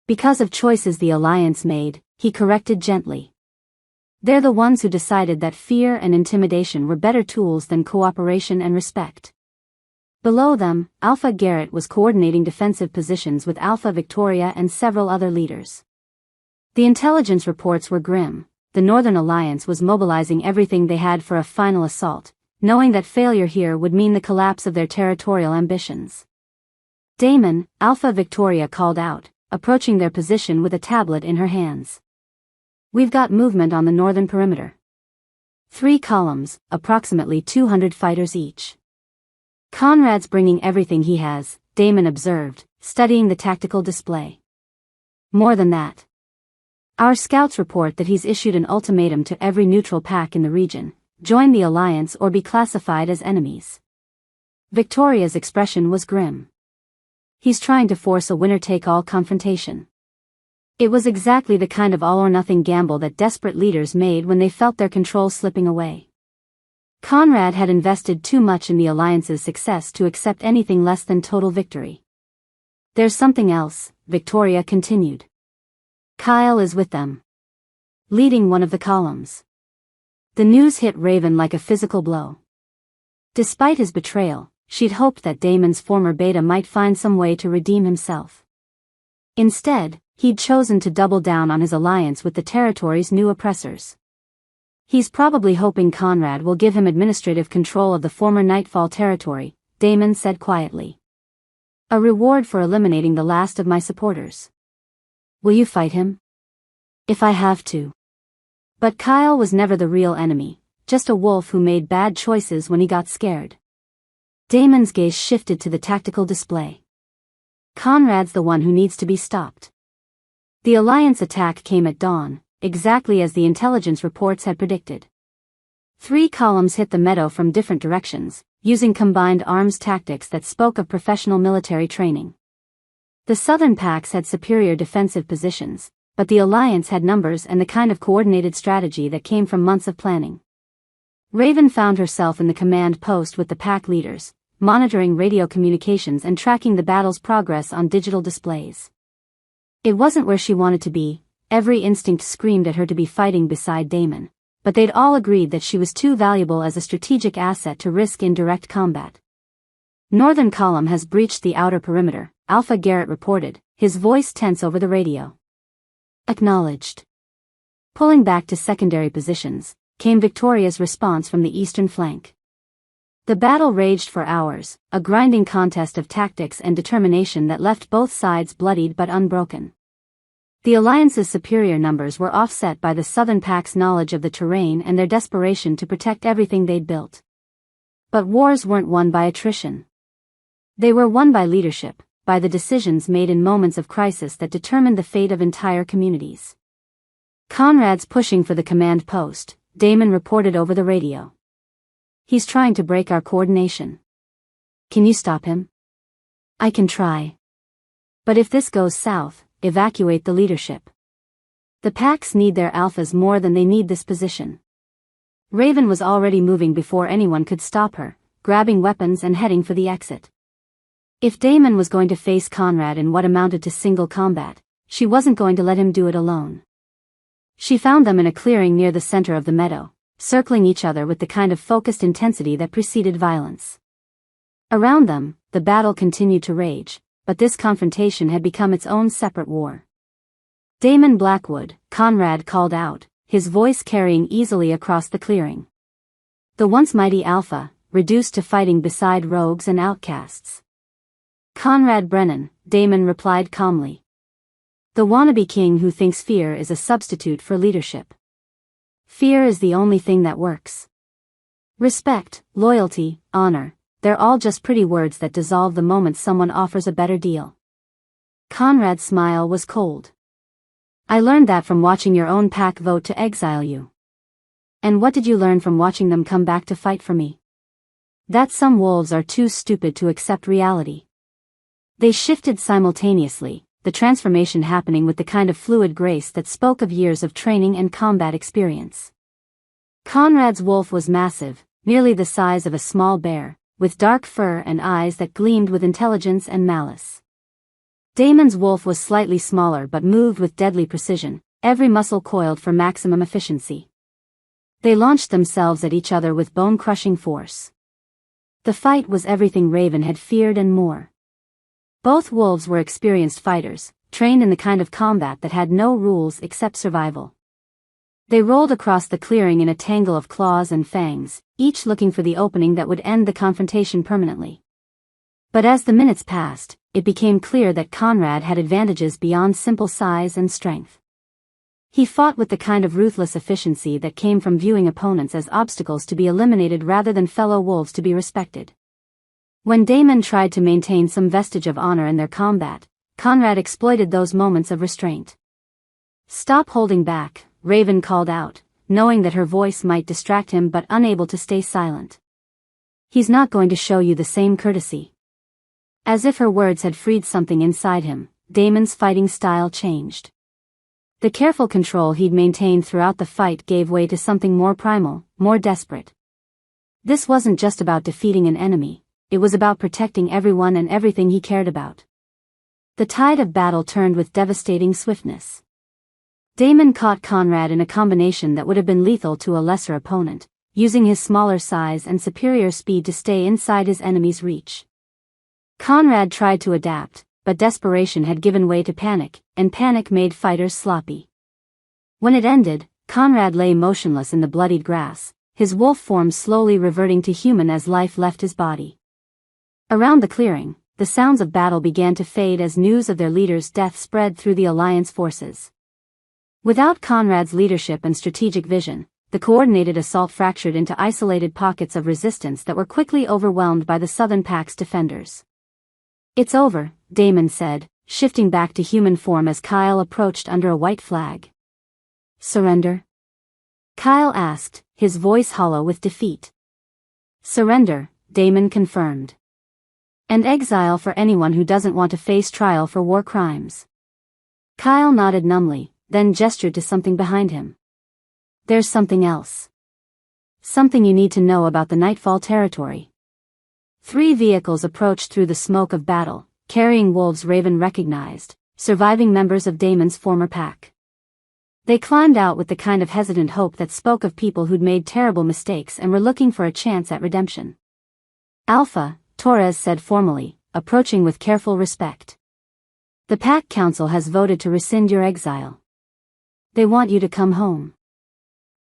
Because of choices the Alliance made, he corrected gently. They're the ones who decided that fear and intimidation were better tools than cooperation and respect. Below them, Alpha Garrett was coordinating defensive positions with Alpha Victoria and several other leaders. The intelligence reports were grim. The Northern Alliance was mobilizing everything they had for a final assault, knowing that failure here would mean the collapse of their territorial ambitions. Damon, Alpha Victoria called out, approaching their position with a tablet in her hands. We've got movement on the northern perimeter. 3 columns, approximately 200 fighters each. Conrad's bringing everything he has, Damon observed, studying the tactical display. More than that. Our scouts report that he's issued an ultimatum to every neutral pack in the region: join the Alliance or be classified as enemies. Victoria's expression was grim. He's trying to force a winner-take-all confrontation. It was exactly the kind of all-or-nothing gamble that desperate leaders made when they felt their control slipping away. Conrad had invested too much in the Alliance's success to accept anything less than total victory. There's something else, Victoria continued. Kyle is with them. Leading one of the columns. The news hit Raven like a physical blow. Despite his betrayal, she'd hoped that Damon's former beta might find some way to redeem himself. Instead, he'd chosen to double down on his alliance with the territory's new oppressors. He's probably hoping Conrad will give him administrative control of the former Nightfall territory, Damon said quietly. A reward for eliminating the last of my supporters. Will you fight him? If I have to. But Kyle was never the real enemy, just a wolf who made bad choices when he got scared. Damon's gaze shifted to the tactical display. Conrad's the one who needs to be stopped. The Alliance attack came at dawn, exactly as the intelligence reports had predicted. 3 columns hit the meadow from different directions, using combined arms tactics that spoke of professional military training. The southern packs had superior defensive positions, but the Alliance had numbers and the kind of coordinated strategy that came from months of planning. Raven found herself in the command post with the pack leaders, monitoring radio communications and tracking the battle's progress on digital displays. It wasn't where she wanted to be. Every instinct screamed at her to be fighting beside Damon, but they'd all agreed that she was too valuable as a strategic asset to risk in direct combat. Northern Column has breached the outer perimeter, Alpha Garrett reported, his voice tense over the radio. Acknowledged. Pulling back to secondary positions, came Victoria's response from the eastern flank. The battle raged for hours, a grinding contest of tactics and determination that left both sides bloodied but unbroken. The Alliance's superior numbers were offset by the Southern Pack's knowledge of the terrain and their desperation to protect everything they'd built. But wars weren't won by attrition. They were won by leadership, by the decisions made in moments of crisis that determined the fate of entire communities. Conrad's pushing for the command post, Damon reported over the radio. He's trying to break our coordination. Can you stop him? I can try. But if this goes south, evacuate the leadership. The packs need their alphas more than they need this position. Raven was already moving before anyone could stop her, grabbing weapons and heading for the exit. If Damon was going to face Conrad in what amounted to single combat, she wasn't going to let him do it alone. She found them in a clearing near the center of the meadow, circling each other with the kind of focused intensity that preceded violence. Around them, the battle continued to rage, but this confrontation had become its own separate war. Damon Blackwood, Conrad called out, his voice carrying easily across the clearing. The once mighty Alpha, reduced to fighting beside rogues and outcasts. Conrad Brennan, Damon replied calmly. The wannabe king who thinks fear is a substitute for leadership. Fear is the only thing that works. Respect, loyalty, honor, they're all just pretty words that dissolve the moment someone offers a better deal. Conrad's smile was cold. I learned that from watching your own pack vote to exile you. And what did you learn from watching them come back to fight for me? That some wolves are too stupid to accept reality. They shifted simultaneously, the transformation happening with the kind of fluid grace that spoke of years of training and combat experience. Conrad's wolf was massive, nearly the size of a small bear, with dark fur and eyes that gleamed with intelligence and malice. Damon's wolf was slightly smaller but moved with deadly precision, every muscle coiled for maximum efficiency. They launched themselves at each other with bone-crushing force. The fight was everything Raven had feared and more. Both wolves were experienced fighters, trained in the kind of combat that had no rules except survival. They rolled across the clearing in a tangle of claws and fangs, each looking for the opening that would end the confrontation permanently. But as the minutes passed, it became clear that Conrad had advantages beyond simple size and strength. He fought with the kind of ruthless efficiency that came from viewing opponents as obstacles to be eliminated rather than fellow wolves to be respected. When Damon tried to maintain some vestige of honor in their combat, Conrad exploited those moments of restraint. "Stop holding back," Raven called out, knowing that her voice might distract him but unable to stay silent. "He's not going to show you the same courtesy." As if her words had freed something inside him, Damon's fighting style changed. The careful control he'd maintained throughout the fight gave way to something more primal, more desperate. This wasn't just about defeating an enemy. It was about protecting everyone and everything he cared about. The tide of battle turned with devastating swiftness. Damon caught Conrad in a combination that would have been lethal to a lesser opponent, using his smaller size and superior speed to stay inside his enemy's reach. Conrad tried to adapt, but desperation had given way to panic, and panic made fighters sloppy. When it ended, Conrad lay motionless in the bloodied grass, his wolf form slowly reverting to human as life left his body. Around the clearing, the sounds of battle began to fade as news of their leader's death spread through the Alliance forces. Without Conrad's leadership and strategic vision, the coordinated assault fractured into isolated pockets of resistance that were quickly overwhelmed by the Southern Pack's defenders. "It's over," Damon said, shifting back to human form as Kyle approached under a white flag. "Surrender?" Kyle asked, his voice hollow with defeat. "Surrender," Damon confirmed. "And exile for anyone who doesn't want to face trial for war crimes." Kyle nodded numbly, then gestured to something behind him. "There's something else. Something you need to know about the Nightfall territory." 3 vehicles approached through the smoke of battle, carrying wolves Raven recognized, surviving members of Damon's former pack. They climbed out with the kind of hesitant hope that spoke of people who'd made terrible mistakes and were looking for a chance at redemption. "Alpha," Torres said formally, approaching with careful respect. "The Pack Council has voted to rescind your exile. They want you to come home."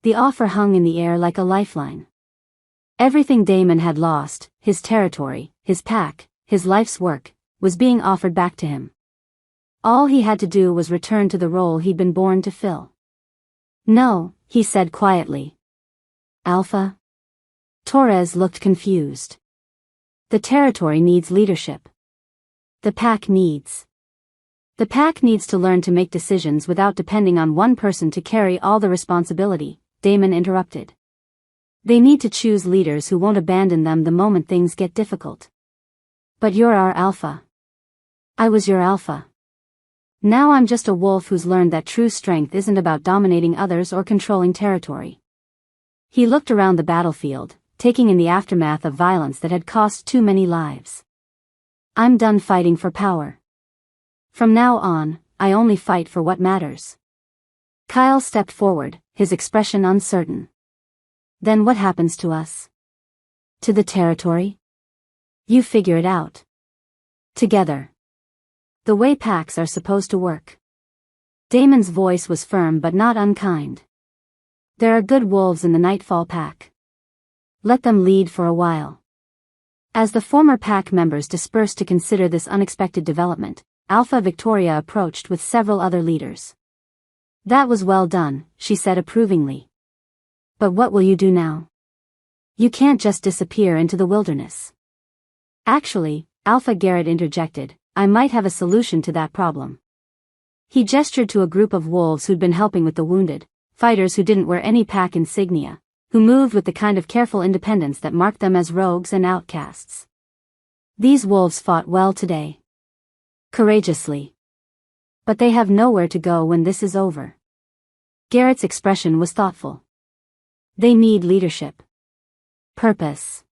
The offer hung in the air like a lifeline. Everything Damon had lost, his territory, his pack, his life's work, was being offered back to him. All he had to do was return to the role he'd been born to fill. "No," he said quietly. "Alpha?" Torres looked confused. "The territory needs leadership. The pack needs to learn to make decisions without depending on one person to carry all the responsibility," Damon interrupted. "They need to choose leaders who won't abandon them the moment things get difficult. But you're our alpha. I was your alpha. Now I'm just a wolf who's learned that true strength isn't about dominating others or controlling territory." He looked around the battlefield, taking in the aftermath of violence that had cost too many lives. "I'm done fighting for power. From now on, I only fight for what matters." Kyle stepped forward, his expression uncertain. "Then what happens to us? To the territory? You figure it out. Together. The way packs are supposed to work." Damon's voice was firm but not unkind. "There are good wolves in the Nightfall pack. Let them lead for a while." As the former pack members dispersed to consider this unexpected development, Alpha Victoria approached with several other leaders. "That was well done," she said approvingly. "But what will you do now? You can't just disappear into the wilderness." "Actually," Alpha Garrett interjected, "I might have a solution to that problem." He gestured to a group of wolves who'd been helping with the wounded, fighters who didn't wear any pack insignia, who moved with the kind of careful independence that marked them as rogues and outcasts. "These wolves fought well today. courageously. But they have nowhere to go when this is over. Garrett's expression was thoughtful. They need leadership. Purpose.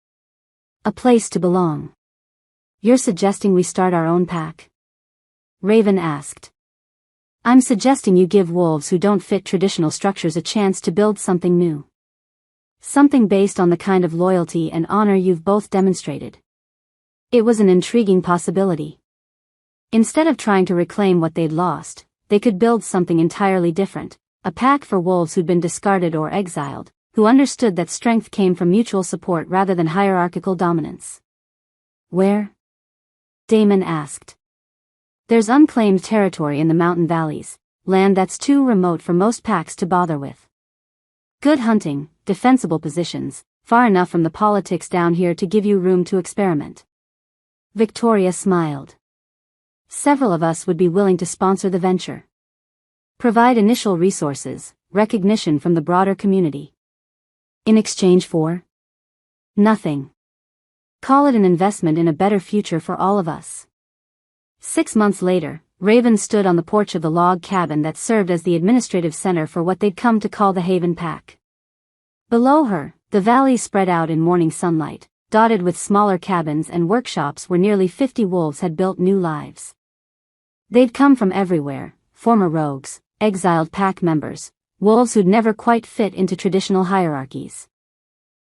A place to belong. You're suggesting we start our own pack? Raven asked. I'm suggesting you give wolves who don't fit traditional structures a chance to build something new. Something based on the kind of loyalty and honor you've both demonstrated. It was an intriguing possibility. Instead of trying to reclaim what they'd lost, they could build something entirely different, a pack for wolves who'd been discarded or exiled, who understood that strength came from mutual support rather than hierarchical dominance. Where? Damon asked. There's unclaimed territory in the mountain valleys, land that's too remote for most packs to bother with. Good hunting, defensible positions, far enough from the politics down here to give you room to experiment. Victoria smiled. Several of us would be willing to sponsor the venture. Provide initial resources, recognition from the broader community. In exchange for? Nothing. Call it an investment in a better future for all of us. 6 months later, Raven stood on the porch of the log cabin that served as the administrative center for what they'd come to call the Haven Pack. Below her, the valley spread out in morning sunlight, dotted with smaller cabins and workshops where nearly 50 wolves had built new lives. They'd come from everywhere, former rogues, exiled pack members, wolves who'd never quite fit into traditional hierarchies.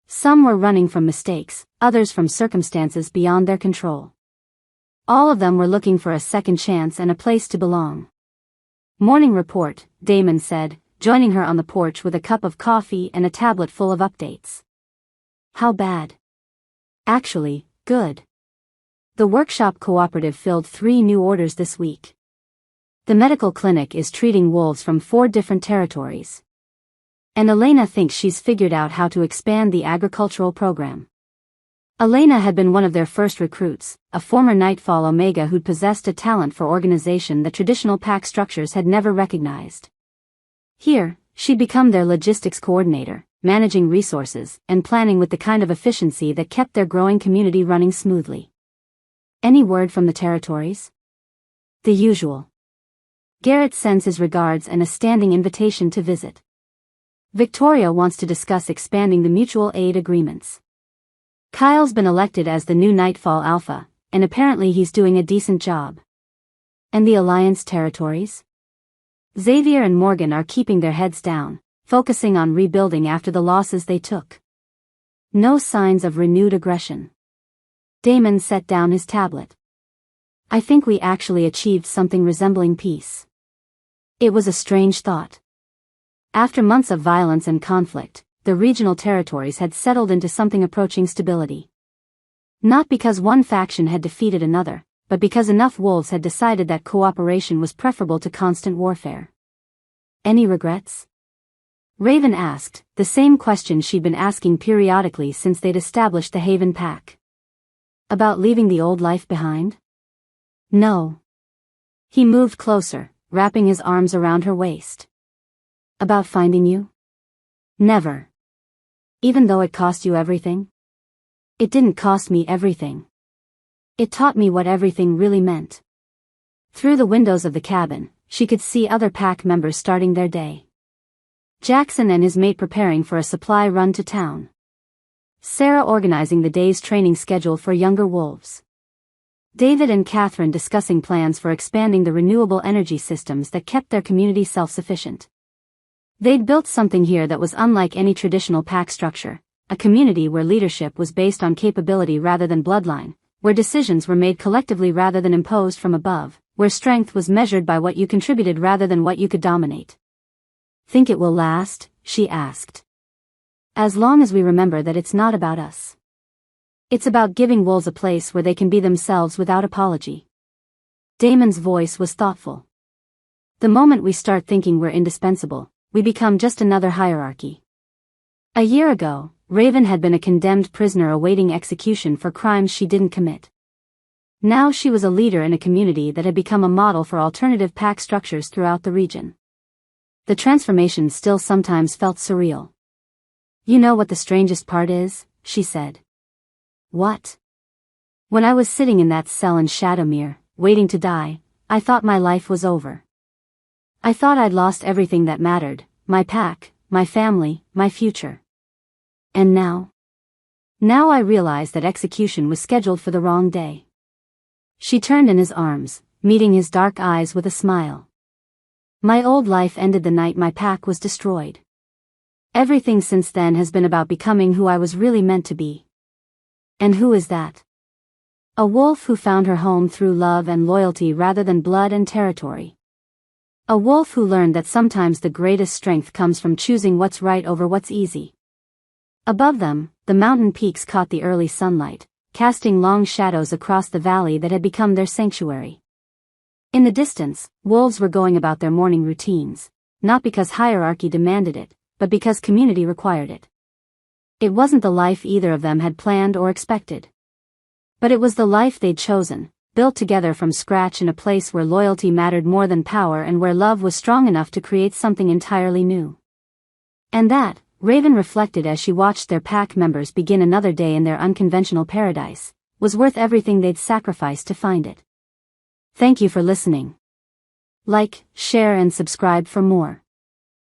Some were running from mistakes, others from circumstances beyond their control. All of them were looking for a second chance and a place to belong. Morning report, Damon said, joining her on the porch with a cup of coffee and a tablet full of updates. How bad? Actually, good. The workshop cooperative filled 3 new orders this week. The medical clinic is treating wolves from 4 different territories. And Elena thinks she's figured out how to expand the agricultural program. Elena had been one of their first recruits, a former Nightfall Omega who'd possessed a talent for organization that traditional pack structures had never recognized. Here, she'd become their logistics coordinator, managing resources and planning with the kind of efficiency that kept their growing community running smoothly. Any word from the territories? The usual. Garrett sends his regards and a standing invitation to visit. Victoria wants to discuss expanding the mutual aid agreements. Kyle's been elected as the new Nightfall Alpha, and apparently he's doing a decent job. And the Alliance territories? Xavier and Morgan are keeping their heads down, focusing on rebuilding after the losses they took. No signs of renewed aggression. Damon set down his tablet. I think we actually achieved something resembling peace. It was a strange thought. After months of violence and conflict, the regional territories had settled into something approaching stability. Not because one faction had defeated another, but because enough wolves had decided that cooperation was preferable to constant warfare. Any regrets? Raven asked, the same question she'd been asking periodically since they'd established the Haven Pack. About leaving the old life behind? No. He moved closer, wrapping his arms around her waist. About finding you? Never. Even though it cost you everything? It didn't cost me everything. It taught me what everything really meant. Through the windows of the cabin, she could see other pack members starting their day. Jackson and his mate preparing for a supply run to town. Sarah organizing the day's training schedule for younger wolves. David and Catherine discussing plans for expanding the renewable energy systems that kept their community self-sufficient. They'd built something here that was unlike any traditional pack structure, a community where leadership was based on capability rather than bloodline, where decisions were made collectively rather than imposed from above, where strength was measured by what you contributed rather than what you could dominate. Think it will last? She asked. As long as we remember that it's not about us. It's about giving wolves a place where they can be themselves without apology. Damon's voice was thoughtful. The moment we start thinking we're indispensable, we become just another hierarchy. A year ago, Raven had been a condemned prisoner awaiting execution for crimes she didn't commit. Now she was a leader in a community that had become a model for alternative pack structures throughout the region. The transformation still sometimes felt surreal. You know what the strangest part is? She said. What? When I was sitting in that cell in Shadowmere, waiting to die, I thought my life was over. I thought I'd lost everything that mattered, my pack, my family, my future. And now? Now I realized that execution was scheduled for the wrong day. She turned in his arms, meeting his dark eyes with a smile. My old life ended the night my pack was destroyed. Everything since then has been about becoming who I was really meant to be. And who is that? A wolf who found her home through love and loyalty rather than blood and territory. A wolf who learned that sometimes the greatest strength comes from choosing what's right over what's easy. Above them, the mountain peaks caught the early sunlight, casting long shadows across the valley that had become their sanctuary. In the distance, wolves were going about their morning routines, not because hierarchy demanded it, but because community required it. It wasn't the life either of them had planned or expected. But it was the life they'd chosen, built together from scratch in a place where loyalty mattered more than power and where love was strong enough to create something entirely new. And that, Raven reflected as she watched their pack members begin another day in their unconventional paradise, was worth everything they'd sacrificed to find it. Thank you for listening. Like, share and subscribe for more.